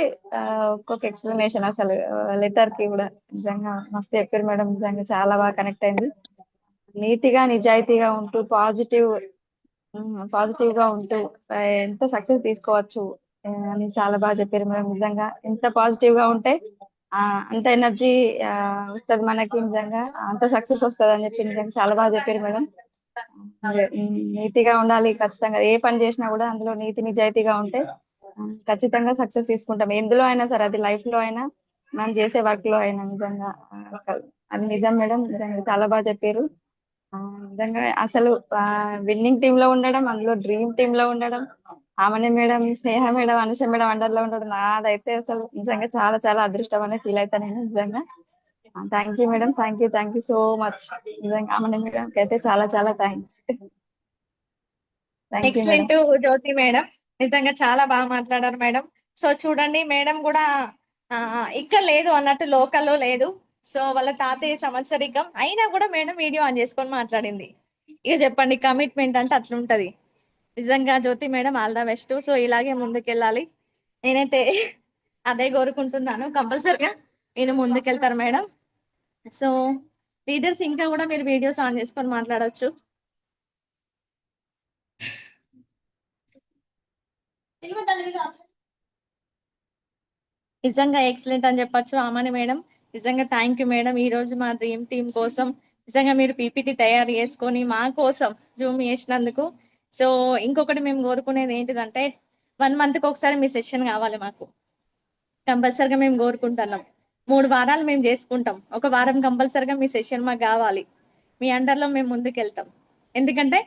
ఒక్కొక్క ఎక్స్ప్లెనేషన్, అసలు లెటర్ కి కూడా నిజంగా మస్తు చెప్పారు మేడం. నిజంగా చాలా బాగా కనెక్ట్ అయింది. నీతిగా నిజాయితీగా ఉంటూ పాజిటివ్ గా ఉంటూ ఎంత సక్సెస్ తీసుకోవచ్చు అని చాలా బాగా చెప్పారు మేడం. నిజంగా ఎంత పాజిటివ్ గా ఉంటే అంత ఎనర్జీ వస్తుంది మనకి. నిజంగా అంత సక్సెస్ వస్తుంది అని చెప్పి నిజంగా చాలా బాగా చెప్పారు మేడం. నీతిగా ఉండాలి ఖచ్చితంగా. ఏ పని చేసినా కూడా అందులో నీతి నిజాయితీగా ఉంటే ఖచ్చితంగా సక్సెస్ తీసుకుంటాం. ఎందులో అయినా సరే, అది లైఫ్ లో అయినా మనం చేసే వర్క్ లో అయినా. నిజంగా అది నిజం మేడం. నిజంగా చాలా బాగా చెప్పారు. నిజంగా అసలు విన్నింగ్ టీమ్ లో ఉండడం, అందులో డ్రీమ్ టీమ్ లో ఉండడం, ఆమని మేడం, స్నేహ మేడం, అనుష మేడం అండర్ లో ఉండడం, నాదైతే అసలు నిజంగా చాలా చాలా అదృష్టం అనే ఫీల్ అవుతాను నేను. నిజంగా thank you madam, thank you so much. నిజంగా ఆమని మేడం కి అయితే చాలా చాలా thanks. Thank you madam. Excellent Jyoti madam, నిజంగా చాలా బాగా మాట్లాడారు మేడం. సో చూడండి మేడం కూడా ఇక్కడ లేదు అన్నట్టు, లోకల్లో లేదు. సో వాళ్ళ తాతయ్య సంవత్సరికం అయినా కూడా మేడం వీడియో ఆన్ చేసుకొని మాట్లాడింది. ఇక చెప్పండి, కమిట్మెంట్ అంటే అట్లుంటది. నిజంగా Jyothi madam all the best. So ఇలాగే ముందుకెళ్ళాలి, నేనైతే అదే కోరుకుంటున్నాను. కంపల్సరిగా నేను ముందుకెళ్తారు మేడం. సో లీడర్స్ ఇంకా కూడా మీరు వీడియోస్ ఆన్ చేసుకొని మాట్లాడొచ్చు. నిజంగా ఎక్సలెంట్ అని చెప్పొచ్చు ఆమని మేడం. నిజంగా థ్యాంక్ యూ మేడం. ఈ రోజు మా డ్రీమ్ టీమ్ కోసం నిజంగా మీరు పీపీటీ తయారు చేసుకొని మా కోసం జూమ్ చేసినందుకు. సో ఇంకొకటి మేము కోరుకునేది ఏంటిదంటే 1 month కి ఒకసారి మీ సెషన్ కావాలి మాకు. కంపల్సరిగా మేము కోరుకుంటున్నాం. 3 వారాలు మేము చేసుకుంటాం, ఒక వారం కంపల్సరిగా మీ సెషన్ మాకు కావాలి. మీ అండర్లో మేము ముందుకెళ్తాం. ఎందుకంటే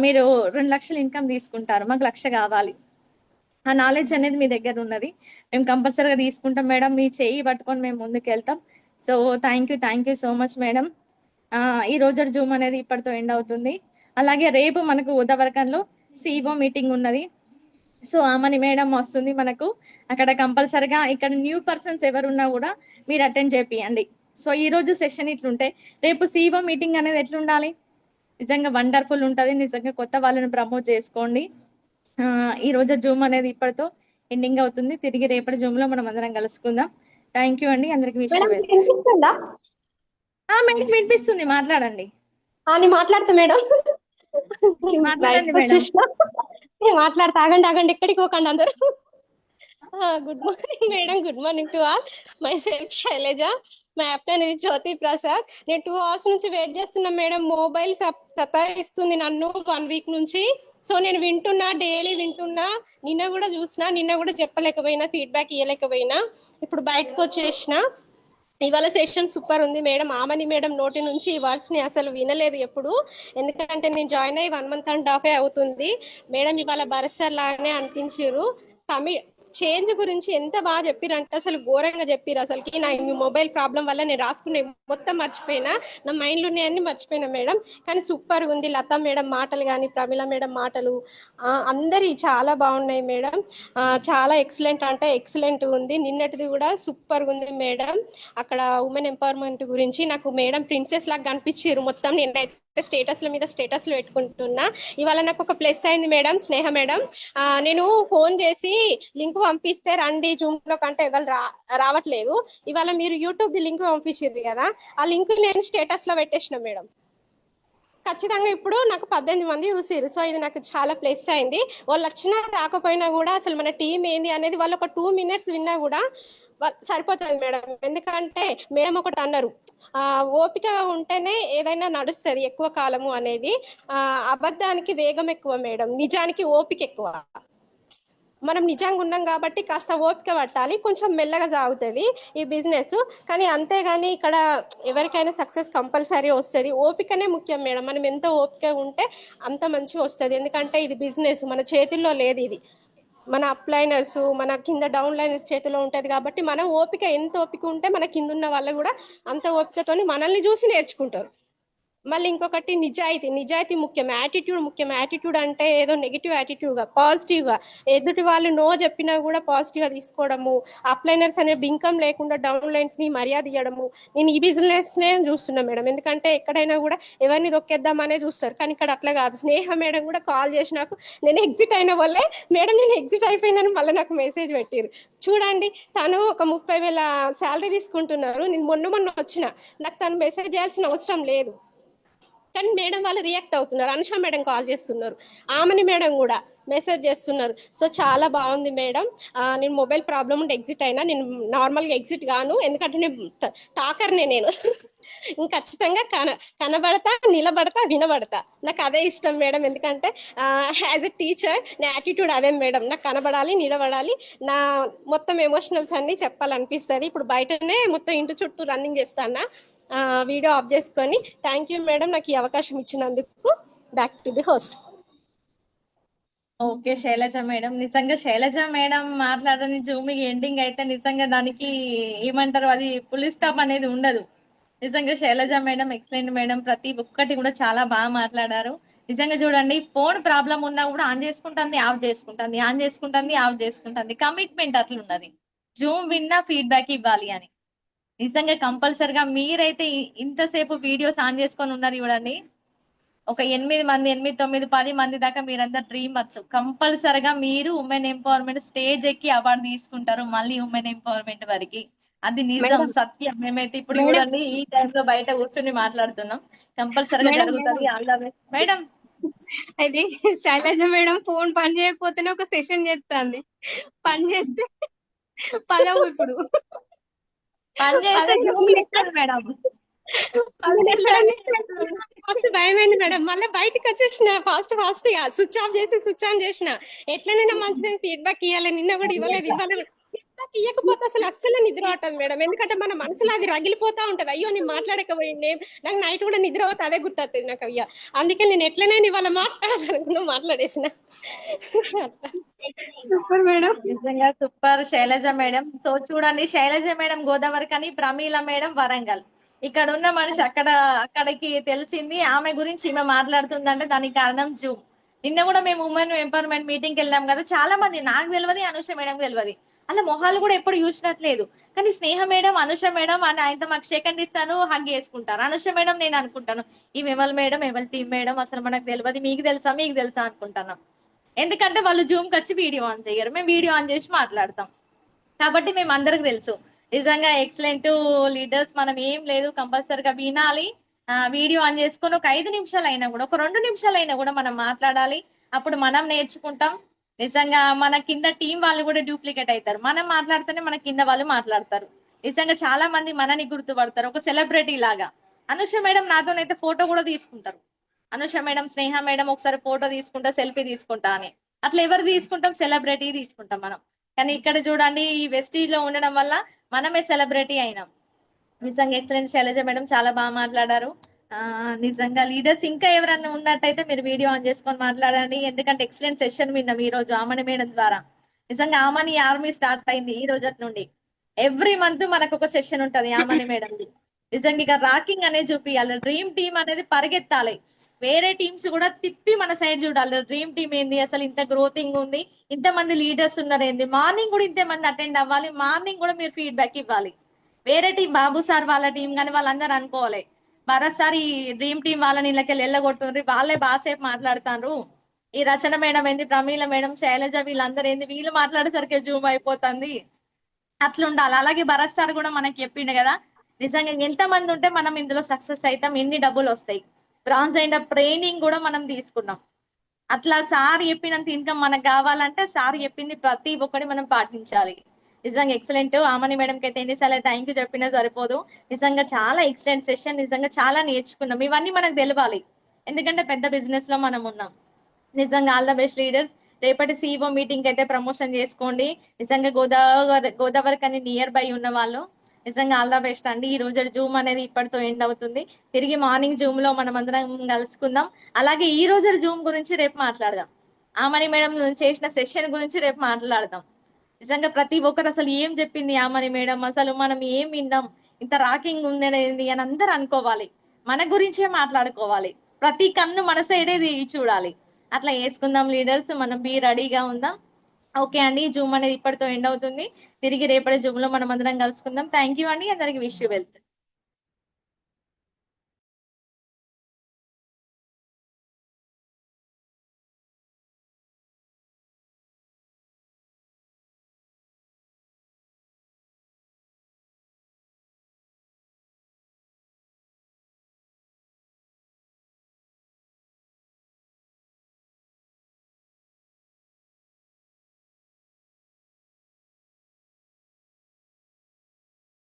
మీరు 2 లక్షలు ఇన్కమ్ తీసుకుంటారు, మాకు 1 లక్ష కావాలి. ఆ నాలెడ్జ్ అనేది మీ దగ్గర ఉన్నది, మేము కంపల్సరీగా తీసుకుంటాం మేడం. మీ చేయి పట్టుకొని మేము ముందుకెళ్తాం. So thank you so much madam. ఈ రోజు జూమ్ అనేది ఇప్పటితో ఎండ్ అవుతుంది. అలాగే రేపు మనకు ఉదవరకంలో సిఇఓ మీటింగ్ ఉన్నది. సో ఆమని మేడం వస్తుంది మనకు. అక్కడ కంపల్సరిగా ఇక్కడ న్యూ పర్సన్స్ ఎవరున్నా కూడా మీరు అటెండ్ చేపియండి. సో ఈ రోజు సెషన్ ఇట్లుంటే రేపు సిఇఓ మీటింగ్ అనేది ఎట్లుండాలి? నిజంగా వండర్ఫుల్ ఉంటది. నిజంగా కొత్త వాళ్ళని ప్రమోట్ చేసుకోండి. ఈ రోజు జూమ్ అనేది ఇప్పటితో ఎండింగ్ అవుతుంది. తిరిగి రేపటి జూమ్ లో మనం అందరం కలుసుకుందాం. థ్యాంక్ యూ అండి అందరికి. వినిపిస్తుందా? మీకు వినిపిస్తుంది, మాట్లాడండి. నేను మాట్లాడతా మేడం. మాట్లాడండి బయటకు మేడం. వచ్చేసిన మాట్లాడతా. ఆగండి ఎక్కడికి పోకండి అందరూ. Good morning madam, good morning to all. Myself Shailaja, my upline ఇది జ్యోతి ప్రసాద్. నేను 2 hours నుంచి వెయిట్ చేస్తున్నా మేడం. మొబైల్ సతాయిస్తుంది నన్ను 1 week నుంచి. సో నేను వింటున్నా, డైలీ వింటున్నా. నిన్న కూడా చూసిన, నిన్న కూడా చెప్పలేకపోయినా, ఫీడ్బ్యాక్ ఇవ్వలేకపోయినా. ఇప్పుడు బయటకు వచ్చేసిన. ఇవాళ సెషన్ సూపర్ ఉంది మేడం. ఆమని మేడం నోటి నుంచి ఈ వర్డ్స్ ని అసలు వినలేదు ఎప్పుడు. ఎందుకంటే నేను జాయిన్ అయ్యి 1.5 months అవుతుంది మేడం. ఇవాళ భరత్ సార్ లాగానే అనిపించారు. చేంజ్ గురించి ఎంత బాగా చెప్పిరంటే అసలు ఘోరంగా చెప్పిరు. అసలుకి నా మొబైల్ ప్రాబ్లం వల్ల నేను రాసుకునే మొత్తం మర్చిపోయినా, నా మైండ్లో ఉన్నాయన్ని మర్చిపోయినా మేడం. కానీ సూపర్ ఉంది లతా మేడం మాటలు కానీ, ప్రమిళ మేడం మాటలు అందరి చాలా బాగున్నాయి మేడం. చాలా ఎక్సలెంట్ అంటే ఎక్సలెంట్ ఉంది. నిన్నటిది కూడా సూపర్ ఉంది మేడం. అక్కడ ఉమెన్ ఎంపవర్మెంట్ గురించి నాకు మేడం ప్రిన్సెస్ లాగా కనిపించారు మొత్తం. నేనైతే స్టేటస్ల మీద స్టేటస్లు పెట్టుకుంటున్నా. ఇవాళ నాకు ఒక ప్లస్ అయింది మేడం, స్నేహ మేడం. నేను ఫోన్ చేసి లింక్ పంపిస్తే రండి జూమ్ లో కంటే ఎవరు రావట్లేదు. ఇవాళ మీరు యూట్యూబ్ ది లింక్ పంపించారు కదా, ఆ లింక్ నేను స్టేటస్ లో పెట్టేసిన మేడం. ఖచ్చితంగా ఇప్పుడు నాకు 18 మంది చూసారు. సో ఇది నాకు చాలా ప్లస్ అయింది. వాళ్ళు వచ్చినా రాకపోయినా కూడా అసలు మన టీం ఏంది అనేది వాళ్ళు ఒక 2 minutes విన్నా కూడా సరిపోతుంది మేడం. ఎందుకంటే మేడం ఒకటి అన్నారు, ఓపిక ఉంటేనే ఏదైనా నడుస్తుంది ఎక్కువ కాలము అనేది. అబద్ధానికి వేగం ఎక్కువ మేడం, నిజానికి ఓపిక ఎక్కువ. మనం నిజంగా ఉన్నాం కాబట్టి కాస్త ఓపిక పట్టాలి, కొంచెం మెల్లగా సాగుతుంది ఈ బిజినెస్. కానీ అంతేగాని ఇక్కడ ఎవరికైనా సక్సెస్ కంపల్సరీ వస్తుంది. ఓపికనే ముఖ్యం మేడం. మనం ఎంత ఓపిక ఉంటే అంత మంచిగా వస్తుంది. ఎందుకంటే ఇది బిజినెస్ మన చేతుల్లో లేదు. ఇది మన అప్లైనర్స్, మన కింద డౌన్ లైనర్స్ చేతిలో ఉంటది కాబట్టి మనం ఓపిక ఎంత ఓపిక ఉంటే మన కింద ఉన్న వాళ్ళు కూడా అంత ఓపికతోని మనల్ని చూసి నేర్చుకుంటారు. మళ్ళీ ఇంకొకటి నిజాయితీ ముఖ్యం, యాటిట్యూడ్ ముఖ్యం. యాటిట్యూడ్ అంటే ఏదో నెగిటివ్ యాటిట్యూడ్ గా, పాజిటివ్ గా ఎదుటి వాళ్ళు నో చెప్పినా కూడా పాజిటివ్ గా తీసుకోవడము. అప్లైనర్స్ అనే బింకం లేకుండా డౌన్ లైన్స్ ని మర్యాద ఇవ్వడము. నేను ఈ బిజినెస్ నే చూస్తున్నా మేడం. ఎందుకంటే ఎక్కడైనా కూడా ఎవరిని దొక్కేద్దామనే చూస్తారు, కానీ ఇక్కడ అట్లా కాదు. స్నేహ మేడం కూడా కాల్ చేసి నాకు నేను ఎగ్జిట్ అయిన వాళ్ళే మేడం నేను ఎగ్జిట్ అయిపోయినాను మళ్ళీ నాకు మెసేజ్ పెట్టారు. చూడండి, తను ఒక 30,000 శాలరీ తీసుకుంటున్నారు. నేను మొన్న వచ్చిన, నాకు తను మెసేజ్ చేయాల్సిన అవసరం లేదు, కానీ మేడం వాళ్ళు రియాక్ట్ అవుతున్నారు. అనుష మేడం కాల్ చేస్తున్నారు, ఆమెని మేడం కూడా మెసేజ్ చేస్తున్నారు. సో చాలా బాగుంది మేడం. నేను మొబైల్ ప్రాబ్లం ఉంటే ఎగ్జిట్ అయినా, నేను నార్మల్గా ఎగ్జిట్ గాను. ఎందుకంటే నేను టాకర్నే నేను. ఖచ్చితంగా కనబడతా, నిలబడతా, వినబడతా. నాకు అదే ఇష్టం మేడం. ఎందుకంటే యాజ్ ఎ టీచర్ నా యాటిట్యూడ్ అదే మేడం. నాకు కనబడాలి, నిలబడాలి, నా మొత్తం ఎమోషనల్స్ అన్ని చెప్పాలనిపిస్తుంది. ఇప్పుడు బయటనే మొత్తం ఇంటి చుట్టూ రన్నింగ్ చేస్తాను, వీడియో ఆఫ్ చేసుకొని. థ్యాంక్ యూ మేడం నాకు ఈ అవకాశం ఇచ్చినందుకు. Back to the host. Okay Shailaja madam, నిజంగా శైలజ మేడం మాట్లాడని జూమ్ ఎండింగ్ అయితే నిజంగా దానికి ఏమంటారు, అది ఫుల్ స్టాప్ అనేది ఉండదు. నిజంగా శైలజ మేడం ఎక్సలెంట్ మేడం, ప్రతి ఒక్కటి కూడా చాలా బాగా మాట్లాడారు. నిజంగా చూడండి, ఫోన్ ప్రాబ్లం ఉన్నా కూడా ఆన్ చేసుకుంటుంది, ఆఫ్ చేసుకుంటుంది, ఆన్ చేసుకుంటుంది, ఆఫ్ చేసుకుంటుంది. కమిట్మెంట్ అట్లున్నది. జూమ్ విన్నా ఫీడ్బ్యాక్ ఇవ్వాలి అని. నిజంగా కంపల్సరిగా మీరైతే ఇంతసేపు వీడియోస్ ఆన్ చేసుకొని ఉన్నారు చూడండి. ఒక 8 మంది, 8, 9, 10 మంది దాకా మీరంతా డ్రీమర్స్. కంపల్సరిగా మీరు ఉమెన్ ఎంపవర్మెంట్ స్టేజ్ ఎక్కి అవార్డు తీసుకుంటారు, మళ్ళీ ఉమెన్ ఎంపవర్మెంట్ వరకు. అది నిజం, సత్యం. మేమైతే ఇప్పుడు చూడండి ఈ టైంలో బయట కూర్చొని మాట్లాడుతున్నాం. కంపల్సరిగా జరుగుతుంది. మేడం అయితే శైలజ మేడం ఫోన్ పని చేయకపోతేనే ఒక సెషన్ చేస్తుంది, పని చేస్తే పదవు ఇప్పుడు పని చేస్తే మేడం. ఫస్ట్ భయమైంది మేడం, మళ్ళీ బయటకు వచ్చేసిన ఫాస్ట్ గా స్విచ్ ఆఫ్ చేసి స్విచ్ ఆన్ చేసిన. ఎట్లనైనా మంచిగా ఫీడ్బ్యాక్ ఇవ్వాలి. నిన్న కూడా ఇవ్వలేదు. ఫీడ్బ్యాక్ ఇవ్వకపోతే అస్సలు నిద్ర అవుతుంది మేడం. ఎందుకంటే మన మనసులో అది రగిలిపోతా ఉంటది. అయ్యో నేను మాట్లాడకపోయిండే, నాకు నైట్ కూడా నిద్ర అవుతుంది, అదే గుర్తొస్తుంది నాకు. అయ్యా అందుకే నేను ఎట్లనైనా ఇవాళ మాట్లాడాలనుకున్నా, మాట్లాడేసిన. సూపర్ మేడం, నిజంగా సూపర్ శైలజ మేడం. సో చూడండి, శైలజ మేడం గోదావరి కానీ, ప్రమీల మేడం వరంగల్. ఇక్కడ ఉన్న మనిషి అక్కడికి తెలిసింది ఆమె గురించి ఈమె మాట్లాడుతుందంటే దానికి కారణం జూమ్. నిన్న కూడా మేము ఉమెన్ ఎంపవర్మెంట్ మీటింగ్కి వెళ్ళాం కదా, చాలా మంది నాకు తెలియదు, అనుష మేడం తెలియదు, అలా మొహాలు కూడా ఎప్పుడు చూసినట్లేదు. కానీ స్నేహ మేడం, అనుష మేడం అని ఆయనతో మాకు సెకండ్ ఇస్తాను, హగ్ చేసుకుంటారు. అనుష మేడం నేను అనుకుంటాను ఈ ఎవరి మేడం, ఎవరి టీం మేడం, అసలు మనకు తెలియదు, మీకు తెలుసా అనుకుంటాను. ఎందుకంటే వాళ్ళు జూమ్కి వచ్చి వీడియో ఆన్ చేయరు, మేము వీడియో ఆన్ చేసి మాట్లాడతాం కాబట్టి మేము అందరికి తెలుసు. నిజంగా ఎక్సలెంట్ లీడర్స్. మనం ఏం లేదు, కంపల్సరిగా వినాలి, వీడియో ఆన్ చేసుకొని ఒక 5 నిమిషాలు అయినా కూడా, ఒక 2 నిమిషాలు అయినా కూడా మనం మాట్లాడాలి. అప్పుడు మనం నేర్చుకుంటాం. నిజంగా మన కింద టీం వాళ్ళు కూడా డూప్లికేట్ అవుతారు. మనం మాట్లాడితేనే మన కింద వాళ్ళు మాట్లాడతారు. నిజంగా చాలా మంది మనని గుర్తుపడతారు ఒక సెలబ్రిటీ లాగా. అనుష మేడం నాతోనైతే ఫోటో కూడా తీసుకుంటారు. అనుష మేడం, స్నేహ మేడం ఒకసారి ఫోటో తీసుకుంటా, సెల్ఫీ తీసుకుంటా అని. అట్లా ఎవరు తీసుకుంటాం? సెలబ్రిటీ తీసుకుంటాం మనం. కానీ ఇక్కడ చూడండి, ఈ వెస్టీజ్ లో ఉండడం వల్ల మనమే సెలబ్రిటీ అయినాం. నిజంగా ఎక్సలెంట్ శైలజ మేడం, చాలా బాగా మాట్లాడారు. నిజంగా లీడర్స్ ఇంకా ఎవరన్నా ఉన్నట్టయితే మీరు వీడియో ఆన్ చేసుకొని మాట్లాడండి. ఎందుకంటే ఎక్సలెంట్ సెషన్ విన్నాం ఈ రోజు ఆమని మేడం ద్వారా. నిజంగా ఆమని ఆర్మీ స్టార్ట్ అయింది ఈ రోజు నుండి. ఎవ్రీ మంత్ మనకు ఒక సెషన్ ఉంటది ఆమని మేడం. నిజంగా ఇక రాకింగ్ అనేది చూపియాలి. డ్రీమ్ టీమ్ అనేది పరిగెత్తాలి. వేరే టీమ్స్ కూడా తిప్పి మన సైడ్ చూడాలి. డ్రీమ్ టీమ్ ఏంది, అసలు ఇంత గ్రోతింగ్ ఉంది, ఇంతమంది లీడర్స్ ఉన్నారు ఏంది, మార్నింగ్ కూడా ఇంతమంది అటెండ్ అవ్వాలి, మార్నింగ్ కూడా మీరు ఫీడ్బ్యాక్ ఇవ్వాలి. వేరే టీం బాబు సార్ వాళ్ళ టీం కానీ వాళ్ళందరూ అనుకోవాలి భరత్ సార్ ఈ డ్రీమ్ టీం వాళ్ళని ఇళ్ళకి వెళ్ళగొట్టుండ్రి, వాళ్ళే బాసేపు మాట్లాడుతారు, ఈ రచన మేడం ఏంది, ప్రమీల మేడం, శైలజ వీళ్ళందరూ ఏంది, వీళ్ళు మాట్లాడేసరికి జూమ్ అయిపోతుంది. అట్లా ఉండాలి. అలాగే భరత్ సార్ కూడా మనకి చెప్పిండు కదా, నిజంగా ఎంత మంది ఉంటే మనం ఇందులో సక్సెస్ అవుతాం, ఎన్ని డబ్బులు వస్తాయి. బ్రాంజ్ అండ్ ట్రైనింగ్ కూడా మనం తీసుకున్నాం. అట్లా సార్ చెప్పినంత ఇన్కమ్ మనకు కావాలంటే సార్ చెప్పింది ప్రతి ఒక్కటి మనం పాటించాలి. నిజంగా ఎక్సలెంట్. ఆమని మేడంకి అయితే ఎన్నిసార్లు థ్యాంక్ యూ చెప్పినా సరిపోదు. నిజంగా చాలా ఎక్సలెంట్ సెషన్, నిజంగా చాలా నేర్చుకున్నాం. ఇవన్నీ మనకు తెలవాలి, ఎందుకంటే పెద్ద బిజినెస్ లో మనం ఉన్నాం. నిజంగా ఆల్ ద బెస్ట్ లీడర్స్. రేపటి సిఇఓ మీటింగ్ అయితే ప్రమోషన్ చేసుకోండి. నిజంగా గోదావరి కానీ నియర్ బై ఉన్న వాళ్ళు నిజంగా ఆల్ ద బెస్ట్ అండి. ఈ రోజు జూమ్ అనేది ఇప్పటితో ఎండ్ అవుతుంది. తిరిగి మార్నింగ్ జూమ్ లో మనం అందరం కలుసుకుందాం. అలాగే ఈ రోజు జూమ్ గురించి రేపు మాట్లాడదాం. ఆమని మేడం చేసిన సెషన్ గురించి రేపు మాట్లాడదాం. నిజంగా ప్రతి ఒక్కరు అసలు ఏం చెప్పింది ఆమని మేడం, అసలు మనం ఏం విన్నాం, ఇంత రాకింగ్ ఉందనేది అని అందరూ అనుకోవాలి. మన గురించే మాట్లాడుకోవాలి. ప్రతి కన్ను మన సైడే చూడాలి. అట్లా వేసుకుందాం లీడర్స్. మనం బీ రెడీగా ఉందాం. ఓకే అండి, జూమ్ అనేది ఇప్పటితో ఎండ్ అవుతుంది. తిరిగి రేపటి జూమ్ లో మనం అందరం కలుసుకుందాం. థ్యాంక్ యూ అండి, అందరికి విష్ యూ వెల్త్.